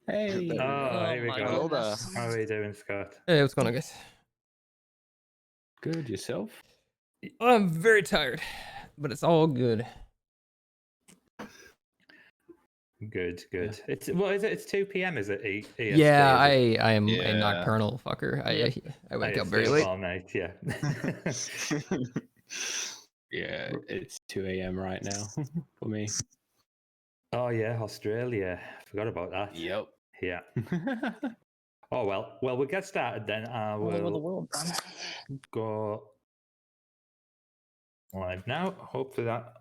Hey. Oh, here we my go. Hello there. goodness. How are you doing, Scott? Hey, what's going on, guys? Good, yourself? I'm very tired, but it's all good. Good. It's what is it? It's 2 p.m. Is it? EST, Yeah, is it? I am a Yeah. nocturnal fucker. Yep. I wake I up very stay up late. all night. Yeah. Yeah, it's 2 a.m. right now for me. Oh yeah, Australia. Forgot about that. Yep. Yeah. Oh well. Well, we'll get started then. I All over the will world, man. go live now. Hopefully that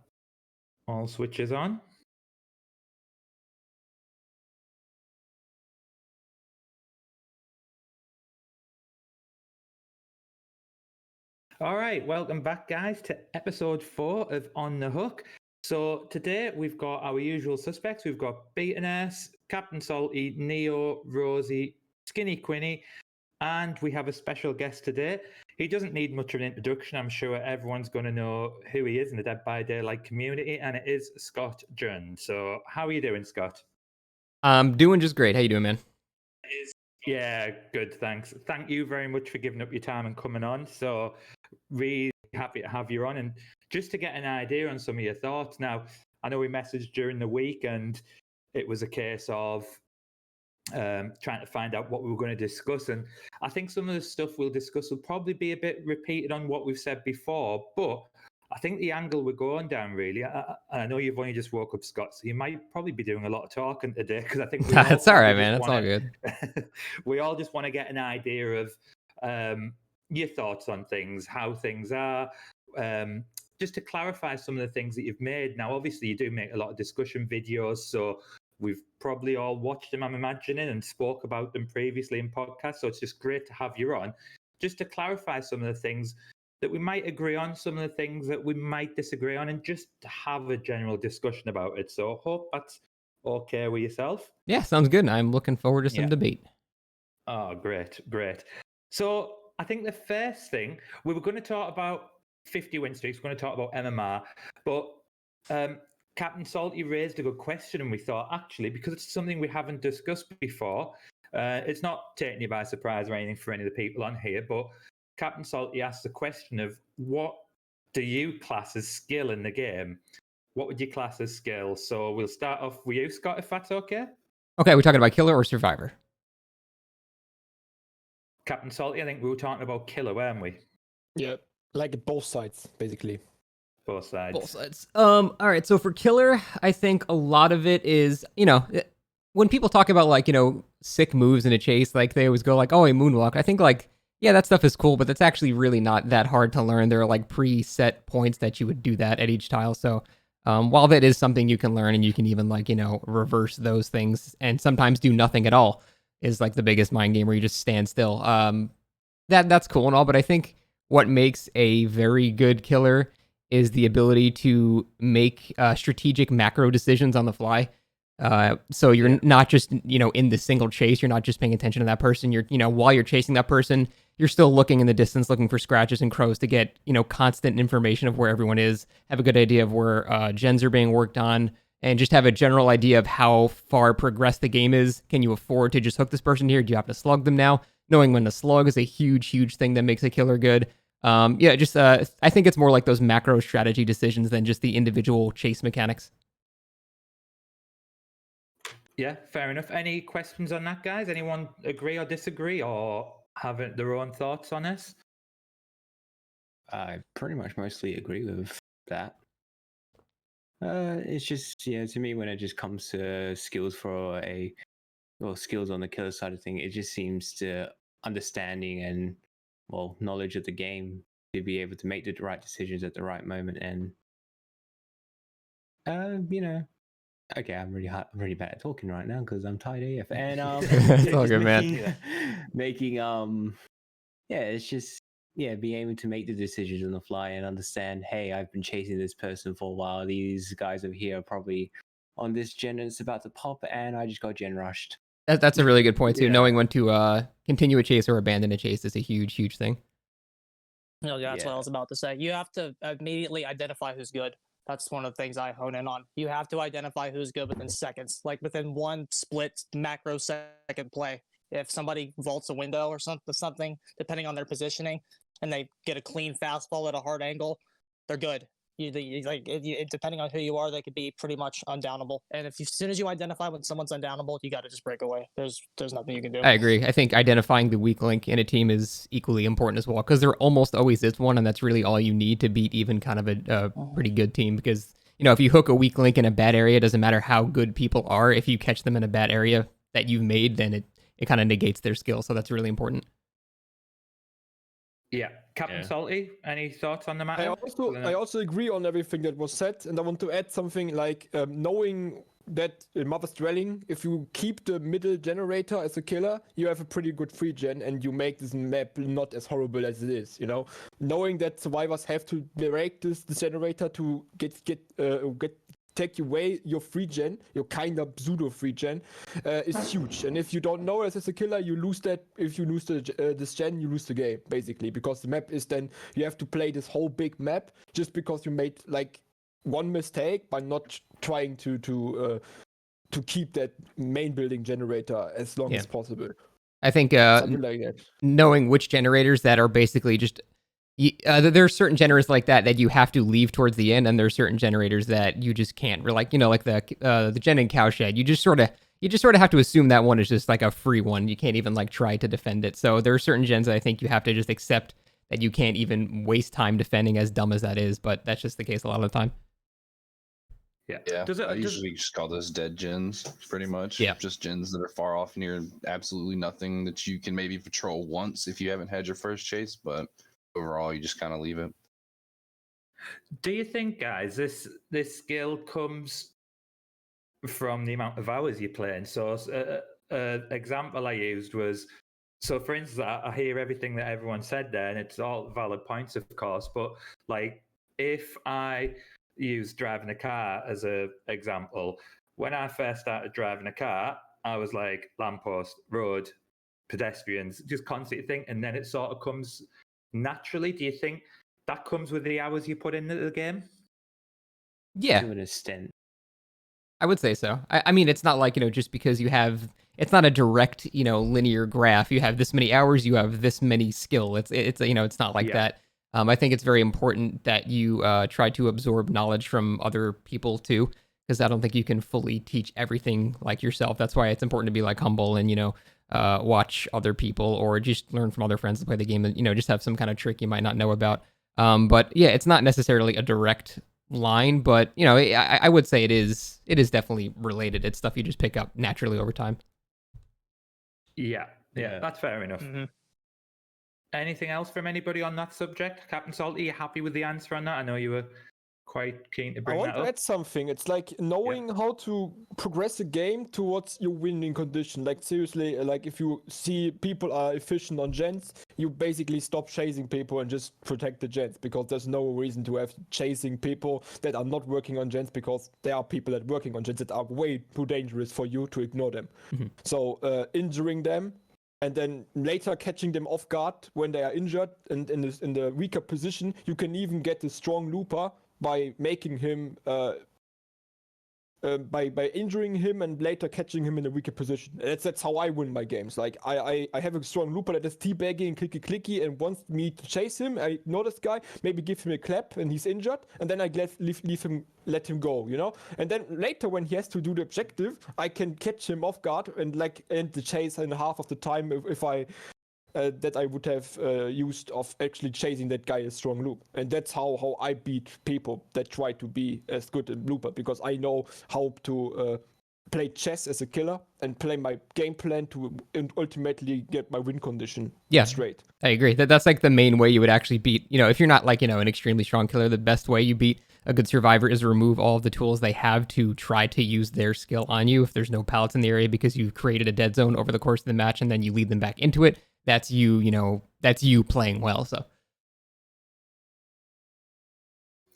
all switches on. All right, welcome back, guys, to episode 4 of On the Hook. So today we've got our usual suspects. We've got Beatoness, Captain Salty, Neo, Rosie, Skinny Quinny, and we have a special guest today. He doesn't need much of an introduction. I'm sure everyone's going to know who he is in the Dead by Daylight community, and it is Scott Junn. So how are you doing, Scott? I'm doing just great. How you doing, man? Yeah, good, thanks. Thank you very much for giving up your time and coming on. So really happy to have you on. And just to get an idea on some of your thoughts. Now, I know we messaged during the week and it was a case of trying to find out what we were going to discuss. And I think some of the stuff we'll discuss will probably be a bit repeated on what we've said before, but I think the angle we're going down really, I know you've only just woke up, Scott, so you might probably be doing a lot of talking today because I think That's all right, man. That's all good. We all just want to get an idea of your thoughts on things, how things are, just to clarify some of the things that you've made. Now, obviously, you do make a lot of discussion videos, so we've probably all watched them, I'm imagining, and spoke about them previously in podcasts. So it's just great to have you on, just to clarify some of the things that we might agree on, some of the things that we might disagree on, and just to have a general discussion about it. So I hope that's okay with yourself. Yeah, sounds good. I'm looking forward to some debate. Oh, great. So I think the first thing, we were going to talk about 50 win streaks, we're going to talk about MMR, but Captain Salty raised a good question, and we thought, actually, because it's something we haven't discussed before, it's not taking you by surprise or anything for any of the people on here, but Captain Salty asked the question of what do you class as skill in the game? What would you class as skill? So we'll start off with you, Scott, if that's okay. Okay, we're talking about killer or survivor? Captain Salty, I think we were talking about killer, weren't we? Yeah, like both sides, basically. Both sides. Both sides. All right, so for killer, I think a lot of it is, when people talk about like, sick moves in a chase, like they always go like, oh, a moonwalk. I think like, yeah, that stuff is cool, but that's actually really not that hard to learn. There are like preset points that you would do that at each tile. So while that is something you can learn and you can even like, reverse those things and sometimes do nothing at all is like the biggest mind game where you just stand still. That's cool and all, but I think what makes a very good killer is the ability to make strategic macro decisions on the fly. So you're not just, in the single chase, you're not just paying attention to that person. You're, while you're chasing that person, you're still looking in the distance, looking for scratches and crows to get, constant information of where everyone is, have a good idea of where gens are being worked on, and just have a general idea of how far progressed the game is. Can you afford to just hook this person here? Do you have to slug them now? Knowing when to slug is a huge thing that makes a killer good. I think it's more like those macro strategy decisions than just the individual chase mechanics. Yeah, fair enough. Any questions on that, guys? Anyone agree or disagree or have their own thoughts on this? I pretty much mostly agree with that. It's just, to me, when it just comes to skills skills on the killer side of thing, it just seems to understanding and, knowledge of the game to be able to make the right decisions at the right moment. And, okay, I'm really bad at talking right now because I'm tired AF. And it's all good, man. It's just being able to make the decisions on the fly and understand, hey, I've been chasing this person for a while. These guys over here are probably on this gen and it's about to pop, and I just got gen rushed. That's a really good point too. Knowing when to continue a chase or abandon a chase is a huge thing. No, that's what I was about to say. You have to immediately identify who's good That's one of the things I hone in on. You have to identify who's good within seconds, like within one split macro second play. If somebody vaults a window or something, depending on their positioning, and they get a clean fastball at a hard angle, they're good. Depending on who you are, they could be pretty much undownable. And as soon as you identify when someone's undownable, you got to just break away. There's nothing you can do. I agree. I think identifying the weak link in a team is equally important as well, because there almost always is one, and that's really all you need to beat even kind of a pretty good team. Because, you know, if you hook a weak link in a bad area, it doesn't matter how good people are. If you catch them in a bad area that you've made, then it kind of negates their skill. So that's really important. Yeah. Captain Salty, any thoughts on the matter? I also agree on everything that was said, and I want to add something like knowing that in Mother's Dwelling, if you keep the middle generator as a killer, you have a pretty good free gen, and you make this map not as horrible as it is. You know, knowing that survivors have to break this generator to take away your free gen, your kind of pseudo free gen, is huge. And if you don't know it as a killer, you lose that. If you lose this gen, you lose the game basically, because the map is then you have to play this whole big map just because you made like one mistake by not trying to keep that main building generator as long as possible. I think something like that. Knowing which generators that are basically just there are certain generators like that you have to leave towards the end, and there are certain generators that you just can't. Like, you know, like the gen in Cowshed, you just sort of have to assume that one is just like a free one. You can't even like try to defend it. So there are certain gens that I think you have to just accept that you can't even waste time defending, as dumb as that is. But that's just the case a lot of the time. Yeah. I usually just call those dead gens, pretty much. Yeah. Just gens that are far off near absolutely nothing that you can maybe patrol once if you haven't had your first chase, but overall you just kind of leave it. Do you think, guys, this skill comes from the amount of hours you're playing? So example I used was, so for instance, I hear everything that everyone said there, and it's all valid points, of course, but like if I use driving a car as an example, when I first started driving a car, I was like lamppost, road, pedestrians, just constantly thinking, and then it sort of comes naturally. Do you think that comes with the hours you put into the game? Yeah, to an extent. I would say so. I mean, it's not like, you know, just because you have, it's not a direct, you know, linear graph. You have this many hours, you have this many skill. It's you know, it's not like that. I think it's very important that you try to absorb knowledge from other people too, because I don't think you can fully teach everything like yourself. That's why it's important to be like humble and, you know, watch other people or just learn from other friends to play the game, and, you know, just have some kind of trick you might not know about. But yeah, it's not necessarily a direct line, but, you know, I would say it is definitely related. It's stuff you just pick up naturally over time. Yeah, that's fair enough. Mm-hmm. Anything else from anybody on that subject? Captain Salty, you happy with the answer on that? I know you were quite keen to bring that up. I want to add something. It's like knowing how to progress a game towards your winning condition. Like seriously, like if you see people are efficient on gens, you basically stop chasing people and just protect the gens, because there's no reason to have chasing people that are not working on gens, because there are people that are working on gens that are way too dangerous for you to ignore them. Mm-hmm. So injuring them and then later catching them off guard when they are injured and in the weaker position, you can even get a strong looper by making him by injuring him and later catching him in a weaker position. That's how I win my games. Like I have a strong looper that is teabagging, clicky, and wants me to chase him. I ignore this guy, maybe give him a clap and he's injured, and then I let him go, you know? And then later when he has to do the objective, I can catch him off guard and like end the chase in half of the time if I that I would have used of actually chasing that guy a strong loop. And that's how I beat people that try to be as good in looper, because I know how to play chess as a killer and play my game plan to ultimately get my win condition straight. I agree. That's like the main way you would actually beat, you know, if you're not like, you know, an extremely strong killer, the best way you beat a good survivor is remove all of the tools they have to try to use their skill on you. If there's no pallets in the area because you've created a dead zone over the course of the match and then you lead them back into it, that's you, you know, that's you playing well. So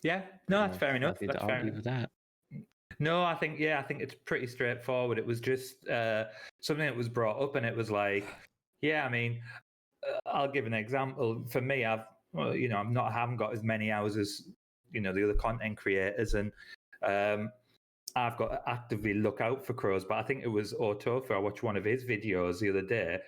yeah, no, that's fair enough. That's fair enough. With that. No, I think it's pretty straightforward. It was just something that was brought up, and it was like, yeah, I mean, I'll give an example. For me, I haven't got as many hours as the other content creators, and I've got to actively look out for crows. But I think it was Autofa. I watched one of his videos the other day,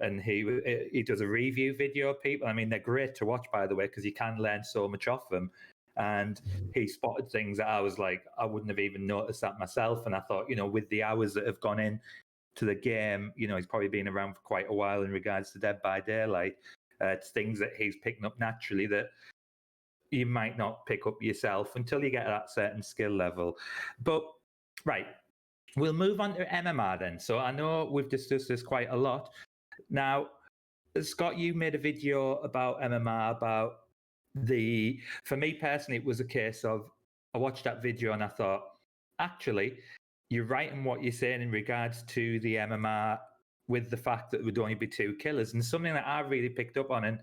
and he does a review video of people. I mean, they're great to watch, by the way, because you can learn so much off them. And he spotted things that I was like, I wouldn't have even noticed that myself. And I thought, with the hours that have gone in to the game, he's probably been around for quite a while in regards to Dead by Daylight. It's things that he's picking up naturally that you might not pick up yourself until you get that certain skill level. But right, we'll move on to MMR then. So I know we've discussed this quite a lot. Now, Scott, you made a video about MMR, about for me personally, it was a case of, I watched that video and I thought, actually, you're right in what you're saying in regards to the MMR, with the fact that it would only be 2 killers. And something that I really picked up on and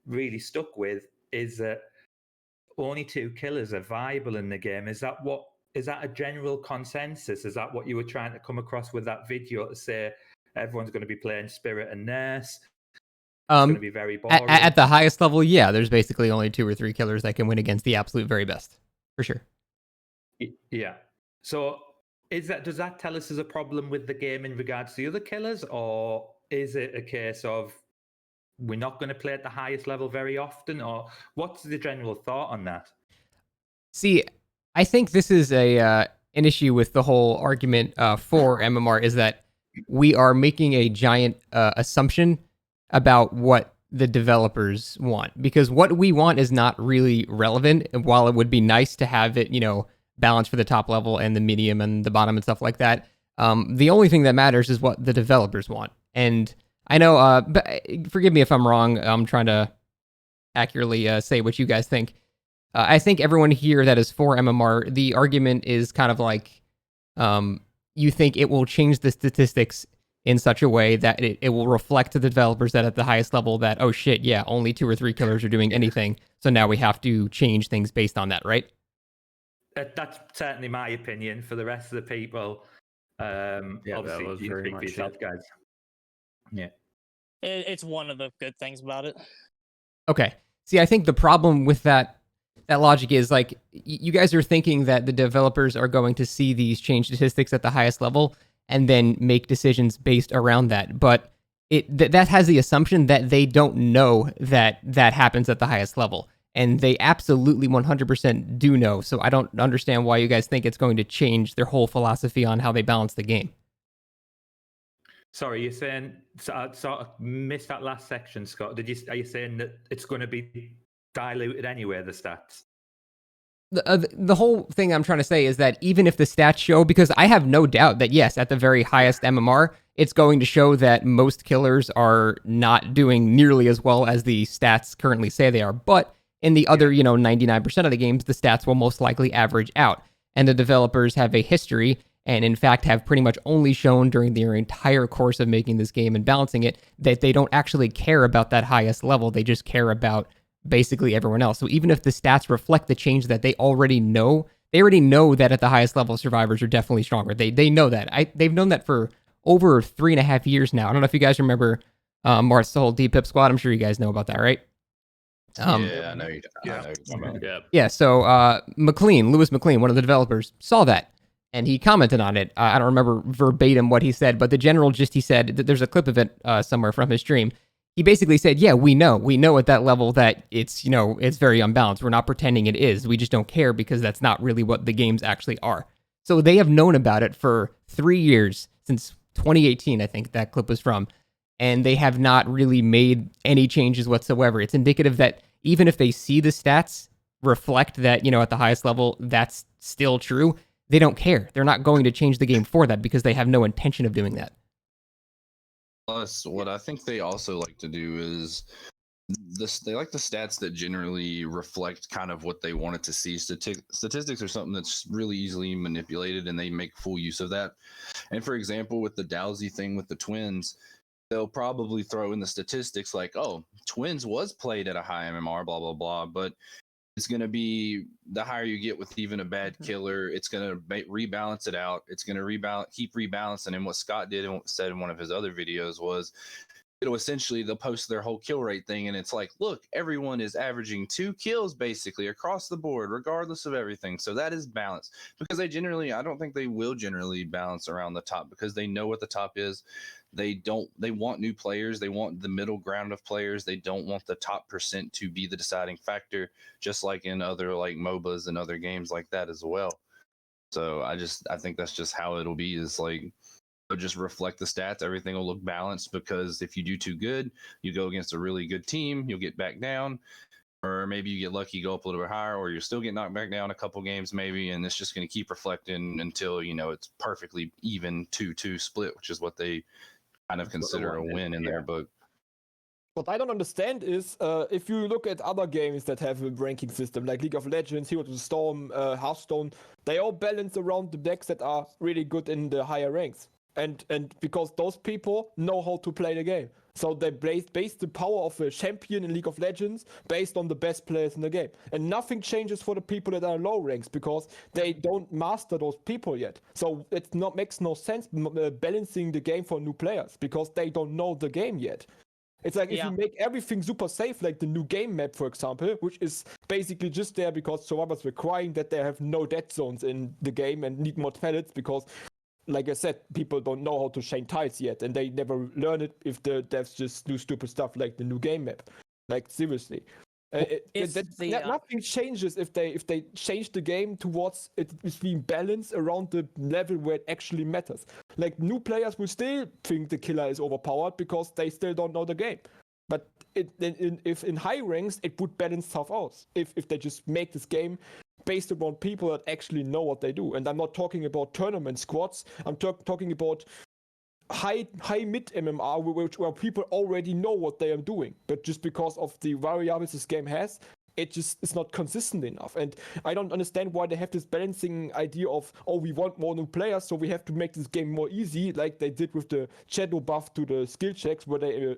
really stuck with is that only 2 killers are viable in the game. Is that a general consensus? Is that what you were trying to come across with that video, to say everyone's going to be playing Spirit and Nurse? It's going to be very boring. At the highest level, yeah, there's basically only 2 or 3 killers that can win against the absolute very best, for sure. Yeah. So does that tell us there's a problem with the game in regards to the other killers, or is it a case of we're not going to play at the highest level very often, or what's the general thought on that? See, I think this is an issue with the whole argument for MMR, is that we are making a giant assumption about what the developers want, because what we want is not really relevant. While it would be nice to have it, balanced for the top level and the medium and the bottom and stuff like that, the only thing that matters is what the developers want. And I know, but forgive me if I'm wrong. I'm trying to accurately say what you guys think. I think everyone here that is for MMR, the argument is kind of like, you think it will change the statistics in such a way that it will reflect to the developers that at the highest level that, oh shit, yeah, only 2 or 3 killers are doing anything. So now we have to change things based on that, right? That's certainly my opinion. For the rest of the people, obviously, that was you very speak for much yourself, guys. Yeah. It's one of the good things about it. Okay. See, I think the problem with that logic is, like, you guys are thinking that the developers are going to see these change statistics at the highest level and then make decisions based around that. But that has the assumption that they don't know that happens at the highest level. And they absolutely 100% do know. So I don't understand why you guys think it's going to change their whole philosophy on how they balance the game. Sorry, you're saying, so I sort of missed that last section, Scott. Are you saying that it's going to be diluted anyway, the stats? The whole thing I'm trying to say is that even if the stats show, because I have no doubt that, yes, at the very highest MMR, it's going to show that most killers are not doing nearly as well as the stats currently say they are. But in the other, 99% of the games, the stats will most likely average out. And the developers have a history, and in fact have pretty much only shown during their entire course of making this game and balancing it, that they don't actually care about that highest level. They just care about basically everyone else. So even if the stats reflect the change that they already know that at the highest level, survivors are definitely stronger. They know that. They've known that for over 3.5 years now. I don't know if you guys remember Mart's the whole D-Pip squad. I'm sure you guys know about that, right? Yeah, I know. Yeah, so Lewis McLean, one of the developers, saw that, and he commented on it. I don't remember verbatim what he said, but the general gist he said, there's a clip of it somewhere from his stream. He basically said, yeah, we know at that level that it's, it's very unbalanced. We're not pretending it is. We just don't care because that's not really what the games actually are. So they have known about it for 3 years, since 2018, I think that clip was from, and they have not really made any changes whatsoever. It's indicative that even if they see the stats reflect that, at the highest level, that's still true, they don't care. They're not going to change the game for that because they have no intention of doing that. Plus, what I think they also like to do is they like the stats that generally reflect kind of what they wanted to see. Statistics are something that's really easily manipulated, and they make full use of that. And for example, with the Dowsy thing with the Twins, they'll probably throw in the statistics like, oh, Twins was played at a high MMR, blah, blah, blah. But it's going to be the higher you get with even a bad killer, it's going to rebalance it out. It's going to keep rebalancing. And what Scott did and said in one of his other videos was it'll essentially they'll post their whole kill rate thing, and it's like, look, everyone is averaging 2 kills basically across the board, regardless of everything. So that is balance, because I don't think they will generally balance around the top, because they know what the top is. They want new players. They want the middle ground of players. They don't want the top percent to be the deciding factor, just like in other like MOBAs and other games like that as well. So I think that's just how it'll be, is like, they'll just reflect the stats. Everything will look balanced, because if you do too good, you go against a really good team, you'll get back down, or maybe you get lucky, go up a little bit higher, or you'll still get knocked back down a couple games maybe, and it's just going to keep reflecting until, it's perfectly even 2-2 split, which is what they kind of consider a win in their book. What I don't understand is if you look at other games that have a ranking system, like League of Legends, Heroes of the Storm, Hearthstone, they all balance around the decks that are really good in the higher ranks. And because those people know how to play the game. So they base the power of a champion in League of Legends based on the best players in the game. And nothing changes for the people that are low ranks, because they don't master those people yet. So it makes no sense balancing the game for new players, because they don't know the game yet. It's like if you make everything super safe, like the new game map, for example, which is basically just there because survivors were crying that they have no dead zones in the game and need more pellets, because, like I said, people don't know how to chain tiles yet, and they never learn it if the devs just do stupid stuff like the new game map. Like, seriously. Nothing changes if they change the game towards it being balanced around the level where it actually matters. Like, new players will still think the killer is overpowered because they still don't know the game. But if in high ranks, it would balance stuff out. If they just make this game based around people that actually know what they do. And I'm not talking about tournament squads. I'm talking about high mid MMR where people already know what they are doing, but just because of the variables this game has, it's not consistent enough. And I don't understand why they have this balancing idea of, oh, we want more new players, so we have to make this game more easy, like they did with the shadow buff to the skill checks, where they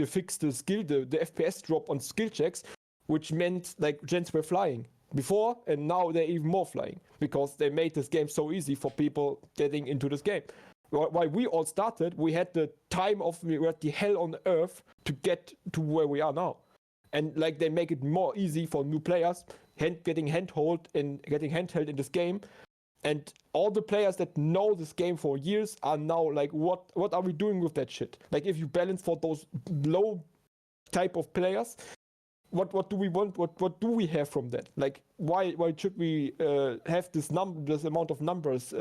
fixed the FPS drop on skill checks, which meant like gens were flying before, and now they're even more flying because they made this game so easy for people getting into this game. While we all started, we had the hell on earth to get to where we are now. And like, they make it more easy for new players, getting handheld in this game. And all the players that know this game for years are now like, what are we doing with that shit? Like, if you balance for those low type of players, what do we want? What do we have from that? Like, why should we have this amount of numbers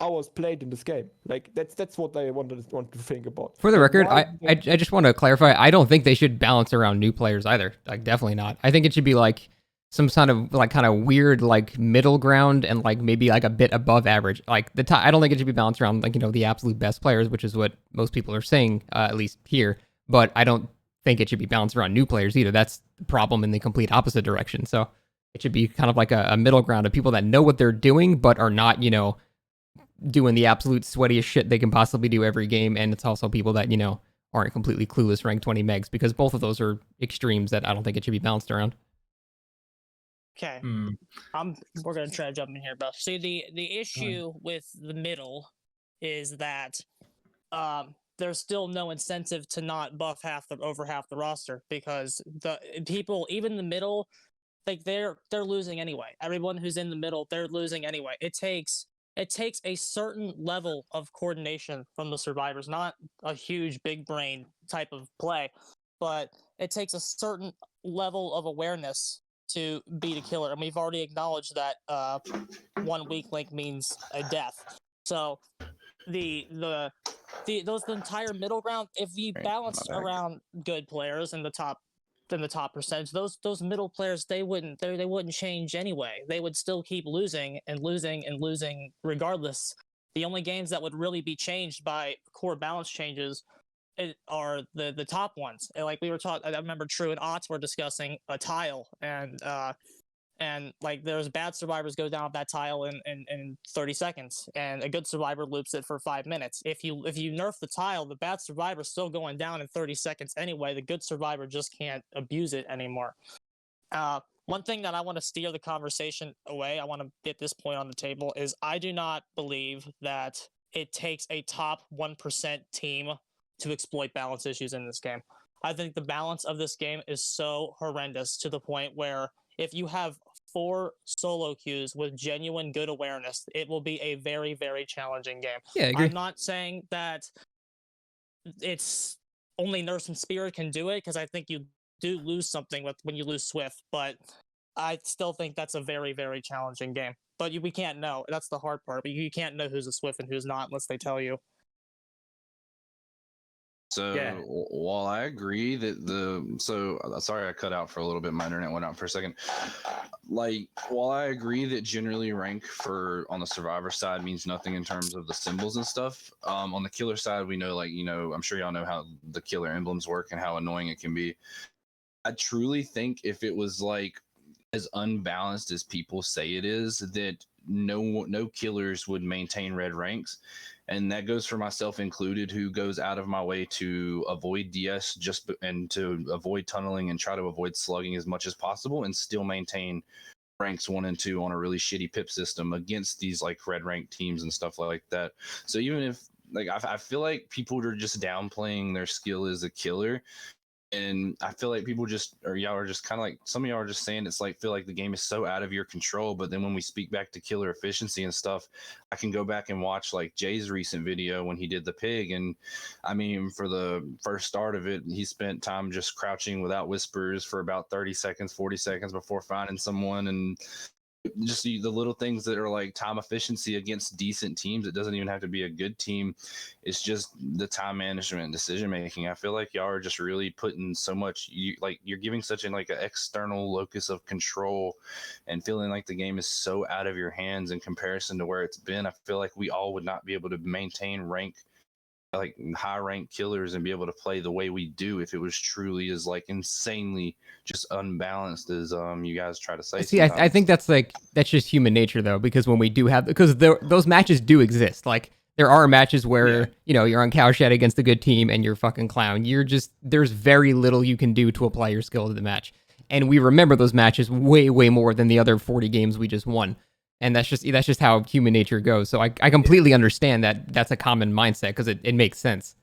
hours played in this game? Like, that's what I want to think about. For the record, I just want to clarify, I don't think they should balance around new players either. Like, definitely not. I think it should be like some kind of weird like middle ground, and like maybe like a bit above average. Like I don't think it should be balanced around like, the absolute best players, which is what most people are saying, at least here. But I don't think it should be balanced around new players either. That's the problem in the complete opposite direction. So it should be kind of like a middle ground of people that know what they're doing, but are not, doing the absolute sweatiest shit they can possibly do every game. And it's also people that, aren't completely clueless rank 20 megs, because both of those are extremes that I don't think it should be balanced around. Okay. We're going to try to jump in here, but see, the issue with the middle is that there's still no incentive to not buff over half the roster, because the people, even the middle, like they're losing anyway. Everyone who's in the middle, they're losing anyway. It takes a certain level of coordination from the survivors, not a huge big brain type of play, but it takes a certain level of awareness to beat a killer. And we've already acknowledged that one weak link means a death. So the entire middle ground, if we balance around good players in the top percentage, those middle players, they wouldn't change anyway. They would still keep losing and losing and losing regardless. The only games that would really be changed by core balance changes are the top ones. And like we were talking, I remember True and Otts were discussing a tile, and like there's bad survivors go down that tile in 30 seconds, and a good survivor loops it for 5 minutes. If you nerf the tile, the bad survivor's still going down in 30 seconds anyway. The good survivor just can't abuse it anymore. One thing that I want to steer the conversation away, I want to get this point on the table, is I do not believe that it takes a top 1% team to exploit balance issues in this game. I think the balance of this game is so horrendous to the point where if you have 4 solo queues with genuine good awareness, it will be a very, very challenging game. Yeah, I agree. I'm not saying that it's only Nurse and Spirit can do it, because I think you do lose something when you lose Swift, but I still think that's a very, very challenging game. But we can't know. That's the hard part. But you can't know who's a Swift and who's not unless they tell you. So while I agree that sorry I cut out for a little bit. My internet went out for a second. Like, while I agree that generally rank on the survivor side means nothing in terms of the symbols and stuff, on the killer side, we know, like, I'm sure y'all know how the killer emblems work and how annoying it can be. I truly think if it was like as unbalanced as people say it is, that no killers would maintain red ranks. And that goes for myself included, who goes out of my way to avoid DS and to avoid tunneling and try to avoid slugging as much as possible and still maintain ranks 1 and 2 on a really shitty pip system against these like red rank teams and stuff like that. So even if like I feel like people are just downplaying their skill as a killer. And I feel like people y'all are just kind of like, some of y'all are just saying it's like, feel like the game is so out of your control. But then when we speak back to killer efficiency and stuff, I can go back and watch like Jay's recent video when he did the pig. And I mean, for the first start of it, he spent time just crouching without whispers for about 30 seconds, 40 seconds before finding someone. And just the little things that are like time efficiency against decent teams. It doesn't even have to be a good team. It's just the time management and decision making. I feel like y'all are just really putting so much, you're giving such an external locus of control and feeling like the game is so out of your hands in comparison to where it's been. I feel like we all would not be able to maintain like high rank killers and be able to play the way we do if it was truly as like insanely just unbalanced as you guys try to say. See, I think that's just human nature though, because when we do have, because those matches do exist. Like there are matches where you're on cowshed against a good team and you're fucking clown. There's very little you can do to apply your skill to the match, and we remember those matches way more than the other 40 games we just won. And that's just how human nature goes. So I completely understand that that's a common mindset, because it makes sense.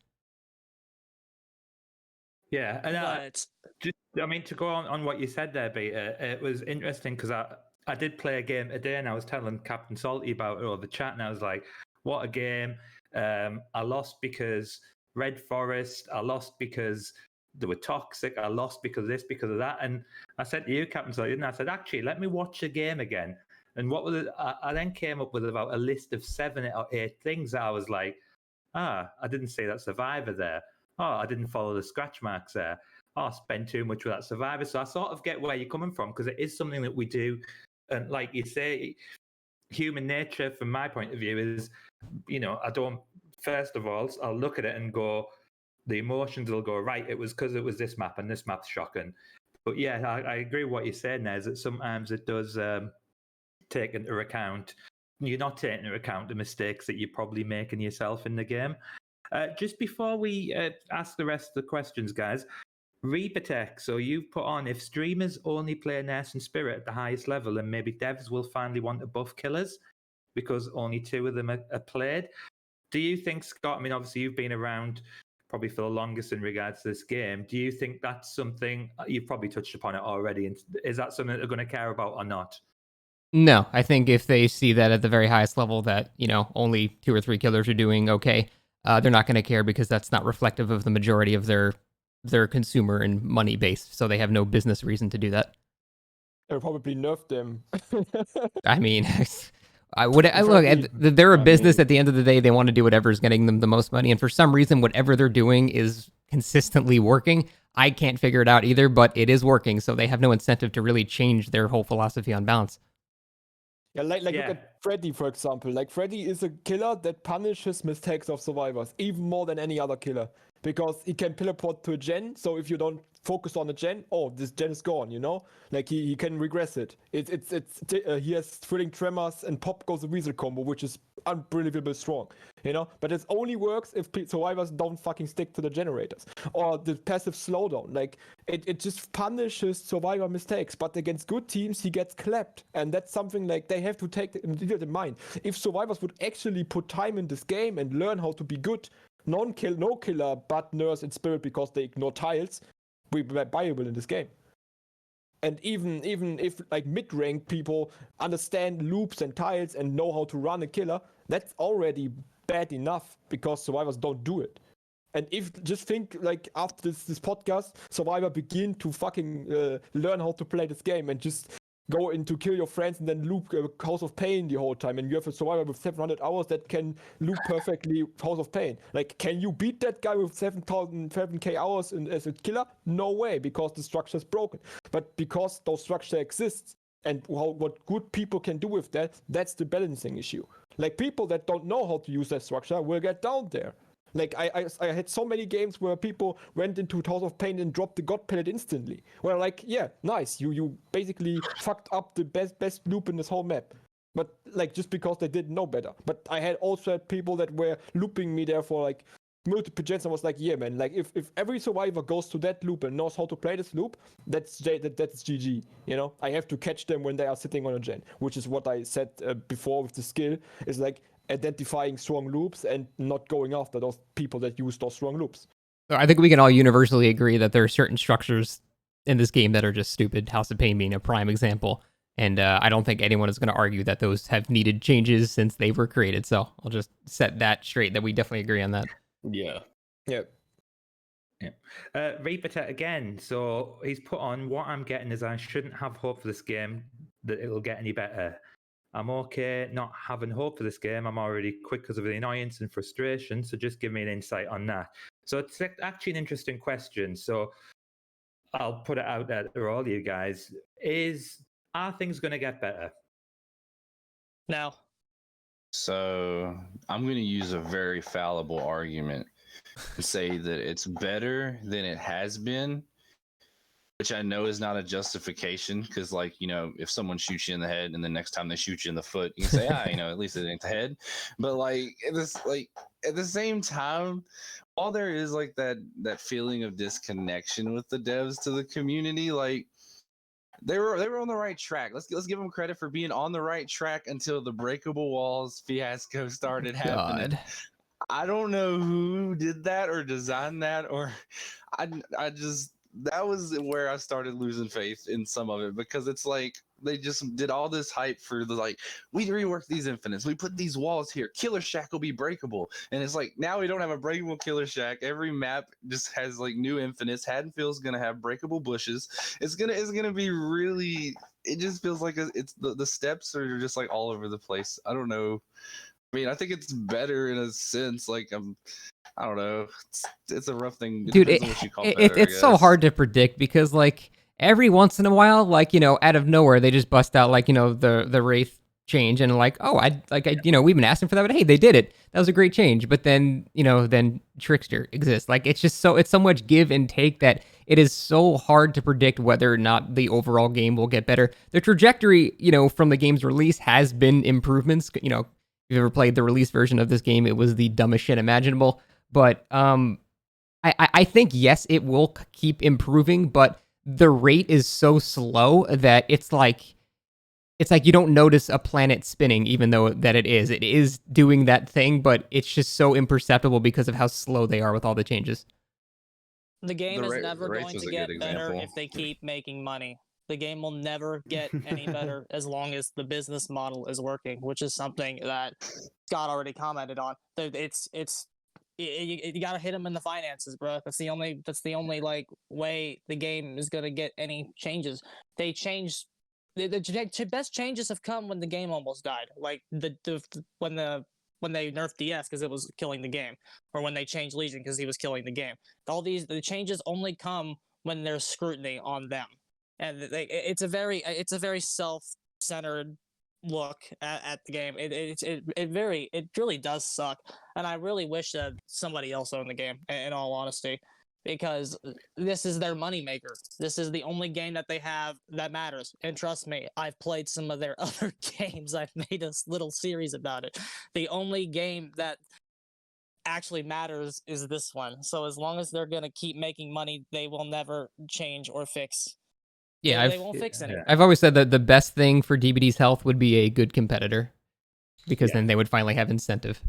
Yeah, and I mean, to go on what you said there, Beta, it was interesting because I did play a game today, and I was telling Captain Salty about it over the chat, and I was like, what a game. I lost because Red Forest, I lost because they were toxic, I lost because of this, because of that. And I said to you, Captain Salty, and I said, actually, let me watch the game again. And what was it? I then came up with about a list of 7 or 8 things that I was like, I didn't say that Survivor there. Oh, I didn't follow the scratch marks there. Oh, I spent too much with that Survivor. So I sort of get where you're coming from, because it is something that we do. And like you say, human nature, from my point of view, is, I don't, first of all, I'll look at it and go, the emotions will go, right, it was because it was this map and this map's shocking. But yeah, I agree with what you're saying there, is that sometimes it does... take into account, you're not taking into account the mistakes that you're probably making yourself in the game. Just before we ask the rest of the questions, guys, Reapertech, so you've put on, if streamers only play Nurse and Spirit at the highest level, then maybe devs will finally want to buff killers because only 2 of them are played. Do you think, Scott, I mean, obviously you've been around probably for the longest in regards to this game. Do you think that's something, you've probably touched upon it already, and is that something that they're going to care about or not? No, I think if they see that at the very highest level that, only 2 or 3 killers are doing okay, they're not going to care, because that's not reflective of the majority of their consumer and money base. So they have no business reason to do that. They'll probably nerf them. I mean, they're a business at the end of the day. They want to do whatever is getting them the most money. And for some reason, whatever they're doing is consistently working. I can't figure it out either, but it is working. So they have no incentive to really change their whole philosophy on balance. Yeah, look at Freddy, for example. Like, Freddy is a killer that punishes mistakes of survivors even more than any other killer, because he can teleport to a gen. So if you don't focus on a gen, this gen is gone. Like he can regress it. He has thrilling tremors, and pop goes the weasel combo, which is unbelievably strong. But it only works if survivors don't fucking stick to the generators or the passive slowdown. Like it just punishes survivor mistakes, but against good teams he gets clapped, and that's something like they have to take in mind. If survivors would actually put time in this game and learn how to be good, no killer, but nurse and spirit because they ignore tiles, will be viable in this game. And even if like mid-rank people understand loops and tiles and know how to run a killer, that's already bad enough because survivors don't do it. And if just think like after this podcast, survivor begin to fucking learn how to play this game and just go into kill your friends and then loop House of Pain the whole time, and you have a survivor with 700 hours that can loop perfectly House of Pain. Like, can you beat that guy with 7K hours as a killer? No way, because the structure is broken. But because those structure exists and what good people can do with that, that's the balancing issue. Like, people that don't know how to use that structure will get down there. Like, I had so many games where people went into House of Pain and dropped the God Pellet instantly. Well, like, yeah, nice. You basically fucked up the best loop in this whole map. But, like, just because they didn't know better. But I had also had people that were looping me there for, like, multiple gens. I was like, yeah, man, like, if every survivor goes to that loop and knows how to play this loop, that's GG, you know? I have to catch them when they are sitting on a gen, which is what I said before with the skill, is like, identifying strong loops and not going after those people that use those strong loops. So I think we can all universally agree that there are certain structures in this game that are just stupid, House of Pain being a prime example. And I don't think anyone is going to argue that those have needed changes since they were created. So I'll just set that straight, that we definitely agree on that. Yeah. Yeah. Reaper again. So he's put on, what I'm getting is I shouldn't have hope for this game that it'll get any better. I'm okay not having hope for this game. I'm already quick because of the annoyance and frustration. So just give me an insight on that. So it's actually an interesting question. So I'll put it out there to all you guys. Are things going to get better? No. So I'm going to use a very fallible argument and say that it's better than it has been, which I know is not a justification, because, like, you know, if someone shoots you in the head and the next time they shoot you in the foot, you can say, you know, at least it ain't the head. But like at the same time, while there is like that feeling of disconnection with the devs to the community, like they were on the right track. Let's give them credit for being on the right track until the breakable walls fiasco started happening. I don't know who did that or designed that, or I just, that was where I started losing faith in some of it, because it's like they just did all this hype for the, like, we reworked these infinites, we put these walls here, Killer Shack will be breakable, and it's like now we don't have a breakable Killer Shack. Every map just has like new infinites. Haddonfield's gonna have breakable bushes. It's gonna be really. It just feels like it's the steps are just like all over the place. I don't know. I mean, I think it's better in a sense. Like, I don't know. It's a rough thing. Dude, depends on what you call better, it's so hard to predict, because, like, every once in a while, like, you know, out of nowhere, they just bust out, like, you know, the Wraith change, and like, oh, you know, we've been asking for that, but hey, they did it. That was a great change. But then, you know, then Trickster exists. Like, it's so much give and take that it is so hard to predict whether or not the overall game will get better. The trajectory, you know, from the game's release has been improvements. You know, if you've ever played the release version of this game, it was the dumbest shit imaginable. But I think, yes, it will keep improving, but the rate is so slow that it's like you don't notice a planet spinning, even though that it is doing that thing, but it's just so imperceptible because of how slow they are with all the changes. The game is never Wraith going was to a get good better example. if they keep making money. The game will never get any better as long as the business model is working, which is something that Scott already commented on. You got to hit them in the finances, bro. That's the only like way the game is gonna get any changes. They changed. The best changes have come when the game almost died. Like when they nerfed DS because it was killing the game, or when they changed Legion because he was killing the game. The changes only come when there's scrutiny on them, and it's a very self-centered look at the game. It really does suck, and I really wish that somebody else owned the game. In all honesty, because this is their moneymaker. This is the only game that they have that matters. And trust me, I've played some of their other games. I've made a little series about it. The only game that actually matters is this one. So as long as they're gonna keep making money, they will never change or fix. Yeah, they won't fix anything. I've always said that the best thing for DBD's health would be a good competitor, because then they would finally have incentive.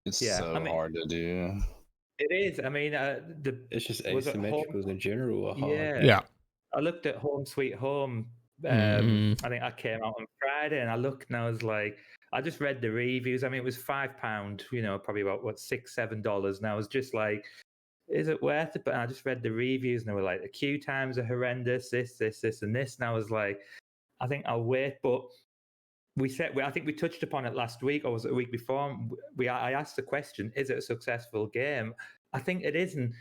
It's Yeah, so I mean- hard to do. It is. I mean, It's just Was it asymmetricals in general are hard. yeah. Yeah. I looked at Home Sweet Home. Mm. I think I came out on Friday, and I looked and I was like, I just read the reviews. I mean, it was £5, probably about $6-7, and I was just like, is it worth it? But I just read the reviews, and they were like, the queue times are horrendous. This, and this, and I was like, I think I'll wait. But I think we touched upon it last week, or was it a week before? I asked the question: is it a successful game? I think it isn't.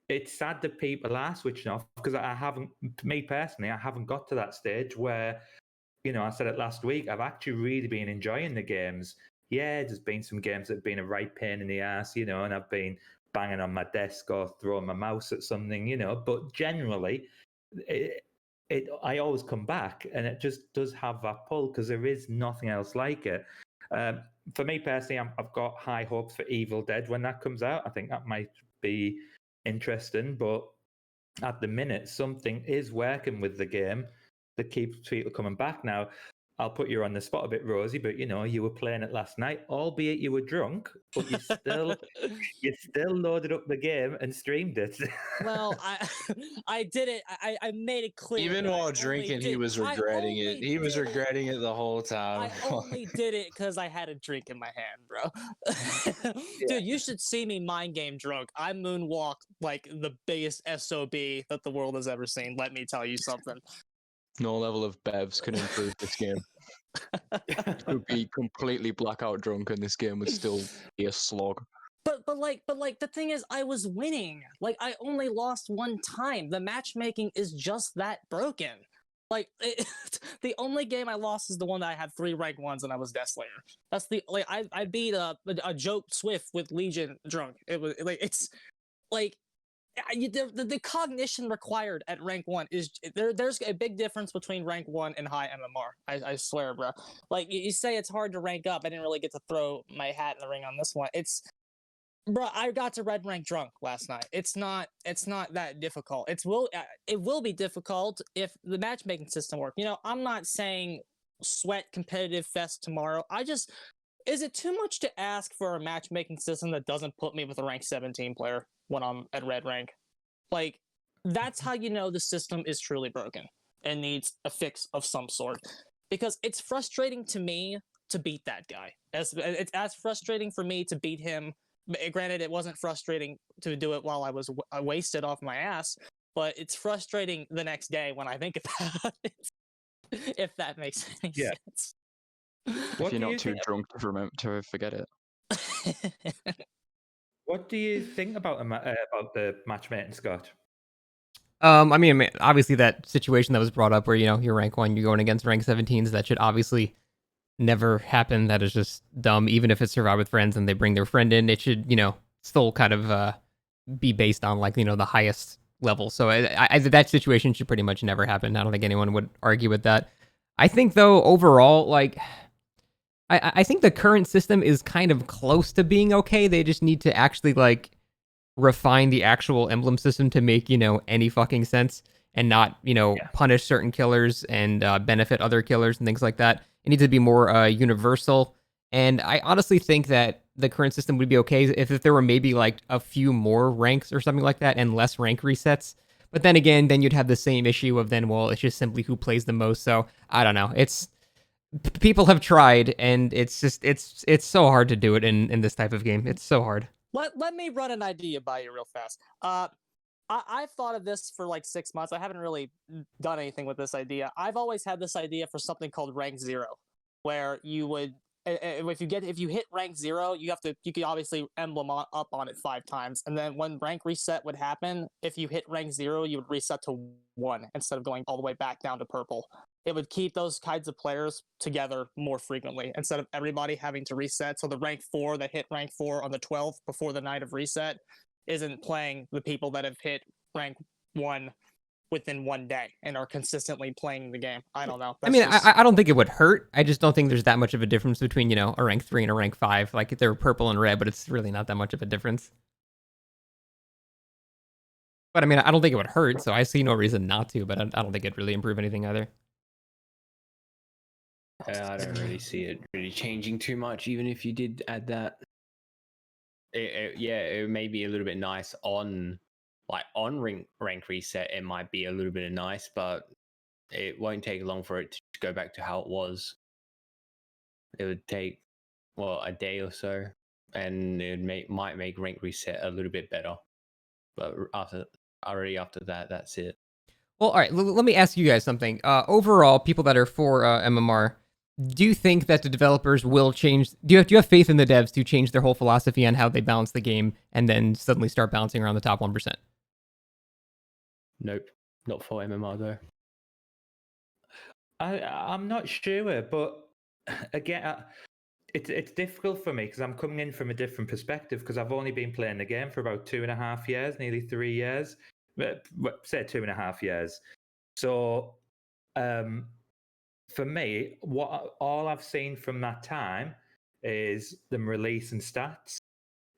It's sad that people are switching off because me personally, I haven't got to that stage where, I said it last week, I've actually really been enjoying the games. Yeah, there's been some games that have been a right pain in the ass, and I've been banging on my desk or throwing my mouse at something, but generally, I always come back, and it just does have that pull because there is nothing else like it. For me personally, I've got high hopes for Evil Dead when that comes out. I think that might be interesting, but at the minute something is working with the game that keeps people coming back. Now, I'll put you on the spot a bit, Rosie, but you were playing it last night, albeit you were drunk, but you still loaded up the game and streamed it. Well, I did it. I made it clear. Even that I while only did- he did- was I regretting it. only He was did it- regretting it the whole time. I only did it because I had a drink in my hand, bro. Dude, you should see me mind game drunk. I moonwalk like the biggest SOB that the world has ever seen. Let me tell you something. No level of bevs can improve this game. You could be completely blackout drunk and this game would still be a slog. But the thing is, I was winning. Like, I only lost one time. The matchmaking is just that broken. Like, the only game I lost is the one that I had 3 rank 1s and I was Death Slayer. That's the I beat a Joke Swift with Legion drunk. It was like it's like the cognition required at rank 1 is there's a big difference between rank 1 and high MMR. I swear, bro. Like, you say it's hard to rank up. I didn't really get to throw my hat in the ring on this one. Bro, I got to red rank drunk last night. It's not that difficult. It will be difficult if the matchmaking system works. I'm not saying sweat competitive fest tomorrow. Is it too much to ask for a matchmaking system that doesn't put me with a rank 17 player when I'm at red rank? Like, that's how you know the system is truly broken and needs a fix of some sort. Because it's frustrating to me to beat that guy. It's as frustrating for me to beat him. Granted, it wasn't frustrating to do it while I was wasted off my ass, but it's frustrating the next day when I think about it. If that makes any sense. If you're not too drunk to remember to forget it. What do you think about the matchmaking, Scott? I mean, obviously that situation that was brought up where, you're rank 1, you're going against rank 17s, that should obviously never happen. That is just dumb. Even if it's Survive with Friends and they bring their friend in, it should, still kind of be based on like, the highest level. So that situation should pretty much never happen. I don't think anyone would argue with that. I think though, overall, like, I think the current system is kind of close to being okay. They just need to actually like refine the actual emblem system to make, any fucking sense and not, punish certain killers and benefit other killers and things like that. It needs to be more universal. And I honestly think that the current system would be okay if there were maybe like a few more ranks or something like that and less rank resets. But then again, then you'd have the same issue of then, well, it's just simply who plays the most. So I don't know. People have tried, and it's so hard to do it in this type of game. It's so hard. Let me run an idea by you real fast. I've thought of this for like 6 months. I haven't really done anything with this idea. I've always had this idea for something called rank 0, where you would, if you hit rank 0, you could obviously emblem up on it 5 times, and then when rank reset would happen, if you hit rank 0, you would reset to 1 instead of going all the way back down to purple. It would keep those kinds of players together more frequently instead of everybody having to reset. So the rank 4 that hit rank 4 on the 12th before the night of reset isn't playing the people that have hit rank 1 within 1 day and are consistently playing the game. I don't know. I don't think it would hurt. I just don't think there's that much of a difference between, a rank 3 and a rank 5. Like, they're purple and red, but it's really not that much of a difference. But I mean, I don't think it would hurt, so I see no reason not to, but I don't think it'd really improve anything either. I don't really see it really changing too much, even if you did add that. it may be a little bit nice on rank reset. It might be a little bit nice, but it won't take long for it to go back to how it was. It would take a day or so, and it might make rank reset a little bit better. But after that, that's it. Well, all right. Let me ask you guys something. Overall, people that are for MMR, do you think that the developers will change? Do you have faith in the devs to change their whole philosophy on how they balance the game, and then suddenly start bouncing around the top 1%? Nope, not for MMR though. I'm not sure, but again, it's difficult for me because I'm coming in from a different perspective because I've only been playing the game for about 2.5 years, nearly 3 years. Say 2.5 years. So, for me, all I've seen from that time is them releasing stats,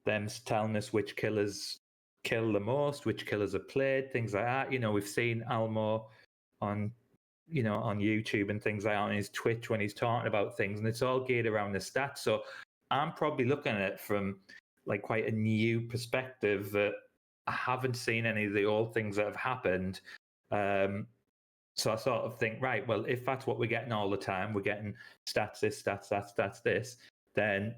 them telling us which killers kill the most, which killers are played, things like that. We've seen Almo on YouTube and things like that on his Twitch when he's talking about things, and it's all geared around the stats. So I'm probably looking at it from like quite a new perspective that I haven't seen any of the old things that have happened. So I sort of think, right, well, if that's what we're getting all the time, we're getting stats this, stats this, then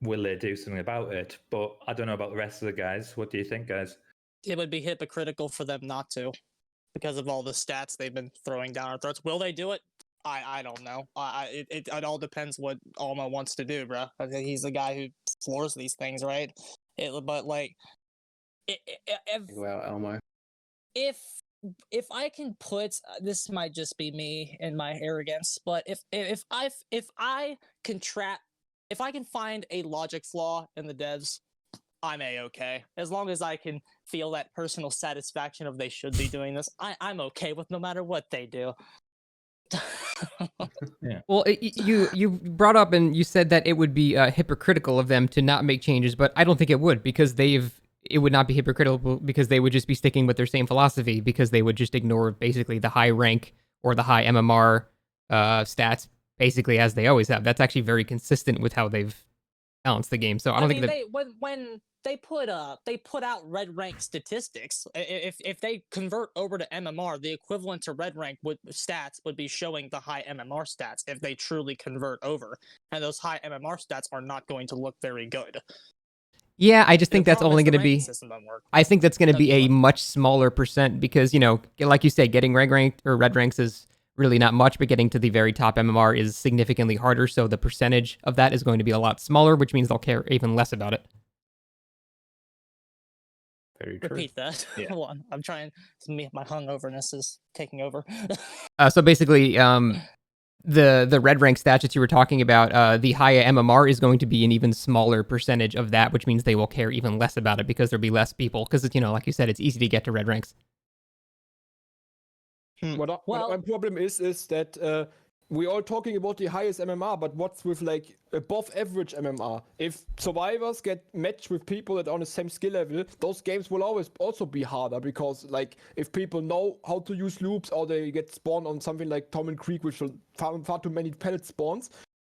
will they do something about it? But I don't know about the rest of the guys. What do you think, guys? It would be hypocritical for them not to, because of all the stats they've been throwing down our throats. Will they do it? I don't know. It all depends what Alma wants to do, bro. I think he's the guy who floors these things, right? But like, Well, Elmo. if I can put this, might just be me and my arrogance, but if I can find a logic flaw in the devs, I'm a-okay. As long as I can feel that personal satisfaction of they should be doing this, I'm okay with no matter what they do. Yeah. Well, you brought up and you said that it would be hypocritical of them to not make changes, but I don't think it would, because it would not be hypocritical because they would just be sticking with their same philosophy, because they would just ignore basically the high rank or the high MMR stats basically as they always have. That's actually very consistent with how they've balanced the game. So I don't think that when they put out red rank statistics, if they convert over to MMR, the equivalent to red rank stats would be showing the high MMR stats if they truly convert over, and those high MMR stats are not going to look very good. Yeah, I just think that's only going to be. I think that's going to be a much smaller percent because, like you say, getting red ranks is really not much, but getting to the very top MMR is significantly harder. So the percentage of that is going to be a lot smaller, which means they'll care even less about it. Very true. Repeat that. Yeah. Hold on. I'm trying. My hungoverness is taking over. So basically, the red rank stats that you were talking about, the higher MMR is going to be an even smaller percentage of that, which means they will care even less about it because there'll be less people. Because, like you said, it's easy to get to red ranks. What my problem is that we're all talking about the highest MMR, but what's with like above average MMR? If survivors get matched with people that are on the same skill level, those games will always also be harder, because like if people know how to use loops, or they get spawned on something like Tom and Creek, which will far too many pellet spawns,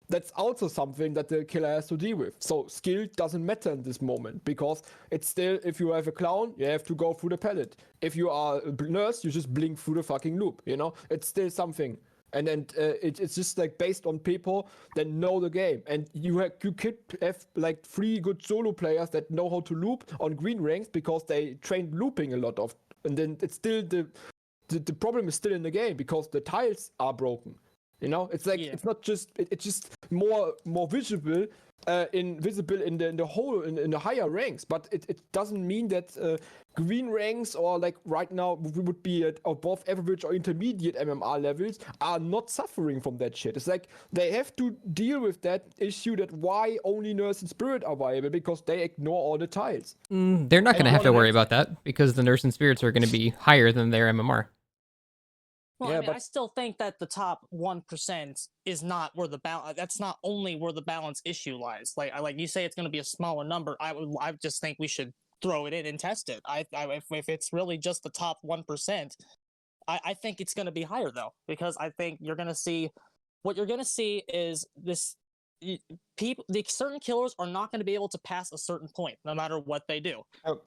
that's also something that the killer has to deal with. So skill doesn't matter in this moment, because it's still, if you have a clown, you have to go through the pellet. If you are a nurse, you just blink through the fucking loop, It's still something. And then it's just like based on people that know the game. And you could have like 3 good solo players that know how to loop on green ranks because they trained looping a lot of. And then it's still the problem is still in the game because the tiles are broken. It's like It's not just it's just more visible in the whole in the higher ranks, but it doesn't mean that green ranks, or like right now we would be at above average or intermediate MMR levels, are not suffering from that shit. It's like they have to deal with that issue, that why only Nurse and Spirit are viable, because they ignore all the tiles. They're not going to have to worry about that, because the Nurse and Spirits are going to be higher than their MMR. Well, I still think that the top 1% is not where the balance. That's not only where the balance issue lies. Like you say, it's going to be a smaller number. I just think we should throw it in and test it. If it's really just the top 1%, I think it's going to be higher though, because I think you're going to see is this people, the certain killers are not going to be able to pass a certain point, no matter what they do. Oh.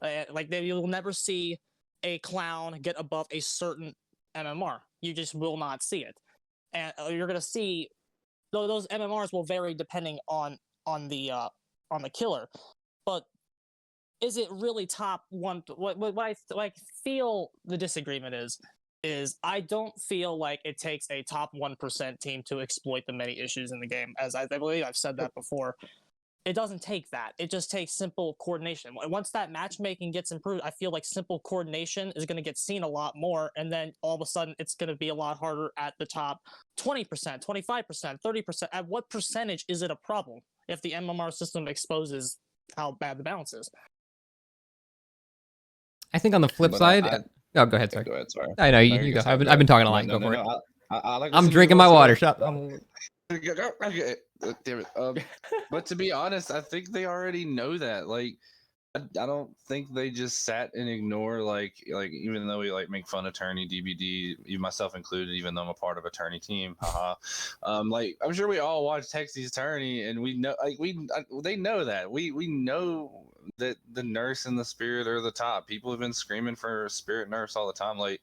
You'll never see a clown get above a certain MMR. You just will not see it, and you're going to see those MMRs will vary depending on the killer. But is it really top one? What I feel the disagreement is I don't feel like it takes a top 1% team to exploit the many issues in the game. As I believe I've said that before. It doesn't take that. It just takes simple coordination. Once that matchmaking gets improved, I feel like simple coordination is going to get seen a lot more. And then all of a sudden, it's going to be a lot harder at the top 20%, 25%, 30%. At what percentage is it a problem if the MMR system exposes how bad the balance is? I think on the flip But side, oh, go ahead, Okay, sorry. go ahead. Sorry. I know No, you you're go. good. I've Sorry, been talking a No, lot. no, Go for it. I like I'm listening to drinking you my also. water. Shut up. Okay, damn it. But to be honest, I think they already know that. Like, I don't think they just sat and ignore like even though we like make fun of Tourney DBD, even myself included, even though I'm a part of a Tourney team. Haha. Like I'm sure we all watch Texas Tourney, and we know they know that we know that the nurse and the spirit are the top. People have been screaming for spirit nurse all the time. Like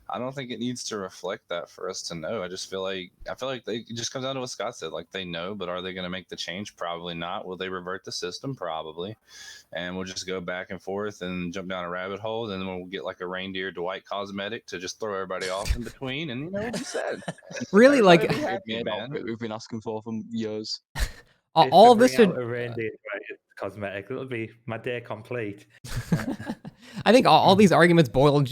I don't think it needs to reflect that for us to know. I feel like it just comes down to what Scott said. Like they know, but are they going to make the change? Probably not. Will they revert the system? Probably. And we'll just go back and forth and jump down a rabbit hole. And then we'll get like a reindeer Dwight cosmetic to just throw everybody off in between. And you know what you said. Really, like Everybody be happy, Main man. outfit we've been asking for years. all this bring out should. a reindeer cosmetic. It'll be my day complete. I think all these arguments boil.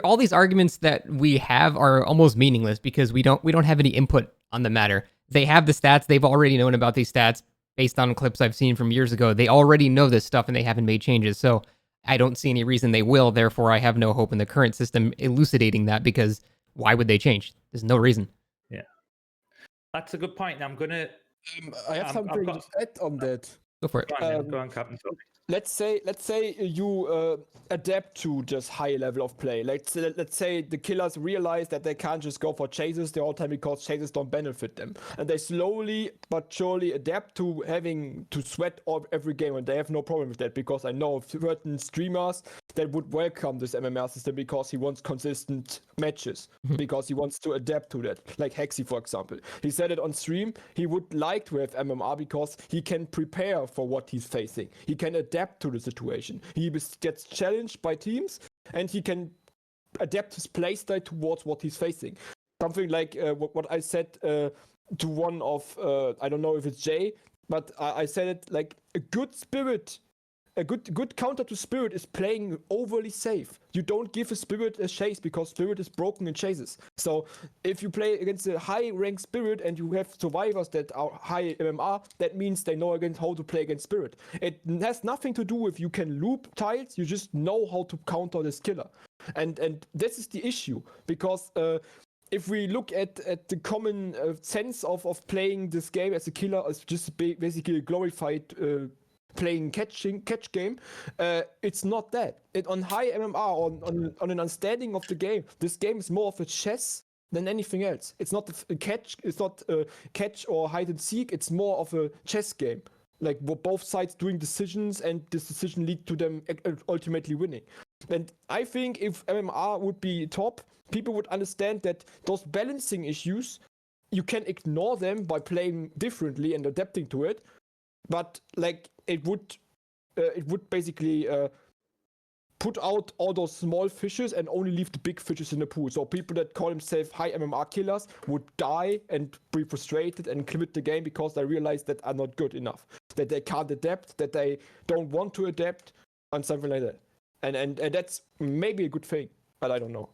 All these arguments that we have are almost meaningless because we don't have any input on the matter. They have the stats. They've already known about these stats based on clips I've seen from years ago. They already know this stuff and they haven't made changes. So I don't see any reason they will. Therefore, I have no hope in the current system elucidating that because why would they change? There's no reason. Yeah, that's a good point. I'm gonna. I have something to add on that. Go for it. Go on, Captain. Let's say you adapt to just high level of play. Let's say the killers realize that they can't just go for chases the whole time because chases don't benefit them, and they slowly but surely adapt to having to sweat every game, and they have no problem with that because I know of certain streamers that would welcome this MMR system because he wants consistent matches, because he wants to adapt to that. Like Hexy, for example, he said it on stream. He would like to have MMR because he can prepare for what he's facing. He can adapt to the situation. He gets challenged by teams, and he can adapt his playstyle towards what he's facing. Something like what I said to one of I don't know if it's Jay, but I said it like a good spirit. A good counter to Spirit is playing overly safe. You don't give a Spirit a chase because Spirit is broken in chases. So if you play against a high rank Spirit and you have survivors that are high MMR, that means they know against how to play against Spirit. It has nothing to do if you can loop tiles, you just know how to counter this killer. And this is the issue, because if we look at the common sense of playing this game as a killer as just basically a glorified playing catch game, it's not that. On high MMR, on an understanding of the game, this game is more of a chess than anything else. It's not a catch. It's not a catch or hide and seek. It's more of a chess game, like both sides doing decisions, and this decision lead to them ultimately winning. And I think if MMR would be top, people would understand that those balancing issues, you can ignore them by playing differently and adapting to it. But like it would basically put out all those small fishes and only leave the big fishes in the pool. So people that call themselves high MMR killers would die and be frustrated and quit the game because they realize that are not good enough, that they can't adapt, that they don't want to adapt, and something like that. And that's maybe a good thing, but I don't know.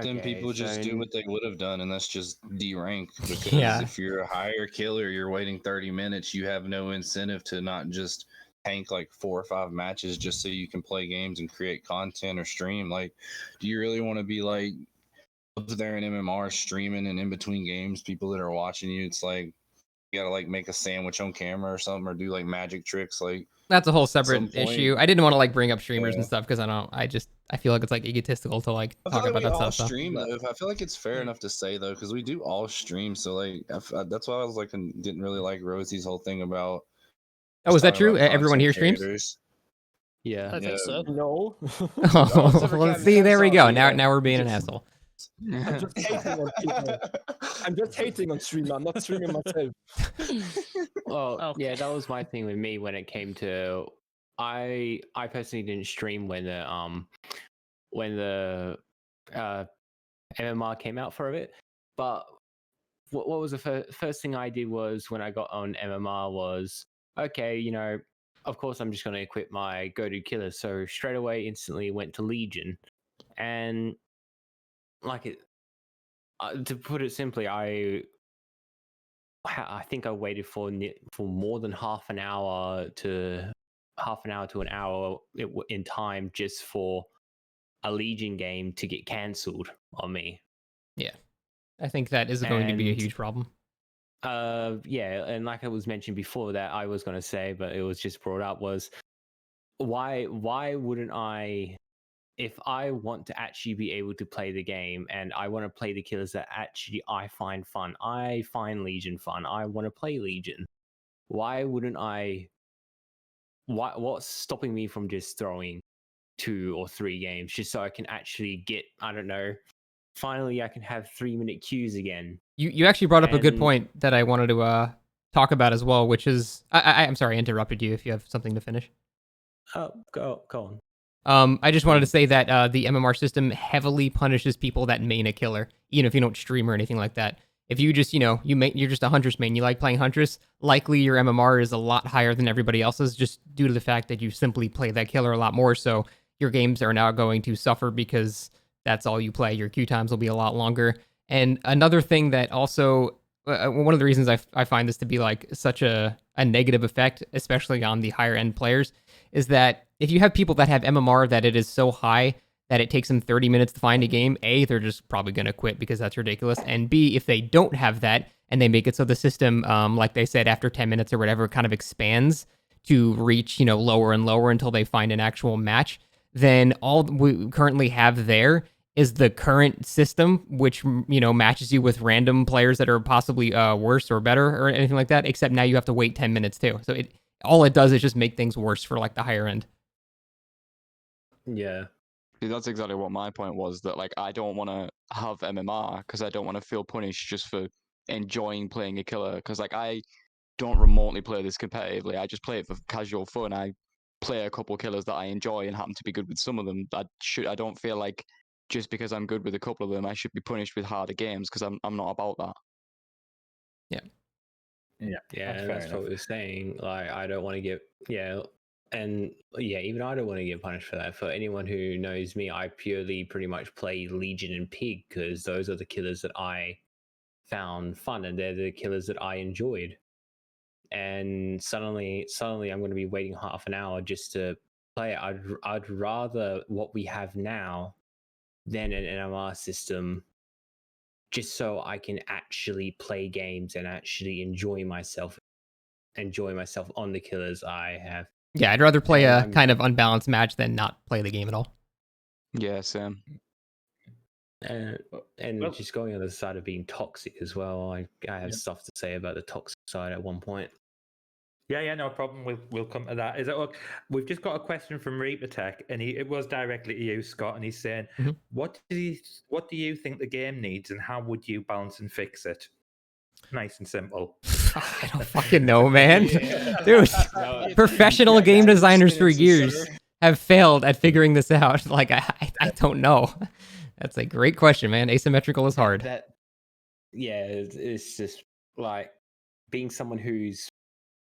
Then people just do what they would have done, and that's just derank. Because Yeah. if you're a higher killer, you're waiting 30 minutes, you have no incentive to not just tank like 4 or 5 matches just so you can play games and create content or stream. Like, do you really want to be like up there in MMR streaming and in between games, people that are watching you? It's like you gotta like make a sandwich on camera or something, or do like magic tricks. Like, that's a whole some separate point. issue. I didn't want to like bring up streamers and Yeah. stuff because I feel like it's like egotistical to like I talk feel like about we that all stuff. stream though. I feel like it's fair enough to say though, because we do all stream. So like, that's why I was like, didn't really like Rosie's whole thing about. Oh, is that talking true? about Everyone content here streams? creators. Yeah. I think so. No. Oh, Except for well, Cam. see, Cam, there we go. sorry, Now, yeah. now we're being an asshole. I'm just hating on people. I'm just hating on streamer. I'm not streaming myself. Well, Okay. yeah, that was my thing with me when it came to. I personally didn't stream when the MMR came out for a bit, but what was the first thing I did was when I got on MMR was okay, you know, of course I'm just going to equip my go-to killer, so straight away instantly went to Legion, and like it. To put it simply, I think I waited for more than half an hour to an hour in time just for a Legion game to get cancelled on me. Yeah, I think that is going to be a And- huge problem. Yeah, and like it was mentioned before that I was going to say, but it was just brought up was why wouldn't I, if I want to actually be able to play the game and I want to play the killers that actually I find fun, I find Legion fun, I want to play Legion, why wouldn't I? What's stopping me from just throwing 2 or 3 games just so I can actually get, I don't know, finally I can have 3-minute queues again. You actually brought up a good And- point that I wanted to talk about as well, which is I'm sorry I interrupted you if you have something to finish. Oh, go on. I just wanted to say that the MMR system heavily punishes people that main a killer, even if you don't stream or anything like that. If you just, you're just a Huntress main, you like playing Huntress, likely your MMR is a lot higher than everybody else's just due to the fact that you simply play that killer a lot more. So your games are now going to suffer because that's all you play. Your queue times will be a lot longer. And another thing that also, one of the reasons I find this to be like such a negative effect, especially on the higher end players, is that if you have people that have MMR that it is so high that it takes them 30 minutes to find a game, A, they're just probably going to quit because that's ridiculous. And B, if they don't have that and they make it so the system, like they said, after 10 minutes or whatever, kind of expands to reach, lower and lower until they find an actual match, then all we currently have there is the current system, which, matches you with random players that are possibly worse or better or anything like that, except now you have to wait 10 minutes too. So all it does is just make things worse for like the higher end. Yeah. See, that's exactly what my point was, that like I don't want to have MMR because I don't want to feel punished just for enjoying playing a killer, because like I don't remotely play this competitively. I just play it for casual fun. I play a couple killers that I enjoy and happen to be good with some of them. I don't feel like just because I'm good with a couple of them I should be punished with harder games, because I'm not about that. Yeah, That's what we were saying. Like, I don't want to get, even I don't want to get punished for that. For anyone who knows me, I purely pretty much play Legion and Pig because those are the killers that I found fun and they're the killers that I enjoyed. And suddenly I'm going to be waiting half an hour just to play it. I'd rather what we have now than an NMR system, just so I can actually play games and actually enjoy myself on the killers I have. Yeah, I'd rather play a And kind of unbalanced match than not play the game at all. Yeah, same. And Well- just going on the side of being toxic as well. I have stuff to say about the toxic side at one point. Yeah, no problem. We'll come to that. Is it okay? We've just got a question from Reaper Tech, and it was directly to you, Scott, and he's saying, Mhm. what do you think the game needs, and how would you balance and fix it? Nice and simple. I don't fucking know, man. Yeah. Dude, No, professional game designers for experience, years sir. have failed at figuring this out. Like, I don't know. That's a great question, man. Asymmetrical is hard. It's just like being someone who's,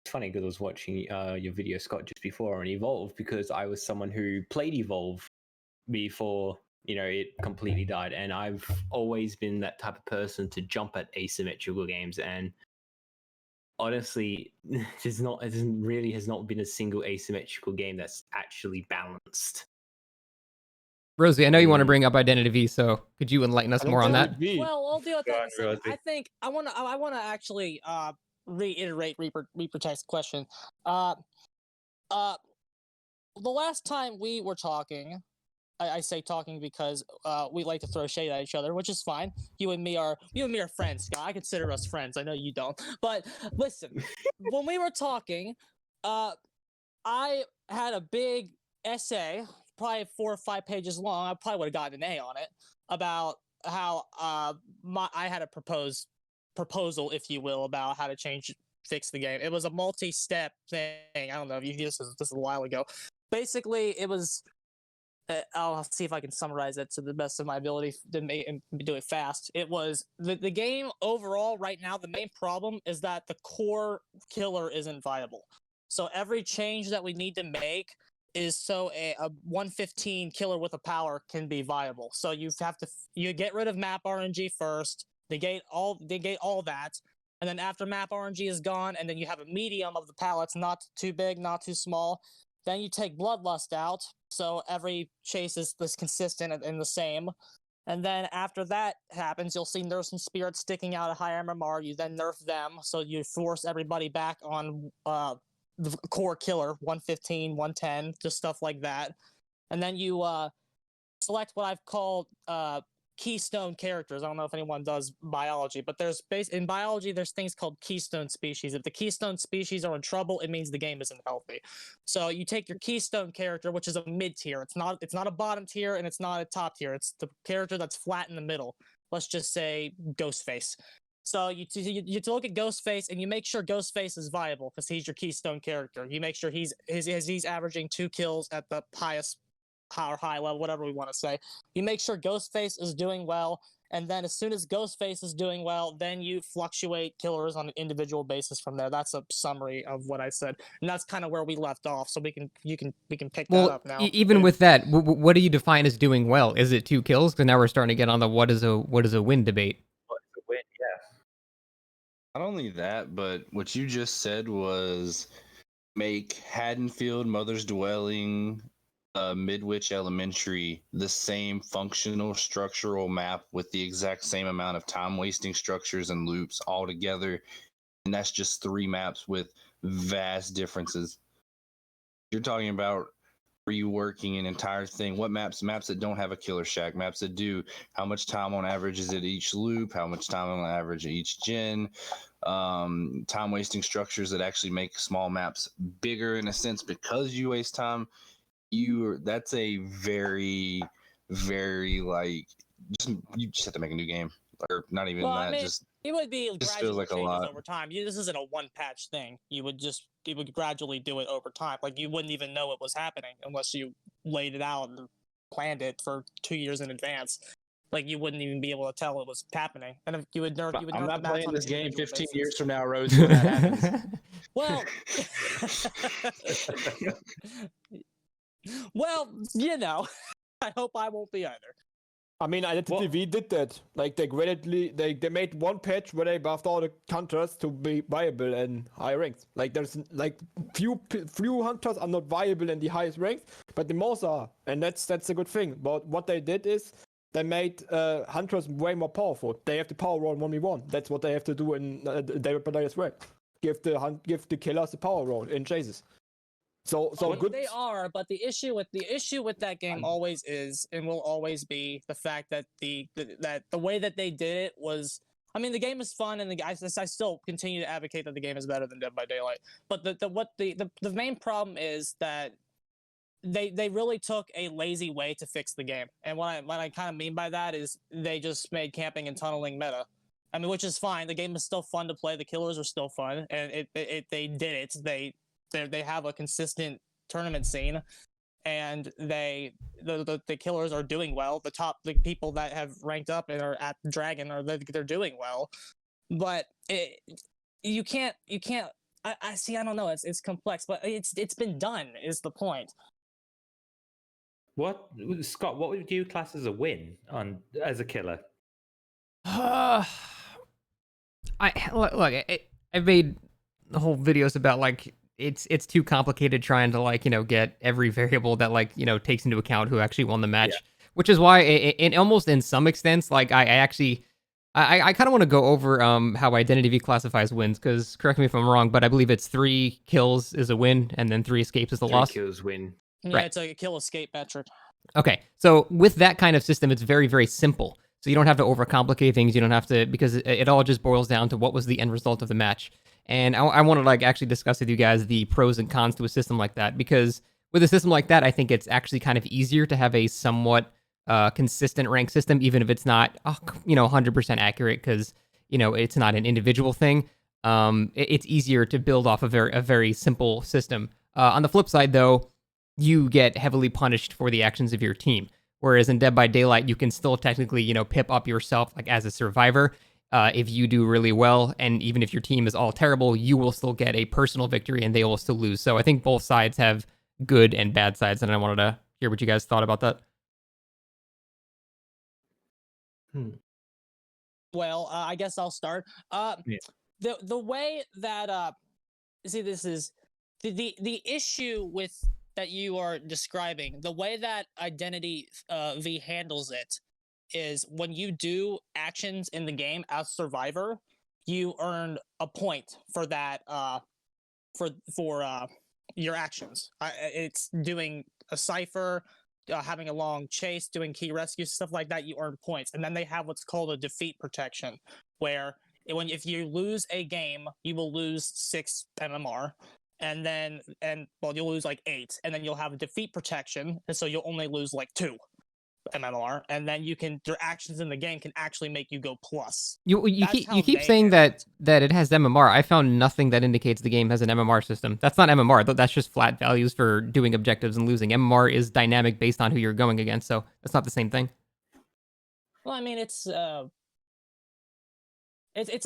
it's funny because I was watching your video, Scott, just before on Evolve, because I was someone who played Evolve before it completely died, and I've always been that type of person to jump at asymmetrical games. And honestly, has not been a single asymmetrical game that's actually balanced. Rosie, I know you want to bring up Identity V, so could you enlighten us more on that? Well, I'll deal with Go that on, in a second. Rosie. I think I want to actually reiterate Reaper Tech's question. The last time we were talking, I say talking because we like to throw shade at each other, which is fine. You and me are friends, Scott. I consider us friends. I know you don't, but listen, when we were talking, I had a big essay, probably 4 or 5 pages long. I probably would have gotten an A on it about how I had a proposal, if you will, about how to fix the game. It was a multi-step thing. I don't know if you this is a while ago. Basically, it was. I'll see if I can summarize it to the best of my ability and do it fast. It was the game overall right now. The main problem is that the core killer isn't viable. So every change that we need to make is so a 115 killer with a power can be viable. So you get rid of map RNG first, negate all that, and then after map RNG is gone, and then you have a medium of the palettes, not too big, not too small. Then you take Bloodlust out, so every chase is this consistent and the same. And then after that happens, you'll see Nurse and Spirit sticking out a high MMR. You then nerf them, so you force everybody back on the core killer, 115, 110, just stuff like that. And then you select what I've called keystone characters. I don't know if anyone does biology, but in biology, there's things called keystone species. If the keystone species are in trouble, it means the game isn't healthy. So you take your keystone character, which is a mid tier. It's not a bottom tier and it's not a top tier. It's the character that's flat in the middle. Let's just say Ghostface. So you look at Ghostface and you make sure Ghostface is viable because he's your keystone character. You make sure he's averaging 2 kills at the highest power high level, whatever we want to say. You make sure Ghostface is doing well, and then as soon as Ghostface is doing well, then you fluctuate killers on an individual basis from there. That's a summary of what I said, and that's kind of where we left off. So we can pick that up now. Even with that, what do you define as doing well? Is it 2 kills? Because now we're starting to get on the what is a win debate. What's a win? Yeah. Not only that, but what you just said was make Haddonfield, Mother's Dwelling, Midwich Elementary the same functional structural map with the exact same amount of time wasting structures and loops all together, and that's just 3 maps with vast differences. You're talking about reworking an entire thing. What maps that don't have a killer shack, maps that do, how much time on average is it each loop, how much time on average each gen, time wasting structures that actually make small maps bigger in a sense because you waste time. That's a very, very you just have to make a new game, or not even that. I mean, it would be just gradual feels like a changes lot over time. This isn't a one patch thing. It would gradually do it over time. Like you wouldn't even know it was happening unless you laid it out and planned it for 2 years in advance. Like you wouldn't even be able to tell it was happening. And if you would nerf, I'm not playing this game 15 years from now, Rose. When that happens. Well, well, I hope I won't be either. I mean, Identity V did that. Like they made one patch where they buffed all the hunters to be viable in high ranks. Like there's few hunters are not viable in the highest ranks, but the most are, and that's a good thing. But what they did is they made hunters way more powerful. They have the power roll 1v1. That's what they have to do in David Badai as well. Give the killers the power roll in chases. So good. They are, but the issue with that game always is and will always be the fact that the way that they did it was. I mean, the game is fun, and I still continue to advocate that the game is better than Dead by Daylight. But the main problem is that they really took a lazy way to fix the game, and what I kind of mean by that is they just made camping and tunneling meta. I mean, which is fine. The game is still fun to play. The killers are still fun, and they did it. They have a consistent tournament scene, and the killers are doing well. The people that have ranked up and are at Dragon they're doing well, but you can't. I see. I don't know. It's complex, but it's been done. Is the point? What, Scott? What would you class as a win as a killer? I've made whole videos about it's too complicated trying to get every variable that takes into account who actually won the match, which is why in almost in some extents I actually I kind of want to go over how Identity V classifies wins, because correct me if I'm wrong, but I believe it's 3 kills is a win, and then 3 escapes is a 3 loss. kills win. Yeah, Right. it's a kill escape metric. Okay, so with that kind of system, it's very, very simple. So you don't have to overcomplicate things. You don't have to, because it all just boils down to what was the end result of the match. And I want to like actually discuss with you guys the pros and cons to a system like that, because with a system like that, I think it's actually kind of easier to have a somewhat consistent rank system, even if it's not 100% accurate, because it's not an individual thing. It's easier to build off a very simple system. On the flip side, though, you get heavily punished for the actions of your team. Whereas in Dead by Daylight, you can still technically, pip up yourself like as a survivor if you do really well. And even if your team is all terrible, you will still get a personal victory and they will still lose. So I think both sides have good and bad sides. And I wanted to hear what you guys thought about that. Well, I guess I'll start. Yeah. The way that see, this is the issue with that you are describing. The way that Identity V handles it is when you do actions in the game as survivor, you earn a point for that for your actions. It's doing a cipher, having a long chase, doing key rescue, stuff like that. You earn points, and then they have what's called a defeat protection, where if you lose a game, you will lose 6 MMR. And you'll lose like 8, and then you'll have a defeat protection, and so you'll only lose like 2 MMR, and then your actions in the game can actually make you go plus. You keep saying that it has MMR. I found nothing that indicates the game has an MMR system. That's not MMR. That's just flat values for doing objectives and losing. MMR is dynamic based on who you're going against, so that's not the same thing. Well, I mean, it's a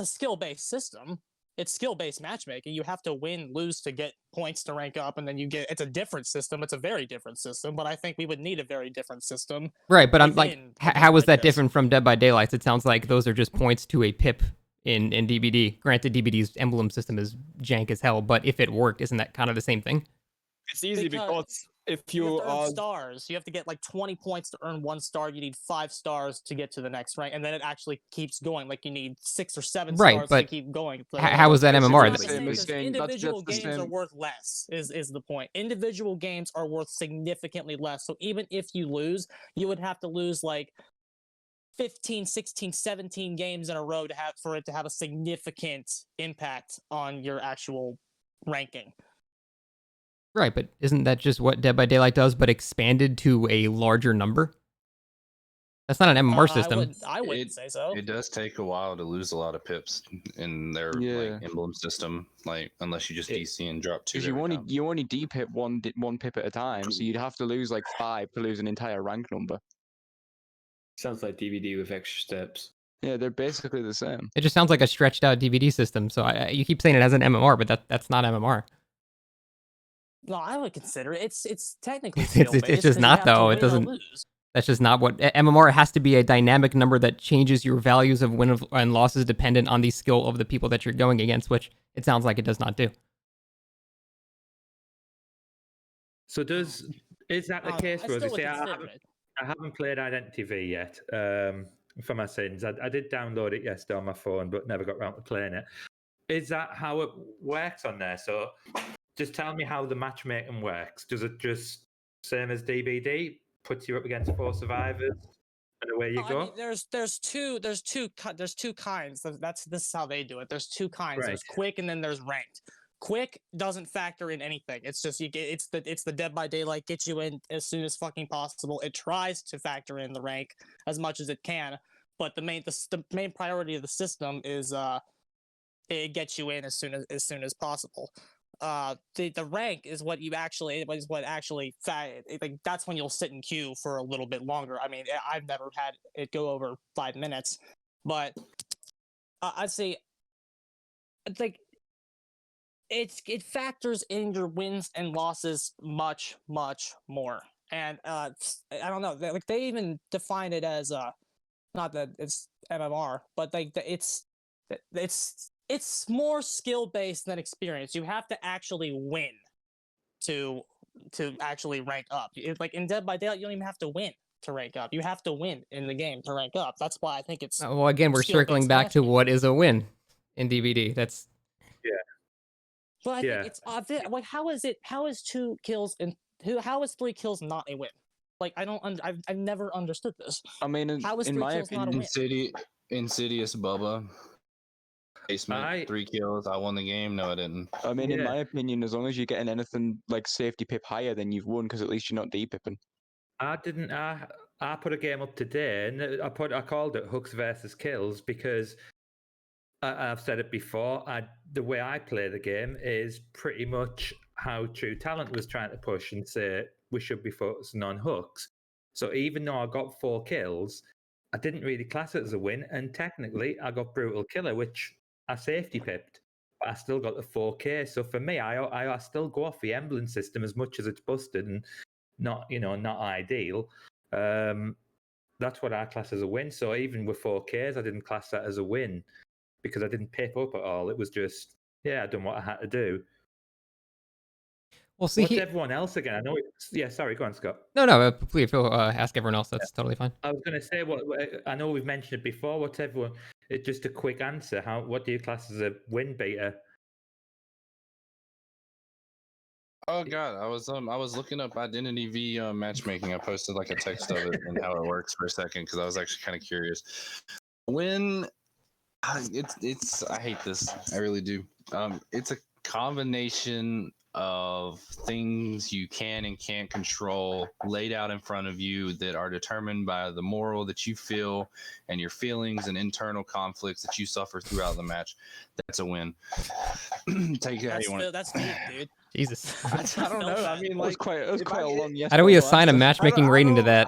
skill-based system. It's skill-based matchmaking. You have to win, lose to get points to rank up, and then it's a different system. It's a very different system, but I think we would need a very different system. Right, but I'm like, how is that different from Dead by Daylight? It sounds like those are just points to a pip in DBD. Granted, DBD's emblem system is jank as hell, but if it worked, isn't that kind of the same thing? It's easy because if you earn stars, you have to get like 20 points to earn 1 star. You need 5 stars to get to the next rank, and then it actually keeps going. Like you need 6 or 7 stars to keep going. How is that MMR? Individual games are worth less. Is the point? Individual games are worth significantly less. So even if you lose, you would have to lose like 15, 16, 17 games in a row for it to have a significant impact on your actual ranking. Right, but isn't that just what Dead by Daylight does, but expanded to a larger number? That's not an MMR system. I wouldn't say so. It does take a while to lose a lot of pips in their like emblem system, like unless you just DC and drop 2. Because you only D-pip one pip at a time, so you'd have to lose like 5 to lose an entire rank number. Sounds like DVD with extra steps. Yeah, they're basically the same. It just sounds like a stretched out DVD system. So you keep saying it has an MMR, but that's not MMR. No, I would consider it. It's technically it's just not though. It doesn't. That's just not what MMR has to be. A dynamic number that changes your values of win and losses dependent on the skill of the people that you're going against, which it sounds like it does not do. So is that the case, Rosie? See, I haven't played Identity V yet. For my sins, I did download it yesterday on my phone, but never got around to playing it. Is that how it works on there? So just tell me how the matchmaking works. Does it just same as DBD? Puts you up against 4 survivors, and away you go. I mean, there's two kinds. This is how they do it. There's 2 kinds. Right. There's quick and then there's ranked. Quick doesn't factor in anything. It's just it's the Dead by Daylight, gets you in as soon as fucking possible. It tries to factor in the rank as much as it can, but the main priority of the system is it gets you in as soon as possible. The rank is what actually like that's when you'll sit in queue for a little bit longer. I mean, I've never had it go over 5 minutes, but I'd say like it factors in your wins and losses much more. And I don't know, like they even define it as not that it's MMR, but like it's more skill-based than experience. You have to actually win to actually rank up. Like in Dead by Daylight, you don't even have to win. to rank up. You have to win in the game to rank up. That's why I think it's Well, again, we're skill-based circling back to matchmaking. what is a win in DVD. That's But I Yeah. think it's obvious. Like, how is 2 kills and how is 3 kills not a win? Like, I don't. I've never understood this. I mean, How is in 3 my kills not a opinion, win? Insidious Bubba. Basement, 3 kills. I won the game. No, I didn't. I mean, in Yeah. my opinion, as long as you're getting anything like safety pip higher, then you've won because at least you're not depipping. I didn't. I put a game up today, and I called it hooks versus kills because I've said it before. The way I play the game is pretty much how True Talent was trying to push and say we should be focusing on hooks. So even though I got 4 kills, I didn't really class it as a win, and technically I got brutal killer, which I safety pipped, but I still got the 4K. So for me, I still go off the emblem system as much as it's busted and not ideal. That's what I class as a win. So even with 4Ks, I didn't class that as a win because I didn't pip up at all. It was just I done what I had to do. well. See, What's everyone else again? I know. Sorry, go on, Scott. no. Please, Phil, ask everyone else. That's totally fine. I was going to say what I know we've mentioned it before. What's everyone? Just a quick answer. What do you class as a win beater? Oh god, I was looking up Identity V matchmaking. I posted like a text of it and how it works for a second because I was actually kind of curious. When it's I hate this, I really do. It's a combination of things you can and can't control laid out in front of you that are determined by the moral that you feel and your feelings and internal conflicts that you suffer throughout the match. That's a win. Take it how you want. That's deep, dude. Jesus. I don't know. I mean, It like, was quite a long yes. How do we or no assign a answer. matchmaking rating to that?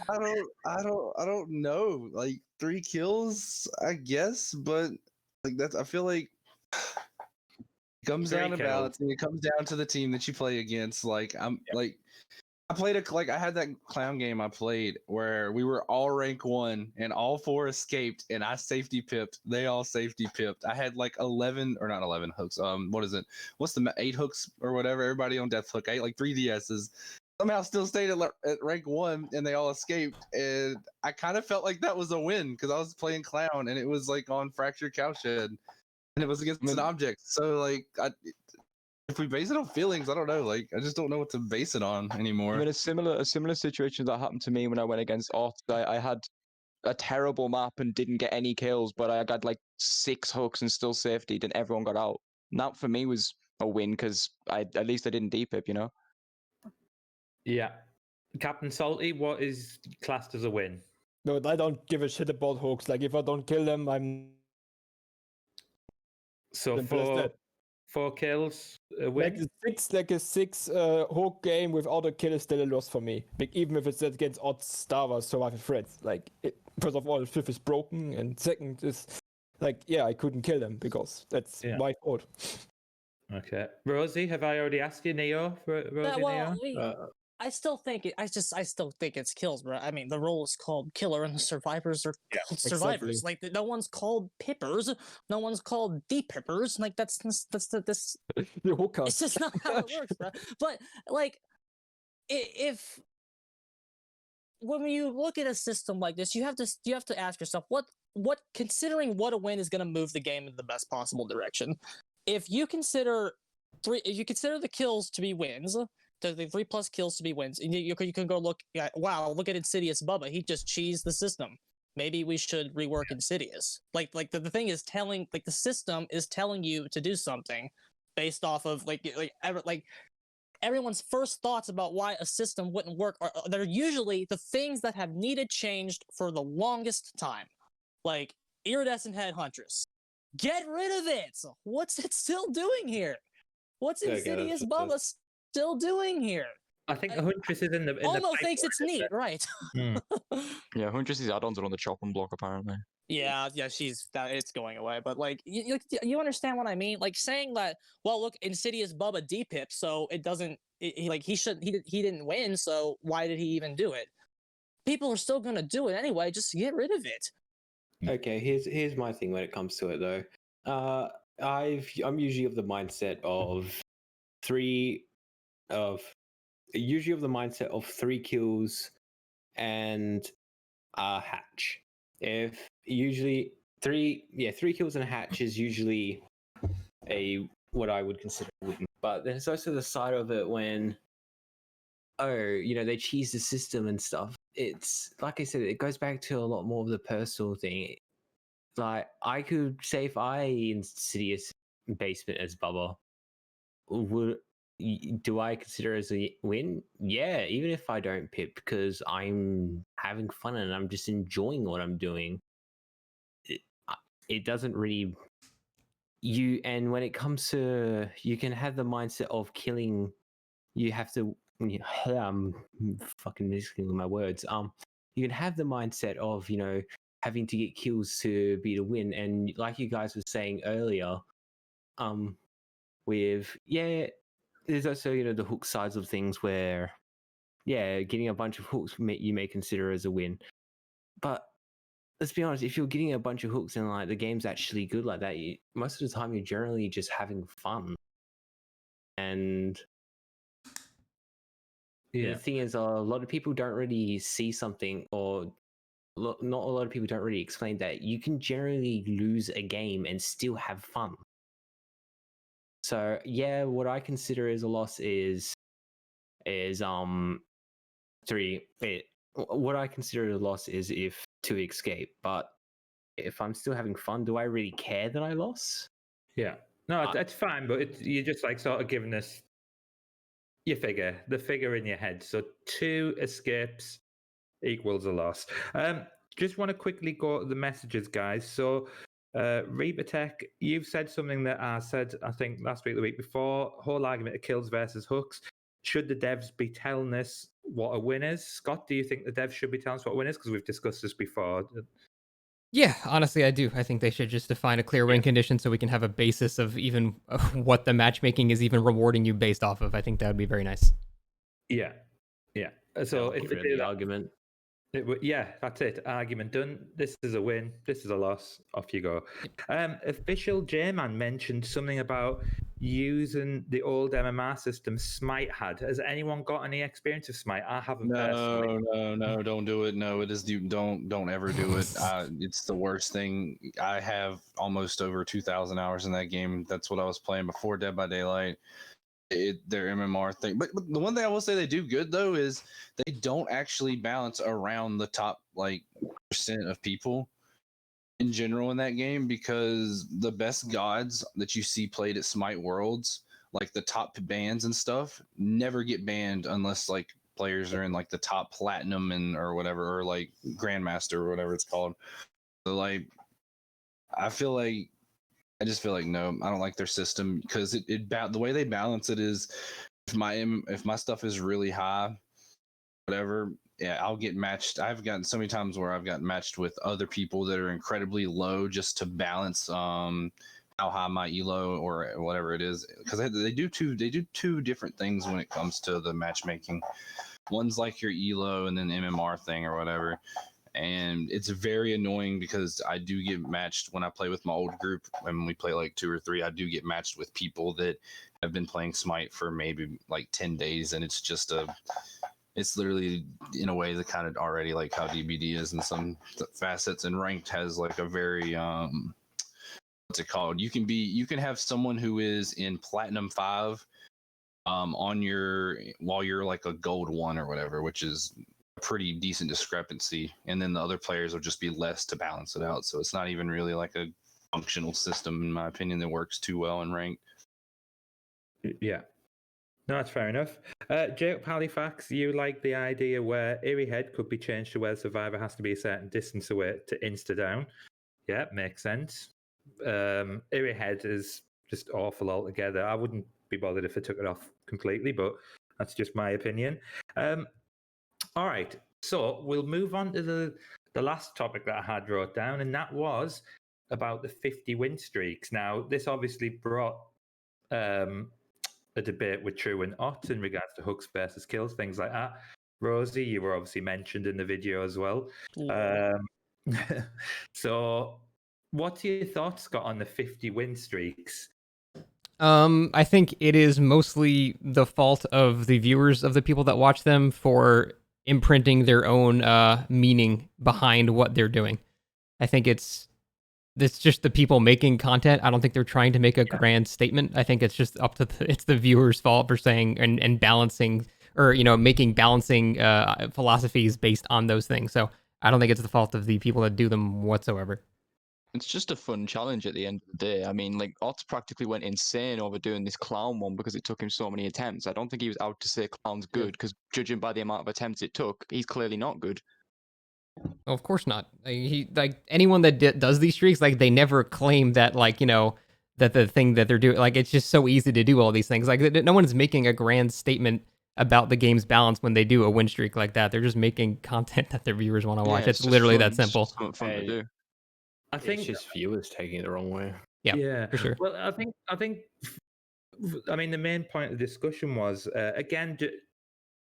I don't know. Like 3 kills, I guess, but like that's. I feel like it comes 3 down to kills. balancing. It comes down to the team that you play against. Like I played I had that clown game I played where we were all rank 1 and all 4 escaped and I safety pipped. They all safety pipped. I had like 11 or not 11 hooks. What is it? What's the 8 hooks or whatever? Everybody on death hook. I ate like 3 DSs. Somehow still stayed at rank 1 and they all escaped. And I kind of felt like that was a win because I was playing clown and it was like on fractured cowshed and it was against an object. So like if we base it on feelings, I don't know. Like, I just don't know what to base it on anymore. I mean, a similar situation that happened to me when I went against Ott. I had a terrible map and didn't get any kills, but I got like 6 hooks and still safetied, and everyone got out. And that for me was a win because at least I didn't depip, you know. Yeah, Captain Salty, what is classed as a win? no, I don't give a shit about hooks. Like, if I don't kill them, I'm So simple as that. 4 kills, a win. Like a six hook game without a kill is still a loss for me. Like, even if it's against odd Starvers survival threats. Like, first of all, fifth is broken, and second is like, yeah, I couldn't kill them because that's my fault. Okay, Rosie, have I already asked you, Neo? Rosie, Neo? I still think it's kills, bro. I mean, the role is called killer, and the survivors are called survivors. Exactly. Like, no one's called pippers, no one's called depippers. Like, that's this. The hookers. It's just not how it works, bro. But like, if when you look at a system like this, you have to ask yourself what considering what a win is going to move the game in the best possible direction. If you consider the kills to be wins. The 3+ kills to be wins. And you can go look at, look at Insidious Bubba. He just cheesed the system. Maybe we should rework Insidious. Like the thing is telling, like the system is telling you to do something based off of like everyone's first thoughts about why a system wouldn't work they're usually the things that have needed changed for the longest time. Like Iridescent Head Huntress. Get rid of it! What's it still doing here? What's Insidious Bubba still doing here? I think the Huntress is in the. Almo thinks it's neat, right? Yeah, Huntress's add-ons are on the chopping block apparently. Yeah, it's going away. But like, you understand what I mean? Like saying that, well, look, Insidious Bubba depip, so it doesn't. He didn't win, so why did he even do it? People are still gonna do it anyway. Just get rid of it. Okay, here's my thing when it comes to it though. I'm usually of the mindset of 3 kills and a hatch. If usually three kills and a hatch is usually what I would consider a win. But there's also the side of it when they cheese the system and stuff. It's like I said, it goes back to a lot more of the personal thing. Like I could say if I Insidious basement as Bubba, do I consider it as a win? Yeah, even if I don't pip, because I'm having fun and I'm just enjoying what I'm doing. It doesn't really and when it comes to, you can have the mindset of killing. You have to. I'm fucking mixing with my words. You can have the mindset of having to get kills to be the win, and like you guys were saying earlier, there's also the hook sides of things where getting a bunch of hooks you may consider as a win, but let's be honest, if you're getting a bunch of hooks and like the game's actually good like that, most of the time you're generally just having fun. And the thing is, a lot of people don't really see something, or not a lot of people don't really explain that you can generally lose a game and still have fun. So what I consider as a loss is what I consider a loss is if to escape. But if I'm still having fun, do I really care that I lost? Yeah, no, that's fine. But you're just like sort of giving us the figure in your head. So 2 escapes equals a loss. Just want to quickly go to the messages, guys. So Reaper Tech, you've said something that I said, I think last week, the week before, whole argument of kills versus hooks. Should the devs be telling us what a win is? Scott, do you think the devs should be telling us what a win is? Because we've discussed this before. Yeah, honestly, I do. I think they should just define a clear win condition so we can have a basis of even what the matchmaking is even rewarding you based off of. I think that would be very nice. Yeah. So if they do the argument. That's it. Argument done. This is a win. This is a loss. Off you go. Official J-Man mentioned something about using the old MMR system Smite had. Has anyone got any experience of Smite? I haven't personally. No, don't do it. No, it is. Don't ever do it. It's the worst thing. I have almost over 2,000 hours in that game. That's what I was playing before Dead by Daylight. Their MMR thing, but the one thing I will say they do good though is they don't actually balance around the top percent of people in general in that game, because the best gods that you see played at Smite Worlds, like the top bans and stuff, never get banned unless players are in the top platinum or whatever, or Grandmaster or whatever it's called. So I just feel no, I don't like their system, because the way they balance it is if my stuff is really high, whatever, I'll get matched. I've gotten so many times where I've gotten matched with other people that are incredibly low just to balance how high my elo or whatever it is, because they do two different things when it comes to the matchmaking. One's your elo and then MMR thing or whatever. And it's very annoying because I do get matched when I play with my old group. When we play 2 or 3, I do get matched with people that have been playing Smite for maybe 10 days. And it's just it's literally in a way that kind of already how DBD is in some facets, and ranked has a very, what's it called? You can have someone who is in Platinum 5 on while you're a Gold 1 or whatever, which is pretty decent discrepancy, and then the other players will just be less to balance it out. So it's not even really a functional system, in my opinion, that works too well in ranked. Yeah, no, that's fair enough. Jacob Halifax, you like the idea where Eerie Head could be changed to where the survivor has to be a certain distance away to insta down. Yeah, makes sense. Eerie Head is just awful altogether. I wouldn't be bothered if I took it off completely, but that's just my opinion. All right, so we'll move on to the last topic that I had wrote down, and that was about the 50 win streaks. Now, this obviously brought a debate with True and Ott in regards to hooks versus kills, things like that. Rosie, you were obviously mentioned in the video as well. Yeah. So, what's your thoughts, Scott, on the 50 win streaks? I think it is mostly the fault of the viewers, of the people that watch them, for imprinting their own meaning behind what they're doing. I think it's just the people making content. I don't think they're trying to make a grand statement. I think it's just up to it's the viewer's fault for saying and balancing, or making balancing philosophies based on those things. So I don't think it's the fault of the people that do them whatsoever. It's just a fun challenge at the end of the day. I mean, like, Otts practically went insane over doing this clown one because it took him so many attempts. I don't think he was out to say clown's good, because judging by the amount of attempts it took, he's clearly not good. Well, of course not. Like anyone that does these streaks, like they never claim that, like, that the thing that they're doing, like, it's just so easy to do all these things. Like no one's making a grand statement about the game's balance when they do a win streak like that. They're just making content that their viewers want to watch. Yeah, it's literally fun. that simple. It's just fun to do. I think it's just viewers taking it the wrong way. Yeah, for sure. Well, I think, I mean, the main point of the discussion was, again,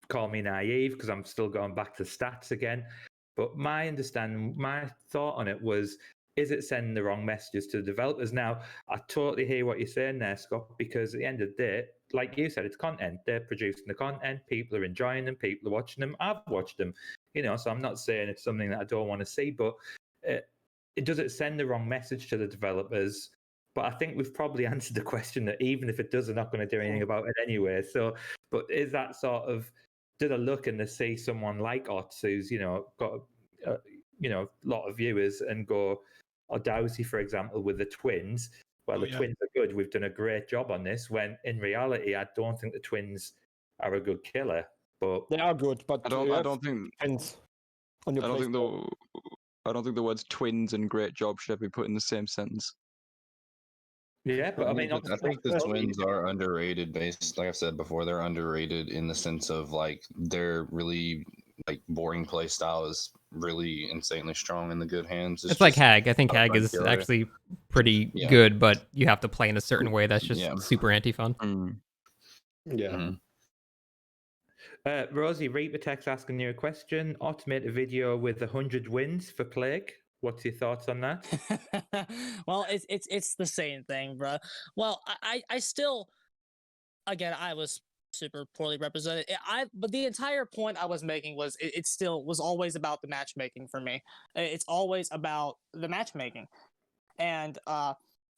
call me naive because I'm still going back to stats again. But my thought on it was, is it sending the wrong messages to the developers? Now, I totally hear what you're saying there, Scott, because at the end of the day, like you said, it's content. They're producing the content. People are enjoying them. People are watching them. I've watched them, so I'm not saying it's something that I don't want to see, but it doesn't send the wrong message to the developers. But I think we've probably answered the question that even if it does, they're not going to do anything about it anyway. So, but is that sort of, do they look and they see someone like Otts who's, got, a lot of viewers and go, or Dowsey, for example, with the twins, well, twins are good. We've done a great job on this. When in reality, I don't think the twins are a good killer. But they are good, but I don't think the words twins and great job should ever be put in the same sentence. Yeah, but I mean, I think the twins are underrated. Like I said before, they're underrated in the sense of like their really like boring play style is really insanely strong in the good hands. It's like Hag. I think Hag is actually pretty good, but you have to play in a certain way that's just super anti-fun. Yeah. Mm-hmm. Rosie, Reaper Text asking you a question. Ott made a video with 100 wins for Plague. What's your thoughts on that? Well, it's the same thing, bro. Well, I still, again, I was super poorly represented. But the entire point I was making was it still was always about the matchmaking for me. It's always about the matchmaking, and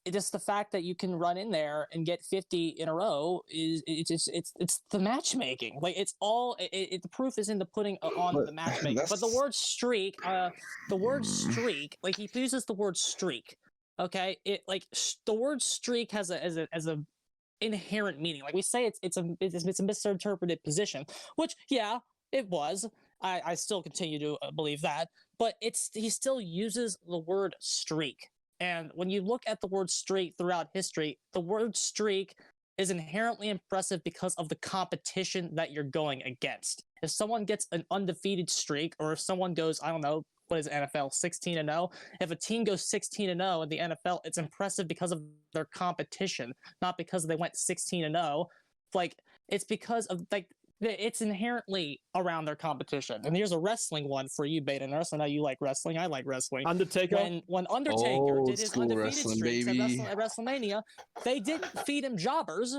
it's just the fact that you can run in there and get 50 in a row it's the matchmaking. Like it's all the proof is in the pudding on the matchmaking. But the word streak, like he uses the word streak. Okay, the word streak has a inherent meaning. Like we say, it's a misinterpreted position, which it was. I still continue to believe that, but he still uses the word streak. And when you look at the word streak throughout history, the word streak is inherently impressive because of the competition that you're going against. If someone gets an undefeated streak, or if someone goes, I don't know, what is NFL, 16-0? If a team goes 16-0 in the NFL, it's impressive because of their competition, not because they went 16-0. Like, it's because of, like, it's inherently around their competition. And here's a wrestling one for you, Beta Nurse. I know you like wrestling. I like wrestling. Undertaker. When Undertaker Old did his school undefeated wrestling, streaks baby. at WrestleMania, they didn't feed him jobbers,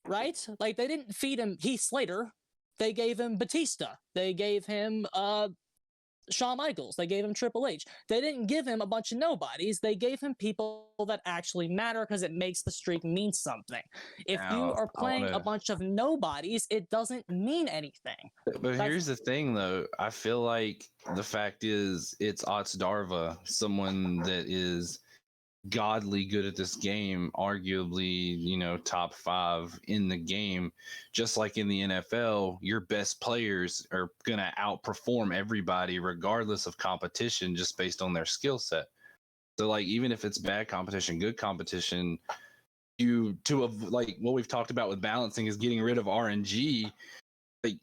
right? Like, they didn't feed him Heath Slater. They gave him Batista. They gave him Shawn Michaels. They gave him Triple H. They didn't give him a bunch of nobodies. They gave him people that actually matter because it makes the streak mean something. If you are playing a bunch of nobodies, it doesn't mean anything. But here's the thing, though. I feel like the fact is it's Otts Darva, someone that is godly good at this game, arguably, top 5 in the game. Just like in the NFL, your best players are going to outperform everybody regardless of competition just based on their skill set. So, like, even if it's bad competition, good competition, like what we've talked about with balancing is getting rid of RNG. Like,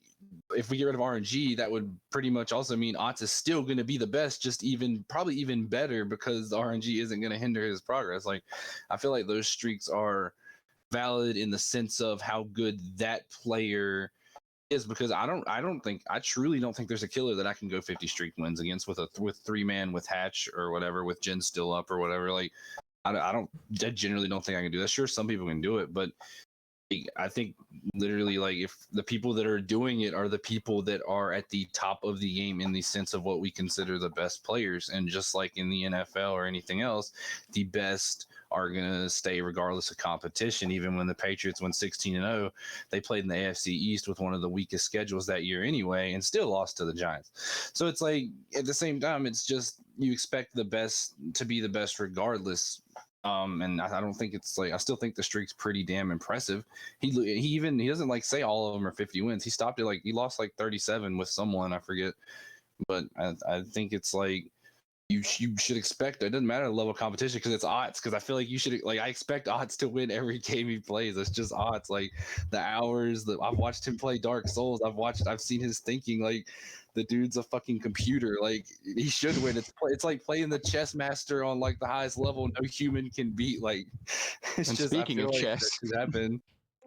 if we get rid of RNG, that would pretty much also mean Otts is still going to be the best, just probably even better, because the RNG isn't going to hinder his progress. Like, I feel like those streaks are valid in the sense of how good that player is, because I truly don't think there's a killer that I can go 50 streak wins against with 3-man with Hatch or whatever, with Jen still up or whatever. Like, I generally don't think I can do that. Sure, some people can do it, but I think literally, like, if the people that are doing it are the people that are at the top of the game in the sense of what we consider the best players, and just like in the NFL or anything else, the best are gonna stay regardless of competition. Even when the Patriots went 16-0, they played in the AFC East with one of the weakest schedules that year anyway, and still lost to the Giants. So it's like, at the same time, it's just you expect the best to be the best regardless. And I don't think it's like, I still think the streak's pretty damn impressive. He doesn't like say all of them are 50 wins. He stopped it, like he lost like 37 with someone, I forget. But I think it's like you should expect, it doesn't matter the level of competition because it's odds. Because I feel like you should, like, I expect odds to win every game he plays. It's just odds. Like the hours that I've watched him play Dark Souls, I've seen his thinking. Like, the dude's a fucking computer. Like, he should win. It's like playing the chess master on like the highest level no human can beat. Like, it's And just, speaking of like chess, that should happen.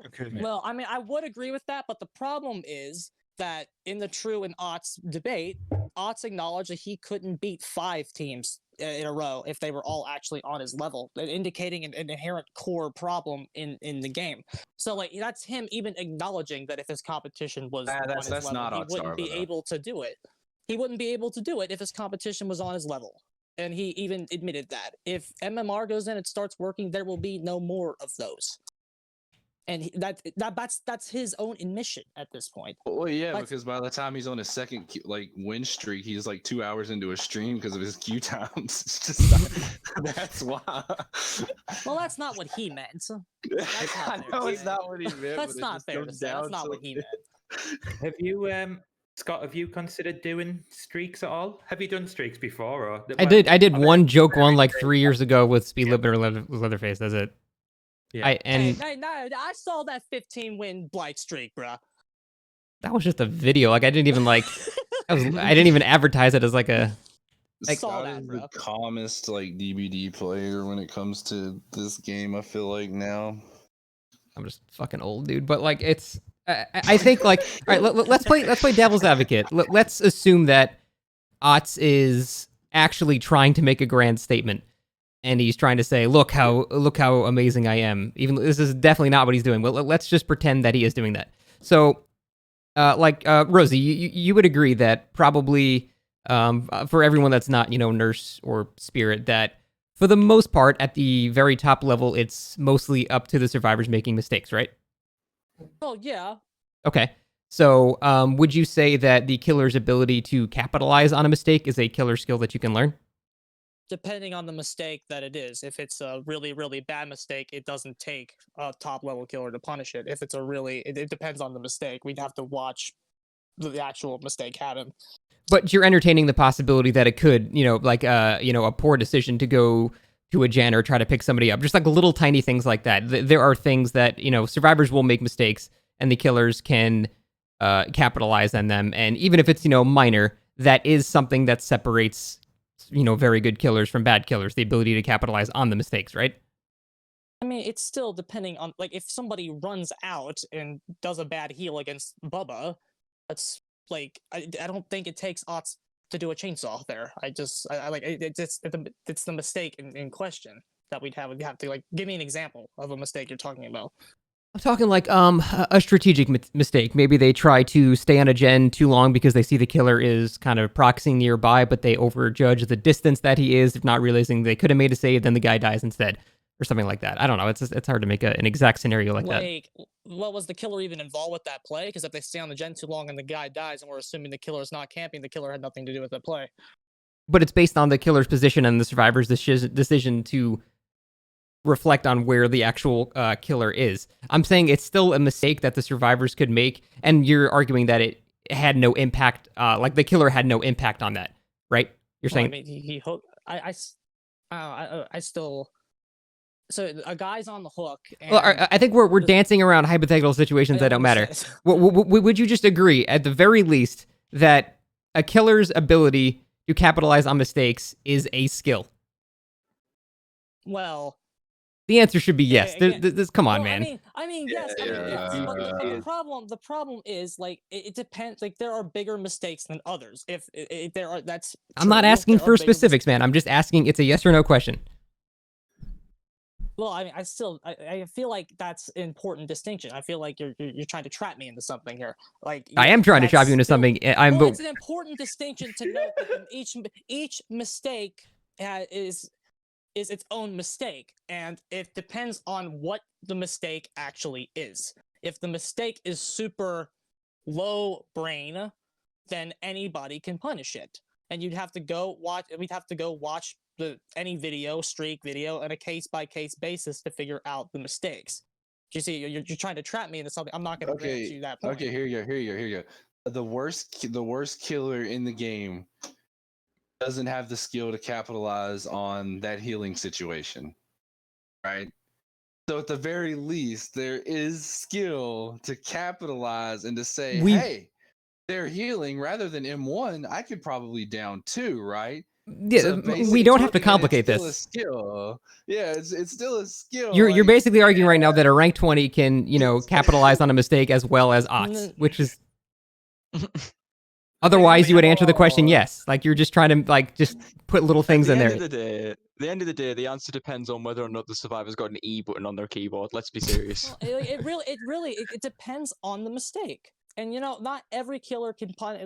Okay. Well, I mean, I would agree with that, but the problem is that in the True and Otts debate, Otts acknowledged that he couldn't beat 5 teams in a row if they were all actually on his level, indicating an inherent core problem in the game. So, like, that's him even acknowledging that if his competition was on his That's level, not he Otts wouldn't be Darva, though. able to do it. He wouldn't be able to do it if his competition was on his level. And he even admitted that. If MMR goes in and starts working, there will be no more of those. And that's his own admission at this point. Well, yeah, Like- because by the time he's on his second like win streak, he's like 2 hours into a stream because of his queue times. It's just that's why. Well, that's not what he meant. That's I not fair know to it's say. not what he meant. That's but it not just fair to comes say. That's down not to what he it. meant. have you, Scott? Have you considered doing streaks at all? Have you done streaks before? Or I did one joke one like 3 years ago with Speed Limiter Leatherface. That's it. Yeah. Hey, I saw that 15-win blight streak, bruh. That was just a video. Like, I didn't even like. I didn't even advertise it as like a. Saw Scott that, is bro. the calmest like DBD player when it comes to this game. I feel like now. I'm just fucking old, dude. But like, it's. I think like, all right, let's play devil's advocate. Let's assume that Otts is actually trying to make a grand statement, and he's trying to say, look how amazing I am. Even this is definitely not what he's doing. But let's just pretend that he is doing that. So, Rosie, you would agree that probably for everyone that's not, Nurse or Spirit, that for the most part at the very top level, it's mostly up to the survivors making mistakes, right? Oh, yeah. Okay. So, would you say that the killer's ability to capitalize on a mistake is a killer skill that you can learn? Depending on the mistake that it is. If it's a really, really bad mistake, it doesn't take a top-level killer to punish it. If it's a really... It depends on the mistake. We'd have to watch the actual mistake happen. But you're entertaining the possibility that it could, a poor decision to go to a gen or try to pick somebody up. Just like little tiny things like that. There are things that, survivors will make mistakes and the killers can capitalize on them. And even if it's, minor, that is something that separates, very good killers from bad killers, the ability to capitalize on the mistakes, right? I mean, it's still depending on, like, if somebody runs out and does a bad heal against Bubba, that's, like, I don't think it takes Otts to do a chainsaw there. It's the mistake in question that we'd have to, like, give me an example of a mistake you're talking about. I'm talking like a strategic mistake. Maybe they try to stay on a gen too long because they see the killer is kind of proxying nearby, but they overjudge the distance that he is, not realizing they could have made a save, then the guy dies instead, or something like that. I don't know. It's hard to make an exact scenario like that. Well, was the killer even involved with that play? Because if they stay on the gen too long and the guy dies, and we're assuming the killer is not camping, the killer had nothing to do with the play. But it's based on the killer's position and the survivor's decision to reflect on where the actual killer is. I'm saying it's still a mistake that the survivors could make, and you're arguing that it had no impact, like the killer had no impact on that, right? You're saying... I mean, he hooked... I still... So a guy's on the hook. And well, I think we're dancing around hypothetical situations that don't matter. Would you just agree, at the very least, that a killer's ability to capitalize on mistakes is a skill? Well... The answer should be yes. Come on, well, man. I mean, yes. But the problem is, like, it depends. Like, there are bigger mistakes than others. If there are, that's. I'm not asking for specifics, man. I'm just asking. It's a yes or no question. Well, I mean, I feel like that's an important distinction. I feel like you're trying to trap me into something here. Like I am trying to trap you into something. Well, it's an important distinction to note that each mistake is its own mistake, and it depends on what the mistake actually is. If the mistake is super low brain, then anybody can punish it, and you'd have to go watch. We'd have to go watch any video, streak video, on a case by case basis to figure out the mistakes. You see, you're trying to trap me into something. I'm not going to grant you that point. Okay, here you go. The worst killer in the game doesn't have the skill to capitalize on that healing situation, right? So at the very least, there is skill to capitalize and to say, hey, they're healing rather than M1. I could probably down 2, right? Yeah, So we don't have to complicate it's still this. A skill. Yeah, it's still a skill. You're basically arguing right now that a rank 20 can, capitalize on a mistake as well as Ots, which is otherwise you would answer the question yes. Like you're just trying to just put little things in there. At the end of the day, the answer depends on whether or not the survivor's got an E button on their keyboard. Let's be serious. Well, it depends on the mistake, and not every killer can punish.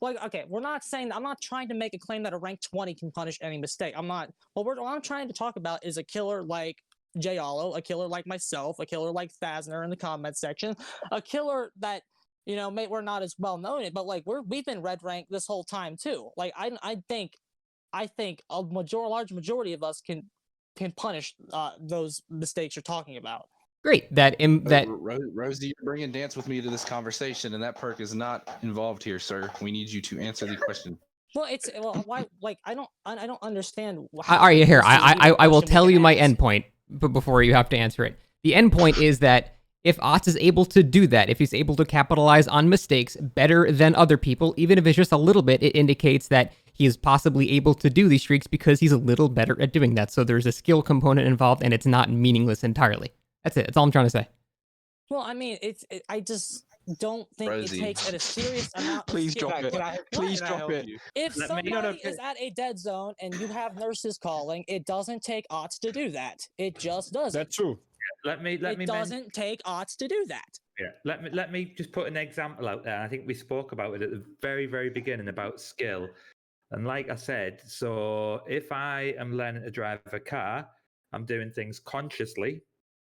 Like, okay, I'm not trying to make a claim that a rank 20 can punish any mistake. I'm not. What I'm trying to talk about is a killer like Jayalo, a killer like myself, a killer like Thasner in the comment section, a killer that we're not as well known, but like we've been red ranked this whole time too. Like I think a large majority of us can punish those mistakes you're talking about. Great. Rosie, you're bringing Dance With Me to this conversation, and that perk is not involved here, sir. We need you to answer the question. Well, why? Like, I don't understand. All right, here. I will tell you my endpoint, but before you have to answer it, the endpoint is that if Ots is able to do that, if he's able to capitalize on mistakes better than other people, even if it's just a little bit, it indicates that he is possibly able to do these streaks because he's a little better at doing that. So there's a skill component involved, and it's not meaningless entirely. That's it. That's all I'm trying to say. Well, I mean, I just don't think Rosie. it takes a serious amount. Please of drop skill. it. Please drop it. If somebody is at a dead zone and you have nurses calling, it doesn't take Ots to do that. It just doesn't. That's true. It doesn't take Ots to do that. Yeah, let me just put an example out there. I think we spoke about it at the very, very beginning about skill. And like I said, so if I am learning to drive a car, I'm doing things consciously.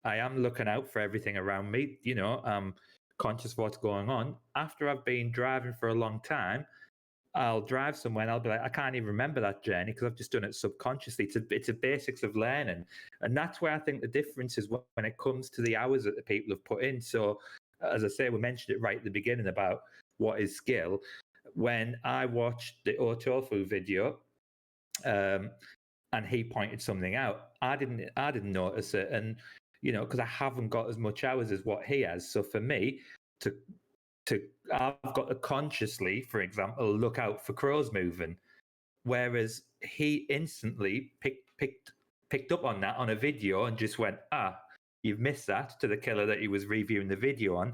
I am looking out for everything around me, I'm conscious of what's going on. After I've been driving for a long time, I'll drive somewhere and I'll be like, I can't even remember that journey because I've just done it subconsciously. It's a basics of learning. And that's where I think the difference is when it comes to the hours that the people have put in. So as I say, we mentioned it right at the beginning about what is skill. When I watched the Otofu video, and he pointed something out, I didn't notice it. And because I haven't got as much hours as what he has. So for me, I've got to consciously, for example, look out for crows moving, whereas he instantly picked up on that on a video and just went, you've missed that, to the killer that he was reviewing the video on.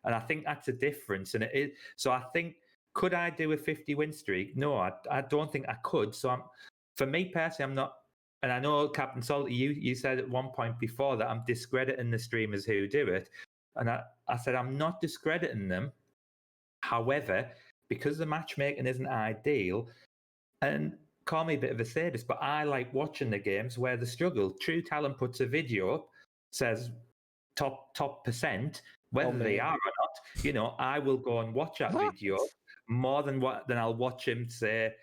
And I think that's a difference. And it is. So I think, could I do a 50 win streak? No, I don't think I could. So for me personally, I'm not. And I know, Captain Salty, you said at one point before that I'm discrediting the streamers who do it. And I said I'm not discrediting them. However, because the matchmaking isn't ideal, and call me a bit of a sadist, but I like watching the games where they struggle. True Talent puts a video up, says top percent, whether they are or not, I will go and watch that video more than I'll watch him say,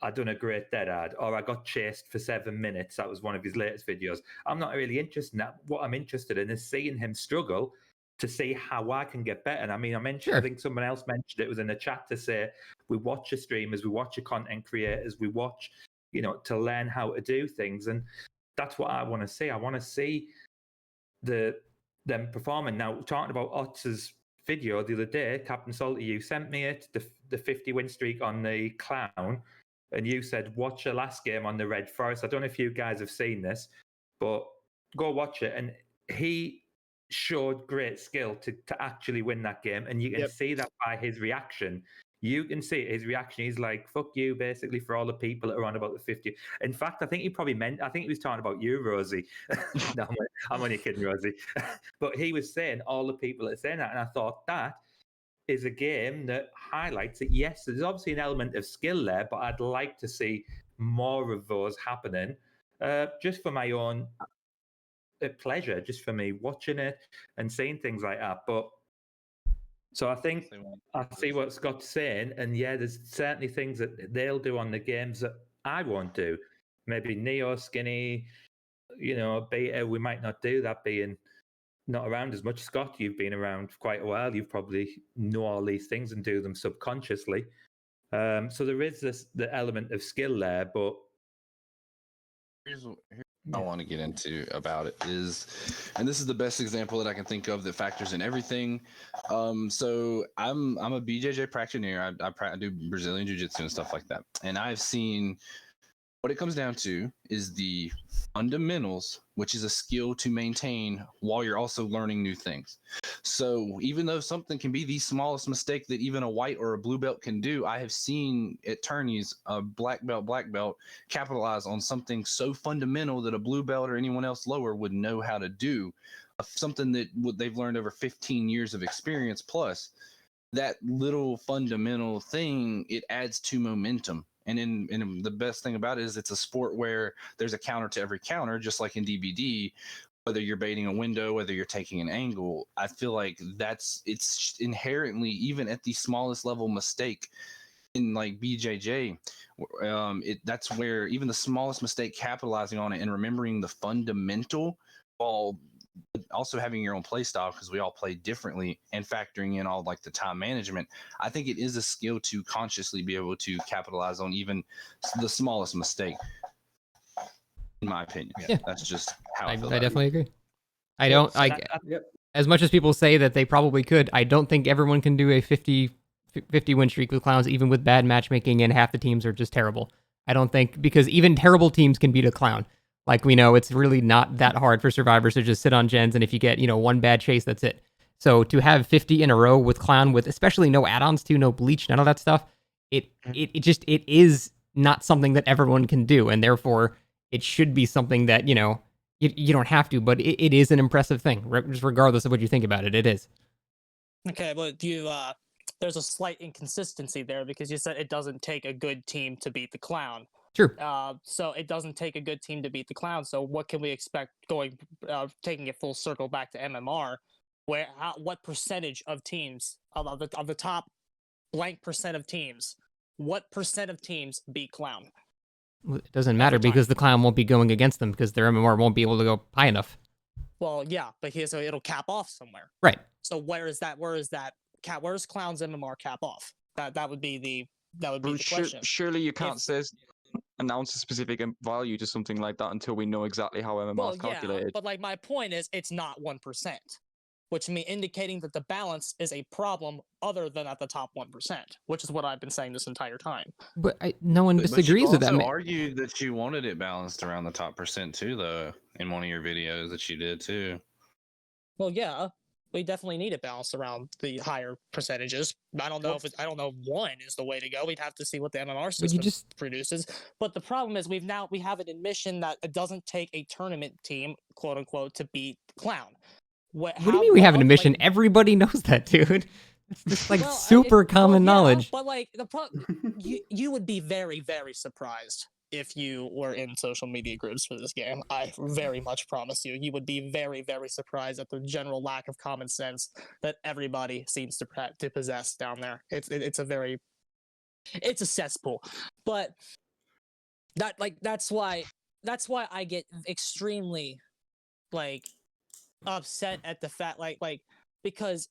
I done a great dead ad, or I got chased for 7 minutes. That was one of his latest videos. I'm not really interested in that. What I'm interested in is seeing him struggle to see how I can get better. And I mean, I think someone else mentioned it was in the chat to say, we watch your streamers, we watch your content creators, we watch, to learn how to do things. And that's what I want to see. I want to see them performing. Now, talking about Otz's video the other day, Captain Salty, you sent me it, the 50 win streak on the clown. And you said, watch the last game on the Red Forest. I don't know if you guys have seen this, but go watch it. And he showed great skill to actually win that game. And you can see that by his reaction. You can see his reaction. He's like, "Fuck you," basically, for all the people that are on about the 50. In fact, I think he probably meant. I think he was talking about you, Rosie. No, I'm only kidding, Rosie. But he was saying all the people that are saying that, and I thought that is a game that highlights that. Yes, there's obviously an element of skill there, but I'd like to see more of those happening, just for my own pleasure, just for me watching it and seeing things like that. But so I think I see what Scott's saying, and yeah, there's certainly things that they'll do on the games that I won't do. Maybe Neo, Skinny, Beta, we might not do that, being not around as much. Scott, you've been around for quite a while. You've probably know all these things and do them subconsciously. So there is the element of skill there, but Here's I want to get into about it is, and this is the best example that I can think of that factors in everything. So I'm a BJJ practitioner. I do Brazilian Jiu-Jitsu and stuff like that, and I've seen what it comes down to is the fundamentals, which is a skill to maintain while you're also learning new things. So even though something can be the smallest mistake that even a white or a blue belt can do, I have seen attorneys, a black belt, capitalize on something so fundamental that a blue belt or anyone else lower would know how to do, something that they've learned over 15 years of experience plus. That little fundamental thing, it adds to momentum. And in the best thing about it is it's a sport where there's a counter to every counter, just like in DBD, whether you're baiting a window, whether you're taking an angle. I feel like it's inherently, even at the smallest level mistake in like BJJ, that's where even the smallest mistake, capitalizing on it and remembering the fundamental while also having your own play style, because we all play differently, and factoring in all like the time management. I think it is a skill to consciously be able to capitalize on even the smallest mistake, in my opinion. Yeah. That's just how I feel. I definitely agree. As much as people say that they probably could, I don't think everyone can do a 50 win streak with clowns, even with bad matchmaking and half the teams are just terrible. I don't think, because even terrible teams can beat a clown. Like, we know it's really not that hard for survivors to just sit on gens, and if you get, one bad chase, that's it. So to have 50 in a row with clown, with especially no add-ons to, no bleach, none of that stuff, it is not something that everyone can do, and therefore it should be something that, you don't have to, but it is an impressive thing, just regardless of what you think about it, it is. Okay, but there's a slight inconsistency there, because you said it doesn't take a good team to beat the clown. True. So it doesn't take a good team to beat the clown. So what can we expect taking it full circle back to MMR? What percentage of teams of the top blank percent of teams? What percent of teams beat clown? It doesn't matter, because the clown won't be going against them, because their MMR won't be able to go high enough. Well, yeah, but so it'll cap off somewhere. Right. So where's clown's MMR cap off? That would be the question. Surely you can't announce a specific value to something like that until we know exactly how MMR is calculated. Yeah, but like my point is, it's not 1%, which means indicating that the balance is a problem other than at the top 1%, which is what I've been saying this entire time. But no one disagrees with that. You also argued that you wanted it balanced around the top percent too, though, in one of your videos that you did too. Well, yeah, we definitely need it balanced around the higher percentages. I don't know if one is the way to go. We'd have to see what the MMR system produces. But the problem is we have an admission that it doesn't take a tournament team, quote unquote, to beat clown. What do you mean we have an admission? Like, everybody knows that, dude. It's just like super common knowledge. But like the problem, you would be very, very surprised if you were in social media groups for this game. I very much promise you would be very, very surprised at the general lack of common sense that everybody seems to possess down there. It's a cesspool. But that's why I get extremely upset at the fact because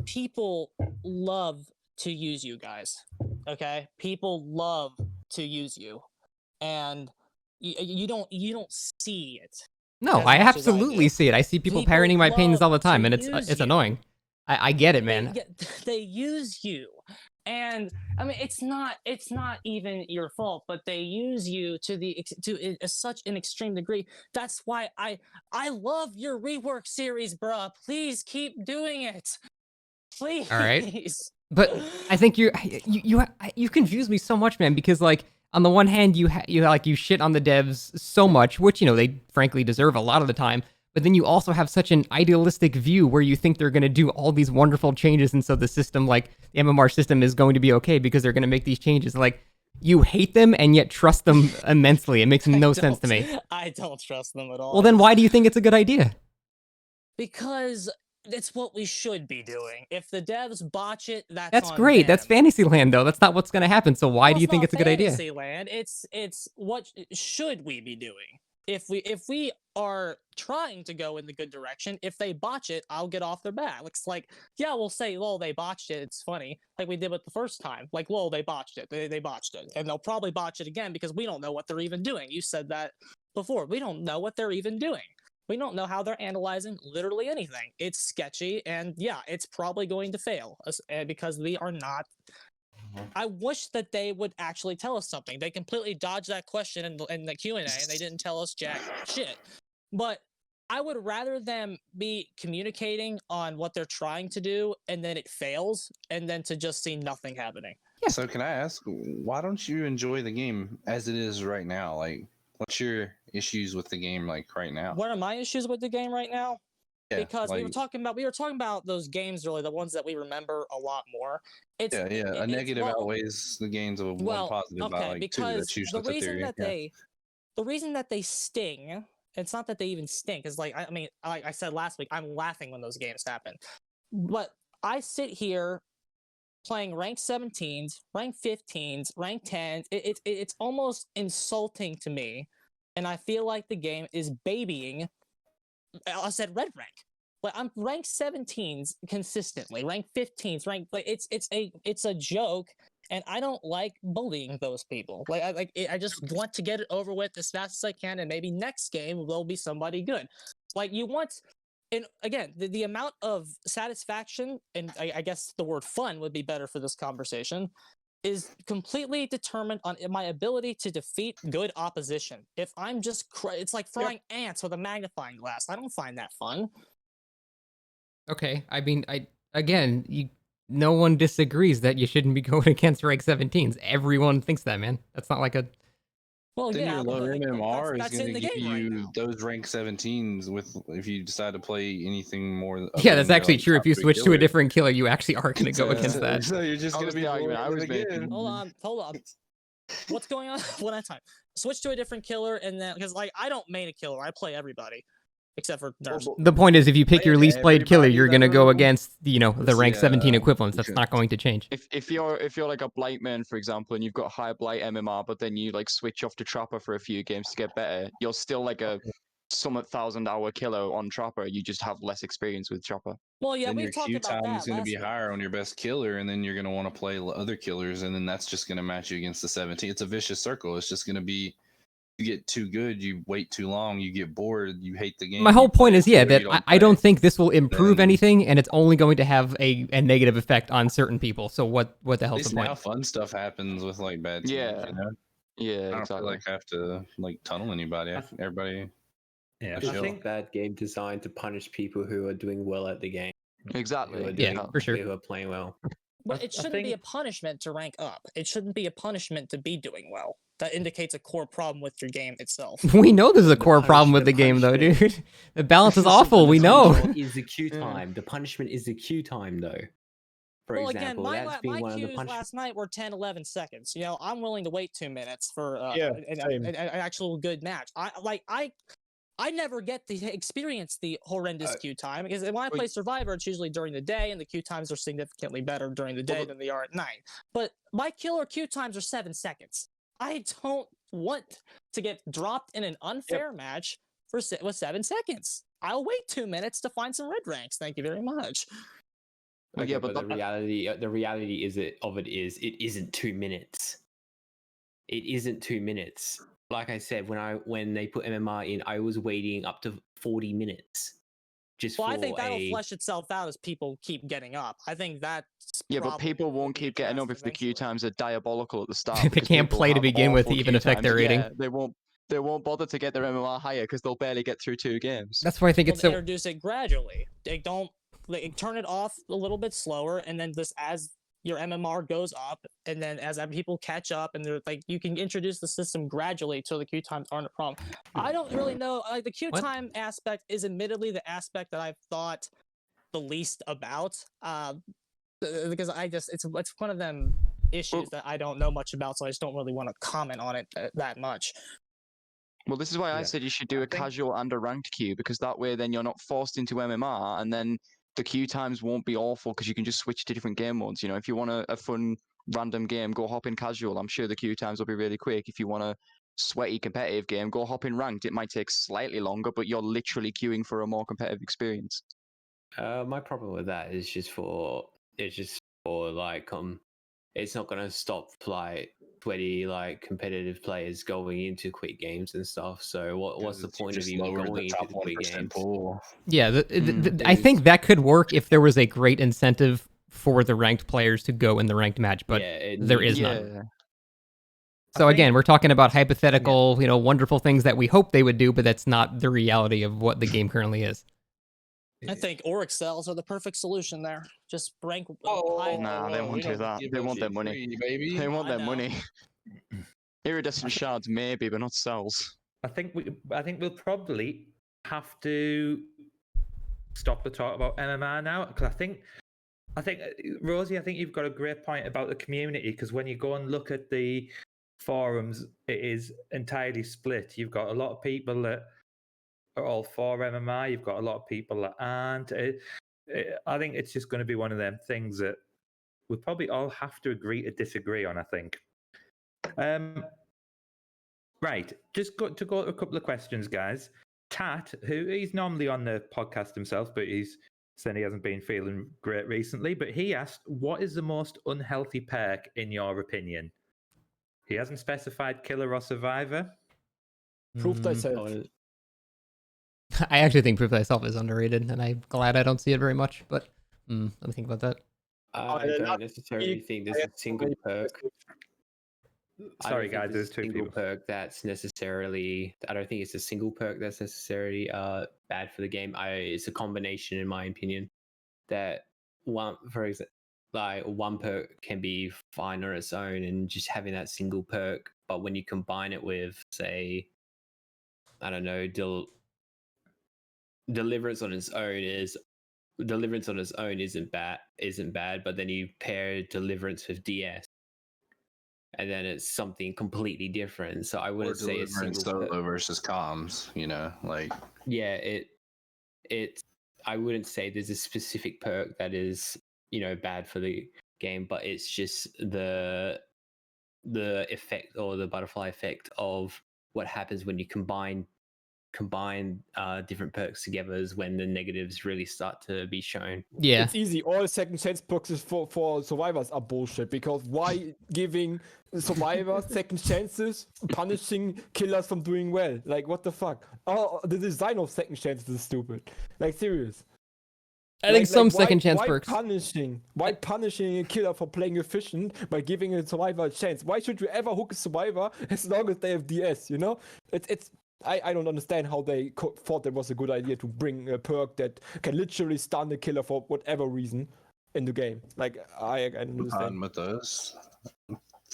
people love to use you guys. Okay? People love to use you. And you don't see it. No, I absolutely see it. I see people parroting my pings all the time, and it's annoying. I get it, man. They use you, and I mean it's not even your fault, but they use you to such an extreme degree. That's why I love your rework series, bruh. Please keep doing it. Please. All right. But I think you confuse me so much, man, because like on the one hand you shit on the devs so much, which they frankly deserve a lot of the time, but then you also have such an idealistic view where you think they're going to do all these wonderful changes, and so the system, like the MMR system, is going to be okay because they're going to make these changes. Like, you hate them and yet trust them immensely. It makes no sense to me. I don't trust them at all. Well, then why do you think it's a good idea? Because it's what we should be doing. If the devs botch it, that's great. That's Fantasyland, though. That's not what's going to happen. So why do you think it's a good idea? Fantasyland. It's what should we be doing? If we are trying to go in the good direction, if they botch it, I'll get off their back. It's like, yeah, we'll say, lol, they botched it. It's funny, like we did with the first time. Like, lol, they botched it. They botched it, and they'll probably botch it again because we don't know what they're even doing. You said that before. We don't know what they're even doing. We don't know how they're analyzing literally anything. It's sketchy, and yeah, it's probably going to fail because we are not. I wish that they would actually tell us something. They completely dodged that question in the Q&A, and they didn't tell us jack shit. But I would rather them be communicating on what they're trying to do, and then it fails, and then to just see nothing happening. Yeah. So can I ask, why don't you enjoy the game as it is right now? Like, what's your issues with the game like right now? What are my issues with the game right now? Yeah, because like, we were talking about those games really, the ones that we remember a lot more. A negative outweighs the gains of one positive by like two. That's usually the reason that the reason that they sting, it's not that they even stink, is like, I mean, like I said last week, I'm laughing when those games happen. But I sit here playing rank 17s, rank 15s, rank 10s. It's almost insulting to me, and I feel like the game is babying. I said red rank. Like, I'm rank 17s consistently, rank 15s, rank, like it's a joke, and I don't like bullying those people. I just want to get it over with as fast as I can, and maybe next game will be somebody good. Like, you want, and again, the amount of satisfaction, and I guess the word fun would be better for this conversation, is completely determined on my ability to defeat good opposition. If I'm just, it's like throwing ants with a magnifying glass. I don't find that fun. Okay, I mean, no one disagrees that you shouldn't be going against rank 17s. Everyone thinks that, man. That's not like a. Well, then yeah, your low MMR that's is going to give you right those rank 17s if you decide to play anything more. Yeah, that's actually true. If you switch to a different killer, you actually are going to go against that. So you're just going to be the argument I was again. making. Hold on. What's going on? One at a time. Switch to a different killer, and then, because like I don't main a killer, I play everybody except for nerfs. The point is, if you pick your least played killer, you're going to go against the rank 17 equivalents. That's not going to change. If you're like a blight man, for example, and you've got high blight MMR, but then you like switch off to trapper for a few games to get better, you're still like a somewhat 1,000-hour killer on trapper. You just have less experience with trapper. Well, yeah, then we've talked about that. Your Q time is going to be week. higher on your best killer, and then you're going to want to play other killers, and then that's just going to match you against the 17. It's a vicious circle. It's just going to be, you get too good, you wait too long, you get bored, you hate the game. My whole point is, that I don't think this will improve anything, and it's only going to have a negative effect on certain people. So what the hell's the point? Now fun stuff happens with like bad teams, Yeah, I don't feel like I have to like tunnel anybody. Everybody. Yeah, I think bad game design to punish people who are doing well at the game. Exactly. For sure. Who are playing well. But it shouldn't be a punishment to rank up. It shouldn't be a punishment to be doing well. That indicates a core problem with your game itself. We know there's a core problem with the game, though, dude. The balance is awful. We know. Is the queue time? The punishment is the queue time, though. For example, again, that's been one of the queues punishments. last night were 10, 11 seconds. I'm willing to wait 2 minutes for an actual good match. I never get to experience the horrendous queue time, because when I play Survivor, it's usually during the day, and the queue times are significantly better during the day than they are at night. But my killer queue times are 7 seconds. I don't want to get dropped in an unfair match with 7 seconds. I'll wait 2 minutes to find some red ranks. Thank you very much. Okay, but the reality is it isn't 2 minutes. It isn't 2 minutes. Like I said, when they put MMR in, I was waiting up to 40 minutes. I think that'll flesh itself out as people keep getting up. I think that's but people won't keep getting up if the queue times are diabolical at the start. They can't play to begin with to even affect their rating. Yeah, they won't bother to get their MMR higher because they'll barely get through 2 games. That's why I think it's so. Introduce it gradually. They don't turn it off a little bit slower, and then just as your MMR goes up, and then as people catch up, and they're like, you can introduce the system gradually till the queue times aren't a problem. I don't really know. Like the queue time aspect is admittedly the aspect that I've thought the least about, because it's one of them issues that I don't know much about, so I just don't really want to comment on it that much. Well, this is why I said you should do a casual and a ranked queue, because that way then you're not forced into MMR, and then the queue times won't be awful because you can just switch to different game modes. You know, if you want a fun random game, go hop in casual. I'm sure the queue times will be really quick. If you want a sweaty competitive game, go hop in ranked. It might take slightly longer, but you're literally queuing for a more competitive experience. My problem with that is just for like it's not gonna stop like sweaty like competitive players going into quick games and stuff. So what's the point of even going into the quick games? Pool. Yeah, I think that could work if there was a great incentive for the ranked players to go in the ranked match, but there is none. So again, we're talking about hypothetical, wonderful things that we hope they would do, but that's not the reality of what the game currently is. I think Oryx cells are the perfect solution there. Just rank. Nah, they won't do that. They want their money. Baby. They want their money. Iridescent shards, maybe, but not cells. I think we'll probably have to stop the talk about MMR now, because I think Rosie, I think you've got a great point about the community, because when you go and look at the forums, it is entirely split. You've got a lot of people that are all for MMR. You've got a lot of people that aren't. I think it's just going to be one of them things that we'll probably all have to agree to disagree on, I think. Right, just go to a couple of questions, guys. Tat, who he's normally on the podcast himself, but he's saying he hasn't been feeling great recently, but he asked, what is the most unhealthy perk in your opinion? He hasn't specified killer or survivor. Prove thyself. I actually think Proof Thyself is underrated, and I'm glad I don't see it very much, but let me think about that. I don't necessarily think there's a single perk. Sorry, guys, there's two single people. perk that's necessarily. I don't think it's a single perk that's necessarily bad for the game. It's a combination, in my opinion, that one perk can be fine on its own, and just having that single perk. But when you combine it with, say, I don't know, Deliverance on its own isn't bad, but then you pair Deliverance with DS, and then it's something completely different. So I wouldn't say it's solo versus comms, I wouldn't say there's a specific perk that is bad for the game, but it's just the effect, or the butterfly effect, of what happens when you combine different perks together is when the negatives really start to be shown. Yeah, it's easy. All second chance perks for survivors are bullshit, because why giving survivors second chances, punishing killers from doing well? Like, what the fuck? Oh, the design of second chances is stupid. Like, serious. I think some second chance perks. Why punishing a killer for playing efficient by giving a survivor a chance? Why should you ever hook a survivor as long as they have DS? I don't understand how they thought that was a good idea to bring a perk that can literally stun the killer for whatever reason in the game. Like, I don't understand. Fine with those.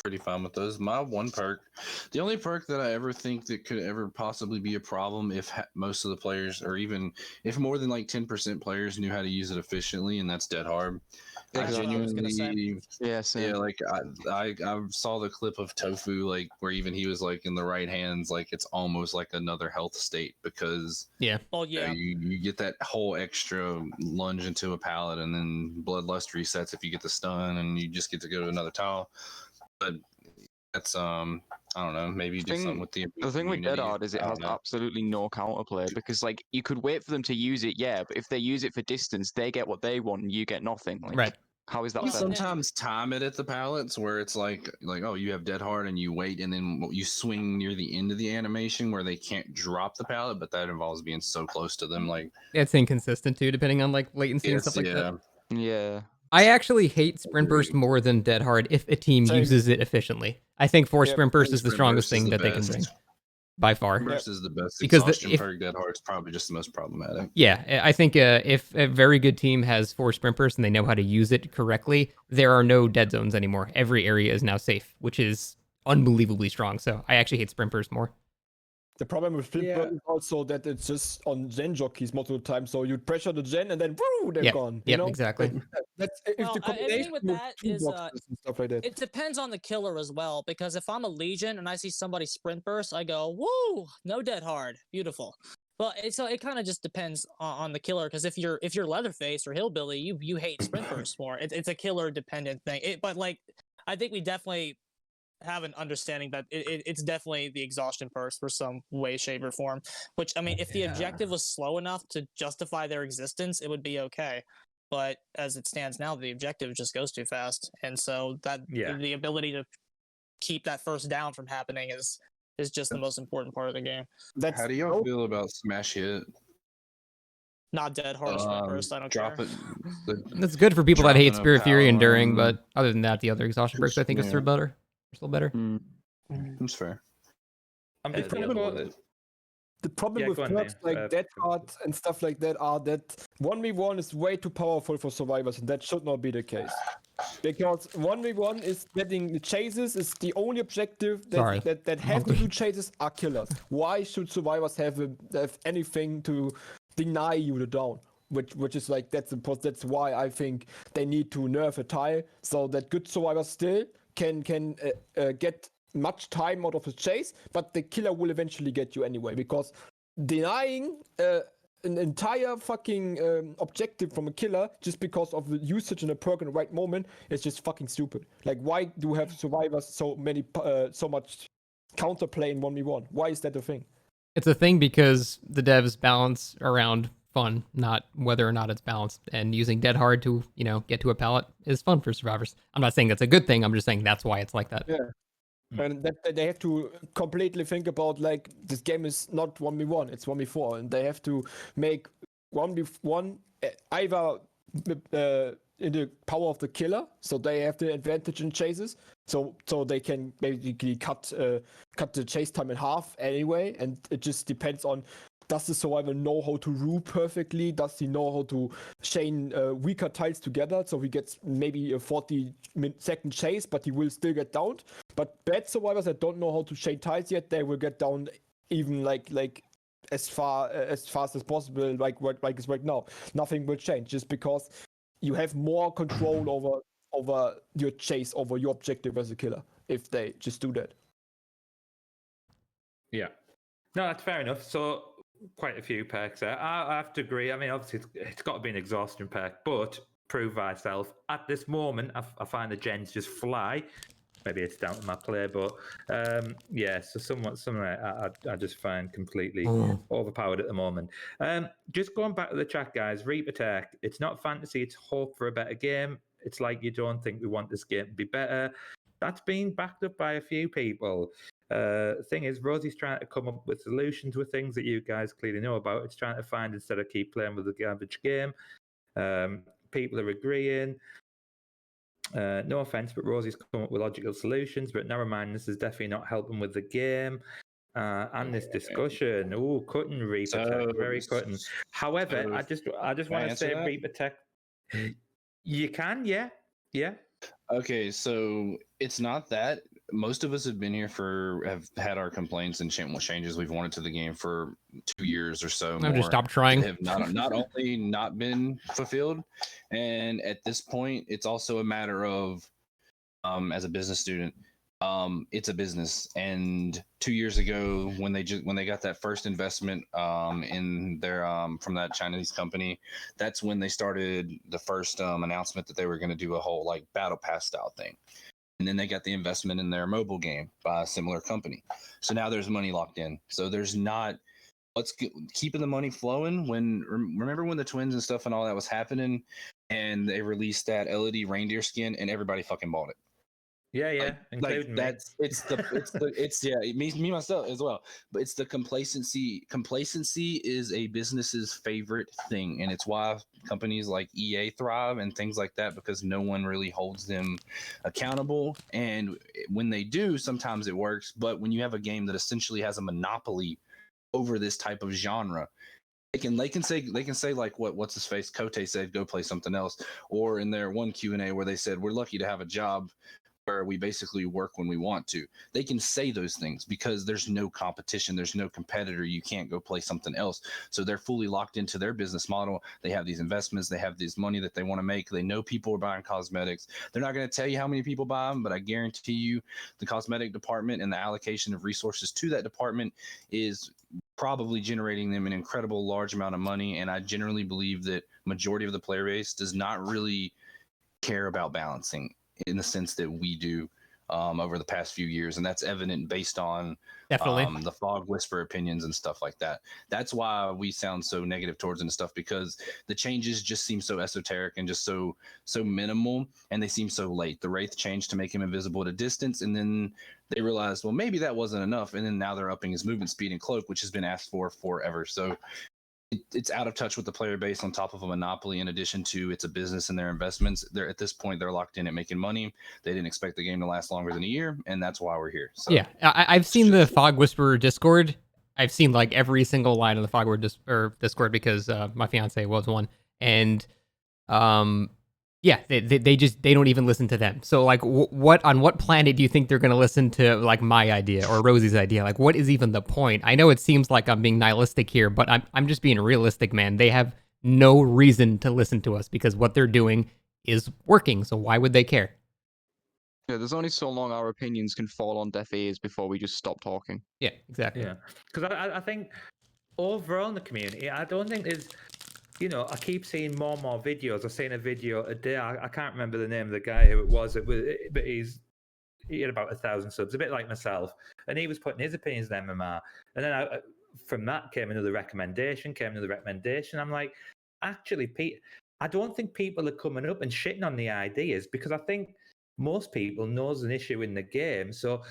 Pretty fine with those. My one perk, the only perk that I ever think that could ever possibly be a problem if most of the players, or even if more than like 10% players knew how to use it efficiently, and that's dead hard. I genuinely, I saw the clip of Tofu, like where even he was like in the right hands, like it's almost like another health state, because you get that whole extra lunge into a pallet, and then bloodlust resets if you get the stun, and you just get to go to another tile. But that's I don't know, maybe do something with the thing with Dead Hard is it has absolutely no counterplay, because like you could wait for them to use it, but if they use it for distance, they get what they want and you get nothing. Like, right. How is that? You sometimes time it at the pallets where it's like oh, you have Dead Hard and you wait, and then you swing near the end of the animation where they can't drop the pallet, but that involves being so close to them. Like, it's inconsistent too, depending on like latency and stuff like that. Yeah. I actually hate Sprint Burst more than Dead Hard if a team uses it efficiently. I think Sprint Burst is the strongest thing that they can bring. by far. Burst is the best Because exhaustion perk. Dead Hard's probably just the most problematic. Yeah, I think if a very good team has 4 sprint bursts and they know how to use it correctly, there are no dead zones anymore. Every area is now safe, which is unbelievably strong. So I actually hate sprint bursts more. The problem with sprint burst is also that it's just on gen jockeys most of the time. So you pressure the gen and then woo, they're gone. You know? Exactly. That's if Well, the I combination think with with that two is, boxes and stuff like that. it depends on the killer as well, because if I'm a Legion and I see somebody sprint burst, I go, woo, no dead hard, beautiful. But so it kind of just depends on the killer, because if you're Leatherface or Hillbilly, you hate sprint burst more. It's a killer dependent thing. But like, I think we definitely have an understanding that it's definitely the exhaustion burst for some way, shape, or form. Which, I mean, if the objective was slow enough to justify their existence, it would be okay. But as it stands now, the objective just goes too fast, and so that the ability to keep that first down from happening is just the most important part of the game. How do y'all feel about smash hit? Not dead hard sprint burst. I don't drop care. it. That's good for people that hate dropping a Spirit Fury and power Enduring, line. but other than that, the other exhaustion perks I think is still better. Still better. That's fair. The problem with go on, perks Liam. like Dead Hard and stuff like that are that 1v1 is way too powerful for survivors, and that should not be the case. Because 1v1 is getting the chases is the only objective that have to do chases are killers. Why should survivors have anything to deny you the down? Which is like that's why I think they need to nerf a tile so that good survivors still can get much time out of the chase, but the killer will eventually get you anyway, because denying an entire fucking objective from a killer just because of the usage in a perk in the right moment is just fucking stupid. Like, why do we have survivors so much counterplay in 1v1? Why is that a thing? It's a thing because the devs balance around fun, not whether or not it's balanced. And using Dead Hard to, get to a pallet is fun for survivors. I'm not saying that's a good thing. I'm just saying that's why it's like that. Yeah. And that they have to completely think about, like, this game is not 1v1, it's 1v4, and they have to make 1v1 either in the power of the killer, so they have the advantage in chases, so they can basically cut the chase time in half anyway, and it just depends on, does the survivor know how to rule perfectly? Does he know how to chain weaker tiles together so he gets maybe a 40-second chase, but he will still get downed? But bad survivors that don't know how to chain tiles yet, they will get down even like as fast as possible, like it's right now. Nothing will change just because you have more control over your chase, over your objective as a killer, if they just do that. Yeah. No, that's fair enough. So quite a few perks there. I have to agree. I mean, obviously, it's got to be an exhaustion perk, but prove thyself. At this moment, I find the gens just fly. Maybe it's down to my play, but so something I just find completely overpowered at the moment. Just going back to the chat, guys, Reaper Tech, it's not fantasy, it's hope for a better game. It's like you don't think we want this game to be better. That's been backed up by a few people. Thing is, Rosie's trying to come up with solutions with things that you guys clearly know about. It's trying to find instead of keep playing with the garbage game. People are agreeing. No offense, but Rosie's come up with logical solutions. But never mind, this is definitely not helping with the game and this discussion. Oh, cutting Reaper Tech, very cutting. However, I just want to say Reaper Tech. You can, yeah. Okay, so it's not that. Most of us have been here have had our complaints and changes we've wanted to the game for 2 years or so. I've just stopped trying. Have not only not been fulfilled, and at this point, it's also a matter of, as a business student, it's a business. And 2 years ago, when they got that first investment in their from that Chinese company, that's when they started the first announcement that they were going to do a whole like battle pass style thing. And then they got the investment in their mobile game by a similar company. So now there's money locked in. So there's not keeping the money flowing. Remember when the twins and stuff and all that was happening, and they released that LED reindeer skin, and everybody fucking bought it. Yeah, yeah, Like including me. it's me myself as well. But it's the complacency. Complacency is a business's favorite thing, and it's why companies like EA thrive and things like that, because no one really holds them accountable. And when they do, sometimes it works. But when you have a game that essentially has a monopoly over this type of genre, they can say like what's his face Kote said, go play something else, or in their one Q&A where they said we're lucky to have a job where we basically work when we want to. They can say those things because there's no competition, there's no competitor. You can't go play something else. So they're fully locked into their business model. They have these investments, they have this money that they want to make. They know people are buying cosmetics. They're not going to tell you how many people buy them, but I guarantee you the cosmetic department and the allocation of resources to that department is probably generating them an incredible large amount of money. And I generally believe that majority of the player base does not really care about balancing in the sense that we do over the past few years, and that's evident based on the Fog Whisper opinions and stuff like that. That's why we sound so negative towards it and stuff, because the changes just seem so esoteric and just so minimal, and they seem so late. The Wraith changed to make him invisible at a distance, and then they realized, well, maybe that wasn't enough, and then now they're upping his movement speed and cloak, which has been asked for forever. So it's out of touch with the player base on top of a monopoly. In addition to it's a business and their investments, they're at this point they're locked in at making money. They didn't expect the game to last longer than a year, and that's why we're here. So yeah, I've seen the Fog Whisperer Discord. I've seen like every single line of the Fog Whisperer Discord because my fiance was one, and yeah, they don't even listen to them. So like, on what planet do you think they're gonna listen to like my idea or Rosie's idea? Like, what is even the point? I know it seems like I'm being nihilistic here, but I'm just being realistic, man. They have no reason to listen to us because what they're doing is working. So why would they care? Yeah, there's only so long our opinions can fall on deaf ears before we just stop talking. Yeah, exactly. Yeah, because I think overall in the community, I don't think there's. You know, I keep seeing more and more videos. I've seen a video a day. I can't remember the name of the guy who it was. But he had about 1,000 subs, a bit like myself, and he was putting his opinions on MMR. And then from that came another recommendation. I'm like, actually, Pete, I don't think people are coming up and shitting on the ideas, because I think most people knows an issue in the game. So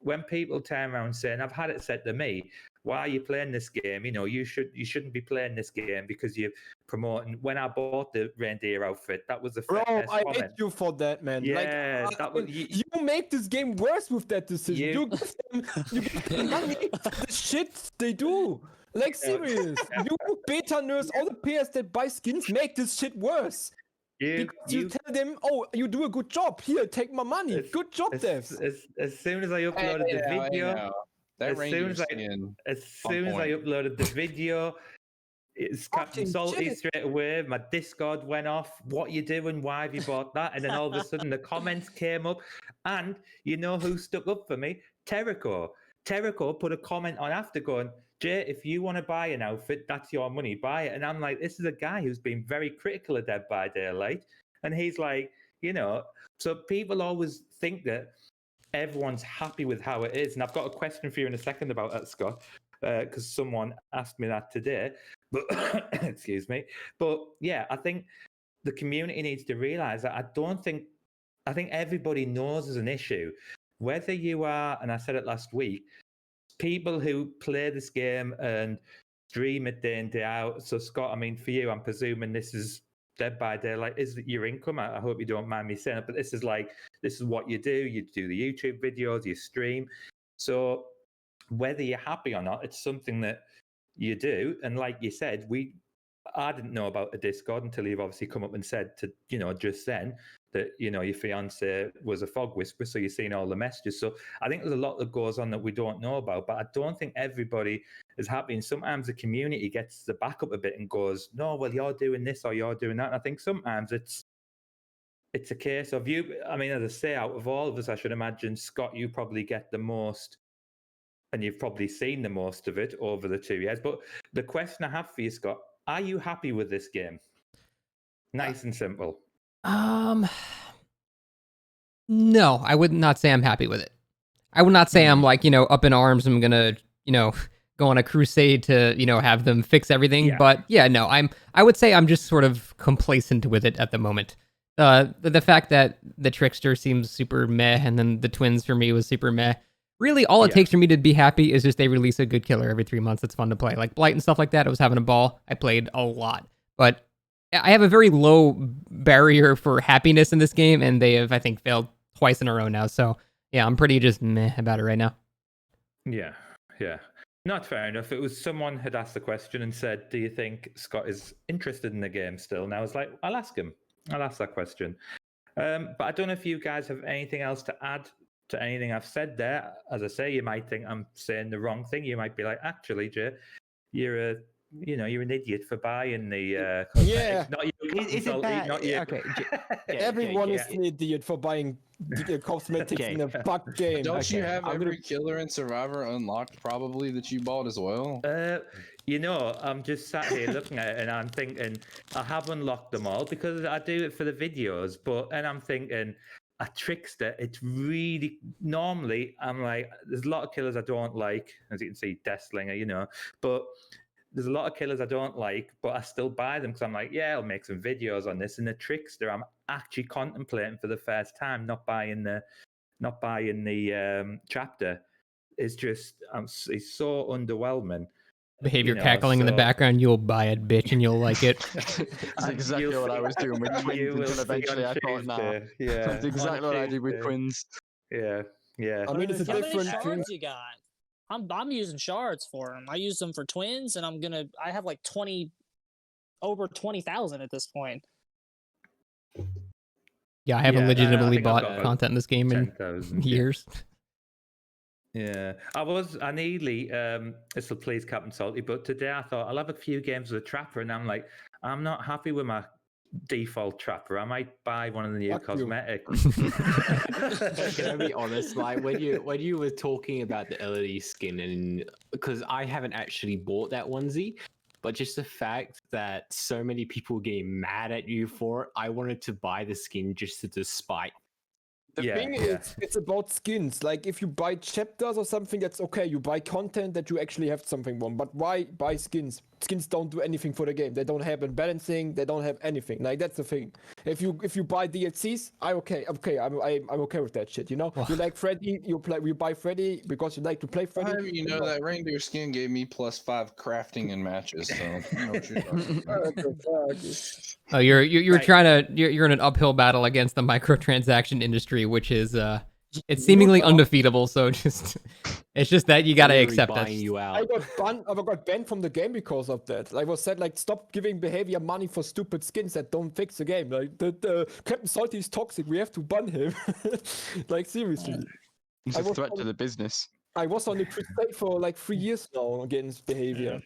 when people turn around saying, I've had it said to me, why are you playing this game? You know, you shouldn't be playing this game because you're promoting. When I bought the reindeer outfit, that was the Bro, best I comment. hate you for that, man. Yeah, like, that was you make this game worse with that decision. You give them money for the shit they do. Like, serious. You beta nerds, all the players that buy skins make this shit worse. You tell them, oh, you do a good job. Here, take my money. Good job, devs. As soon as I uploaded the video, as soon as I uploaded the video, it's Captain Salty straight away. My Discord went off. What you doing? Why have you bought that? And then all of a sudden the comments came up, and you know who stuck up for me? Terrico. Terrico put a comment on after going, Jay, if you want to buy an outfit, that's your money, buy it. And I'm like, this is a guy who's been very critical of Dead by Daylight. And he's like, you know, so people always think that everyone's happy with how it is. And I've got a question for you in a second about that, Scott, because someone asked me that today. But excuse me. But yeah, I think the community needs to realize that I think everybody knows there's an issue. Whether you are, and I said it last week, people who play this game and stream it day in, day out. So, Scott, I mean, for you, I'm presuming this is Dead by Daylight. Is it your income? I hope you don't mind me saying it, but this is what you do. You do the YouTube videos, you stream. So, whether you're happy or not, it's something that you do. And like you said, I didn't know about a Discord until you've obviously come up and said to, you know, just then that, you know, your fiance was a Fog Whisperer, so you're seeing all the messages. So I think there's a lot that goes on that we don't know about, but I don't think everybody is happy. And sometimes the community gets the back up a bit and goes, no, well, you're doing this or you're doing that. And I think sometimes it's a case of you. I mean, as I say, out of all of us, I should imagine, Scott, you probably get the most, and you've probably seen the most of it over the 2 years. But the question I have for you, Scott, are you happy with this game? Nice and simple. No, I would not say I'm happy with it. I would not say I'm like, you know, up in arms. I'm gonna, you know, go on a crusade to, you know, have them fix everything. Yeah. But yeah, no, I would say I'm just sort of complacent with it at the moment The fact that the Trickster seems super meh, and then the Twins for me was super meh. Really, all it takes for me to be happy is just they release a good killer every 3 months. It's fun to play. Like Blight and stuff like that, I was having a ball. I played a lot. But I have a very low barrier for happiness in this game, and they have, I think, failed twice in a row now. So, yeah, I'm pretty just meh about it right now. Yeah. Not fair enough. It was someone had asked the question and said, do you think Scott is interested in the game still? And I was like, I'll ask him. I'll ask that question. But I don't know if you guys have anything else to add to anything I've said there. As I say, you might think I'm saying the wrong thing. You might be like, actually, Jay, you're an idiot for buying the Yeah. Not you, Is it that? not you. Okay. Everyone is an idiot for buying cosmetics in a bug game. Don't you Okay, have I'm every killer and survivor unlocked probably that you bought as well? I'm just sat here looking at it and I'm thinking, I have unlocked them all because I do it for the videos, and I'm thinking, a Trickster, it's really, normally I'm like, there's a lot of killers I don't like, as you can see, Deathslinger, but there's a lot of killers I don't like, but I still buy them because I'm like, yeah, I'll make some videos on this. And the Trickster, I'm actually contemplating for the first time not buying the chapter. It's just, it's so underwhelming. Behavior cackling in the background, you'll buy it, bitch, and you'll like it. That's exactly what I was doing with Twins until eventually I thought, nah. Yeah, That's exactly what I did with Twins. Yeah. I mean, it's a How many different thing. shards you got? I'm using shards for them. I use them for Twins, and I have like over 20,000 at this point. Yeah, I haven't legitimately think I've bought got content in this game in 10,000 years. Yeah, I nearly, this will please Captain Salty, but today I thought I'll have a few games with a Trapper, and I'm like, I'm not happy with my default Trapper. I might buy one of the new cosmetics. Can I be honest? Like when you were talking about the LED skin, and because I haven't actually bought that onesie, but just the fact that so many people were getting mad at you for it, I wanted to buy the skin just to despite. The thing is, it's about skins. Like, if you buy chapters or something, that's okay. You buy content that you actually have something on. But why buy skins? Skins don't do anything for the game. They don't have a balancing. They don't have anything. Like, that's the thing. If you buy DLCs, I'm okay with that shit. You know, you like Freddy, you buy Freddy because you like to play Freddy. That reindeer skin gave me +5 crafting in matches. So you know what you're talking about. Oh, you're trying to you're in an uphill battle against the microtransaction industry, which is it's seemingly undefeatable. So it's just that you gotta accept that. You out. I got banned from the game because of that. Like, was said, like, stop giving behavior money for stupid skins that don't fix the game. Like, the Captain Salty is toxic. We have to ban him. Like, seriously. It's a threat to the business. I was on the crusade for like 3 years now against behavior.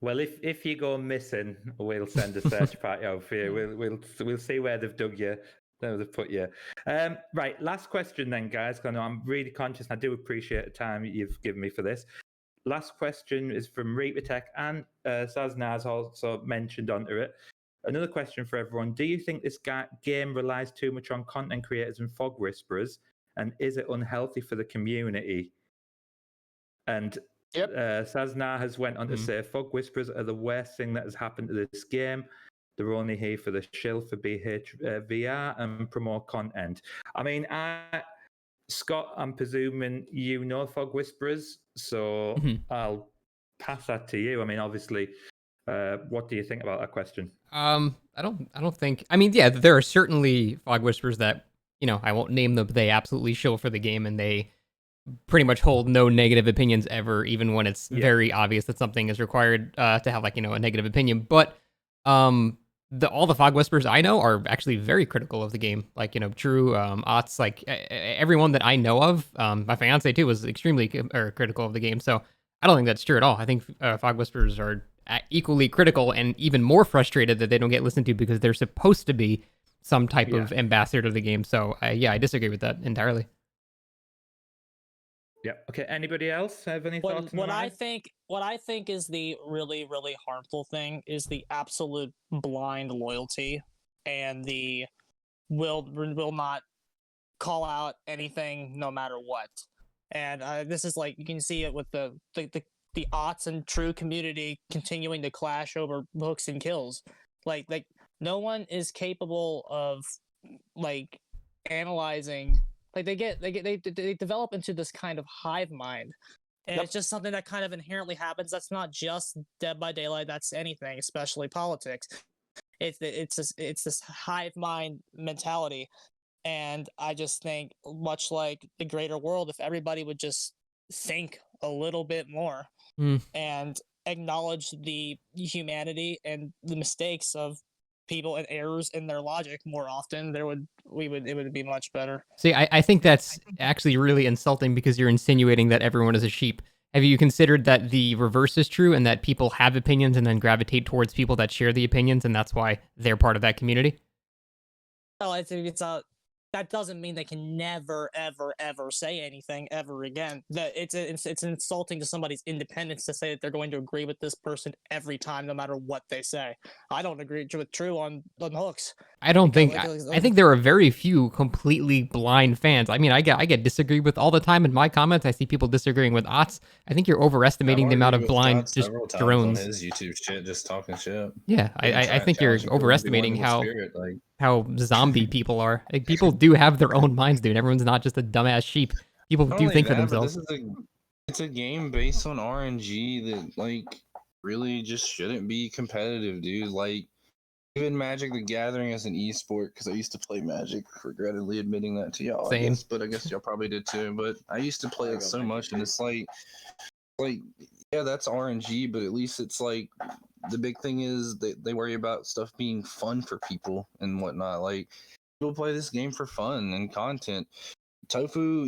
Well, if you go missing, we'll send a search party out for you. We'll see where they've dug you, where they've put you. Right, last question then, guys. I know I'm really conscious. I do appreciate the time you've given me for this. Last question is from Reaper Tech, and Saznaz also mentioned onto it. Another question for everyone: do you think this game relies too much on content creators and fog whisperers, and is it unhealthy for the community? And Sazna has went on to say, fog whisperers are the worst thing that has happened to this game. They're only here for the shill for VR and promote content. I mean, Scott, I'm presuming you know fog whisperers, so I'll pass that to you. I mean, obviously, what do you think about that question? I don't think. I mean, yeah, there are certainly fog whisperers that, you know, I won't name them, but they absolutely shill for the game, and they pretty much hold no negative opinions ever, even when it's very obvious that something is required to have, like, you know, a negative opinion. But all the fog whisperers I know are actually very critical of the game. Like, you know, Drew, Otz, like everyone that I know of, my fiance too was extremely critical of the game. So I don't think that's true at all. I think fog whisperers are equally critical and even more frustrated that they don't get listened to because they're supposed to be some type of ambassador to the game. So I disagree with that entirely. Yeah. Okay. Anybody else have any thoughts? What I think is the really, really harmful thing is the absolute blind loyalty and the will not call out anything no matter what. And this is like, you can see it with the Otz and True community continuing to clash over hooks and kills. Like no one is capable of like analyzing, like they develop into this kind of hive mind, and it's just something that kind of inherently happens. That's not just Dead by Daylight. That's anything, especially politics. It's this hive mind mentality, and I just think, much like the greater world, if everybody would just think a little bit more and acknowledge the humanity and the mistakes of people and errors in their logic more often, it would be much better. See, I think that's actually really insulting because you're insinuating that everyone is a sheep. Have you considered that the reverse is true and that people have opinions and then gravitate towards people that share the opinions, and that's why they're part of that community? Well, I think that doesn't mean they can never, ever, ever say anything ever again. That it's insulting to somebody's independence to say that they're going to agree with this person every time, no matter what they say. I don't agree with True on hooks. I think there are very few completely blind fans. I mean, I get disagreed with all the time in my comments. I see people disagreeing with Ots. I think you're overestimating the amount of blind just drones. On his YouTube shit, just talking shit. Yeah, I think you're overestimating how zombie people are. Like, people do have their own minds, dude. Everyone's not just a dumbass sheep. People do think for themselves. It's a game based on RNG that, like, really just shouldn't be competitive, dude. Like, even Magic the Gathering as an esport, because I used to play Magic, regrettably admitting that to y'all. Same. But I guess y'all probably did too. But I used to play it so much, and it's like, yeah, that's RNG, but at least it's like, the big thing is they worry about stuff being fun for people and whatnot. Like, people play this game for fun and content. Tofu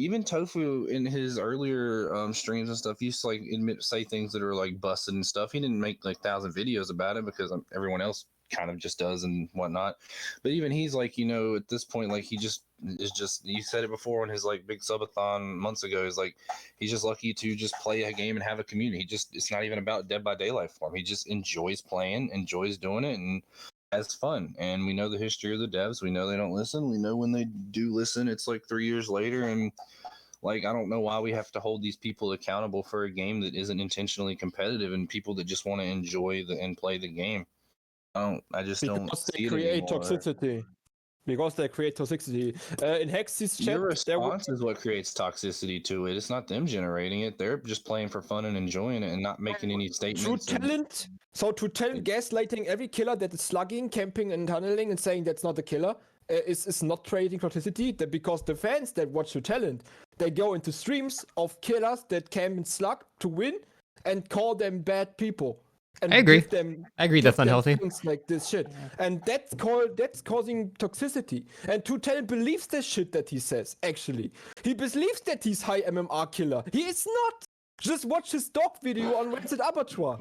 in his earlier streams and stuff used to like say things that are like busted and stuff. He didn't make like 1,000 videos about it because everyone else kind of just does and whatnot. But even he's like, at this point, like, he just is just, you said it before on his like big subathon months ago, is like, he's just lucky to just play a game and have a community. It's not even about Dead by Daylight for him. He just enjoys playing, enjoys doing it, and has fun. And we know the history of the devs. We know they don't listen. We know when they do listen, it's like 3 years later. And like, I don't know why we have to hold these people accountable for a game that isn't intentionally competitive and people that just want to enjoy and play the game. I just don't see it anymore. Toxicity. Because they create toxicity. In Hexy's chat, your response is what creates toxicity to it. It's not them generating it. They're just playing for fun and enjoying it and not making any statements. True talent. So to tell gaslighting every killer that is slugging, camping, and tunneling and saying that's not a killer is not creating toxicity. Because the fans that watch True Talent, they go into streams of killers that camp and slug to win and call them bad people. And I agree. I agree. That's unhealthy. Things like this shit, and that's causing toxicity. And True Talent believes the shit that he says. Actually, he believes that he's high MMR killer. He is not. Just watch his dog video on Rancid Abattoir.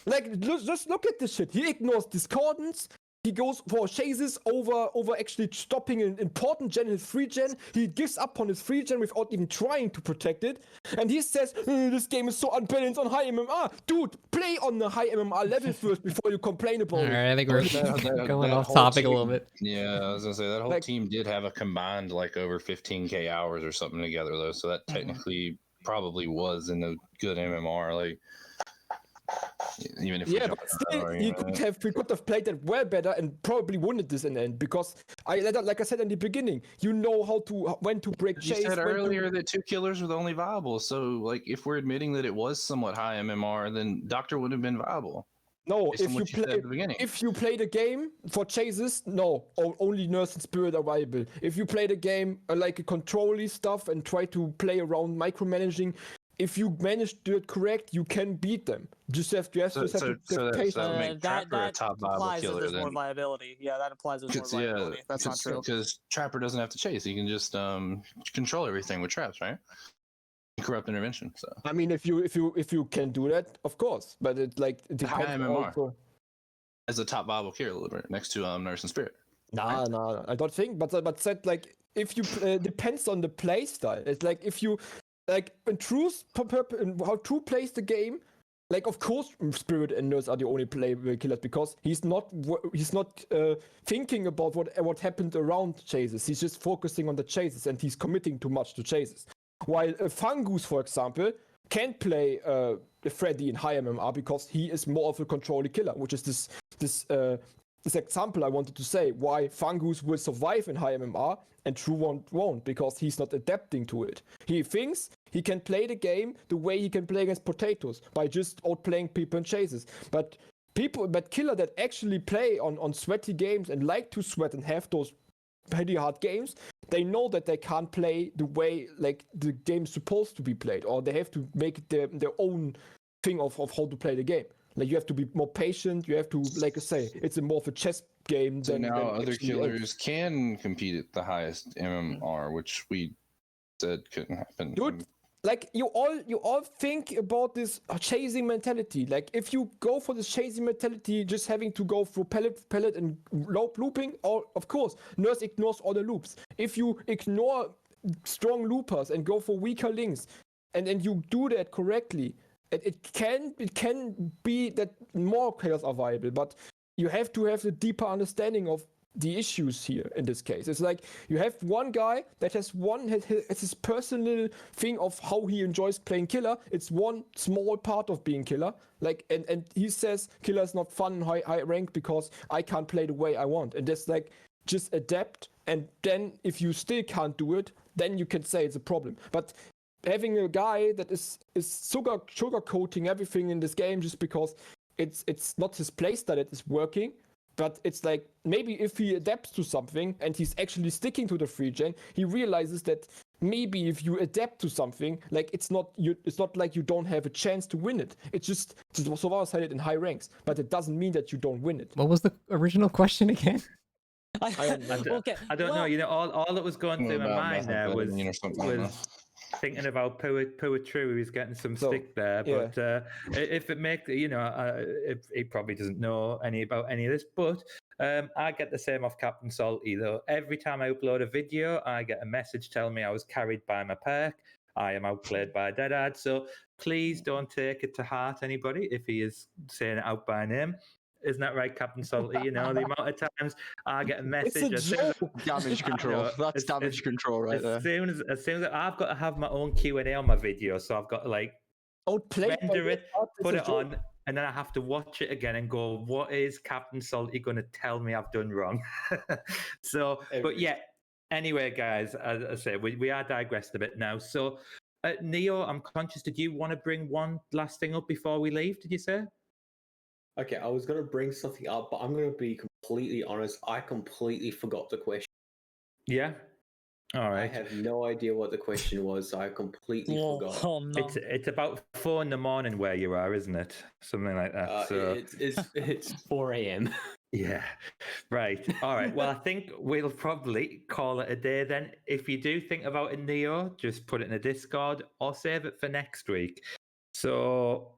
Like, just look at this shit. He ignores discordance. He goes for chases over actually stopping an important gen, his free gen. He gives up on his free gen without even trying to protect it. And he says, this game is so unbalanced on high MMR. Dude, play on the high MMR level first before you complain about it. Alright, I think we're going off topic a little bit. Yeah, I was going to say, that whole team did have a combined like over 15k hours or something together, though. So that technically probably was in a good MMR. Like, even if but still, we could have played that well better and probably won it this in the end, because like I said in the beginning, when to break chase. You said earlier that 2 killers were the only viable, so like, if we're admitting that it was somewhat high MMR, then Doctor would have been viable. No, if you play the game for chases, no, only Nurse and Spirit are viable. If you play the game like a control-y stuff and try to play around micromanaging, if you manage to do it correct, you can beat them. Just have to make Trapper a top viable killer. There's more viability. Yeah, that implies there's more viability. That's not true. Because Trapper doesn't have to chase. He can just control everything with traps, right? Corrupt intervention. So I mean, if you can do that, of course. But it depends. High MMR as a top viable killer next to Nurse and Spirit. Nah, I don't think. But said, like, if you depends on the play style. It's like, if you like in truth, how True plays the game. Like, of course, Spirit and Nurse are the only playable killers, because he's not thinking about what happened around chases. He's just focusing on the chases, and he's committing too much to chases. While Fungus, for example, can't play Freddy in high MMR because he is more of a control killer, which is this this example I wanted to say why Fungus will survive in high MMR and True won't, because he's not adapting to it. He thinks he can play the game the way he can play against potatoes, by just outplaying people in chases. But killer that actually play on sweaty games and like to sweat and have those pretty hard games, they know that they can't play the way like the game's supposed to be played, or they have to make their own thing of how to play the game. Like, you have to be more patient. You have to, like I say, it's more of a chess game. So than now other actually killers can compete at the highest MMR, which we said couldn't happen. Dude, like you all think about this chasing mentality. Like, if you go for this chasing mentality, just having to go through pellet and looping, or of course, Nurse ignores all the loops. If you ignore strong loopers and go for weaker links, and you do that correctly, it can be that more killers are viable, but you have to have a deeper understanding of the issues here in this case. It's like you have one guy that has his personal thing of how he enjoys playing killer. It's one small part of being killer. Like, and he says killer is not fun in high rank because I can't play the way I want. And that's like, just adapt, and then if you still can't do it, then you can say it's a problem. But having a guy that is sugarcoating everything in this game just because it's not his playstyle that is working, but it's like, maybe if he adapts to something and he's actually sticking to the free gen, he realizes that maybe if you adapt to something, like, it's not like you don't have a chance to win it. It's just so far said it in high ranks, but it doesn't mean that you don't win it. What was the original question again? Okay. I don't know. You know, all that was going through my mind there was was thinking about poetry. He was getting some stick there, yeah. but if it makes, you know, he probably doesn't know about any of this, but I get the same off Captain Salty though. Every time I upload a video, I get a message telling me I was carried by my perk. I am outplayed by Deadad. So please don't take it to heart, anybody, if he is saying it out by name. Isn't that right, Captain Salty? You know, the amount of times I get a message. It's a joke. Damage control. That's damage control right there. As soon as I've got to have my own Q&A on my video, so I've got to like render it, put it on, and then I have to watch it again and go, what is Captain Salty going to tell me I've done wrong? So, but yeah, anyway, guys, as I say, we are digressed a bit now. So, Neo, I'm conscious, did you want to bring one last thing up before we leave, did you say? Okay, I was going to bring something up, but I'm going to be completely honest. I completely forgot the question. Yeah. All right. I have no idea what the question was, so I completely forgot. Oh no. It's about 4 a.m. where you are, isn't it? Something like that. So It's 4 a.m. Yeah. Right. All right. Well, I think we'll probably call it a day then. If you do think about a Neo, just put it in a Discord or save it for next week. So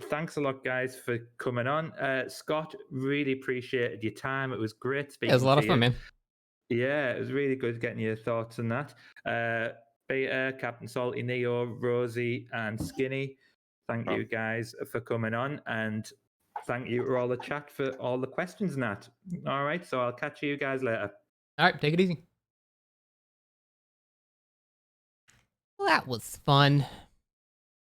thanks a lot, guys, for coming on. Scott, really appreciated your time. It was great speaking to you. It was a lot of fun, man. Yeah, it was really good getting your thoughts on that. Beta, Captain Salty, Neo, Rosie, and Skinny, thank you guys for coming on, and thank you to all the chat for all the questions and that. All right, so I'll catch you guys later. All right, take it easy. Well, that was fun.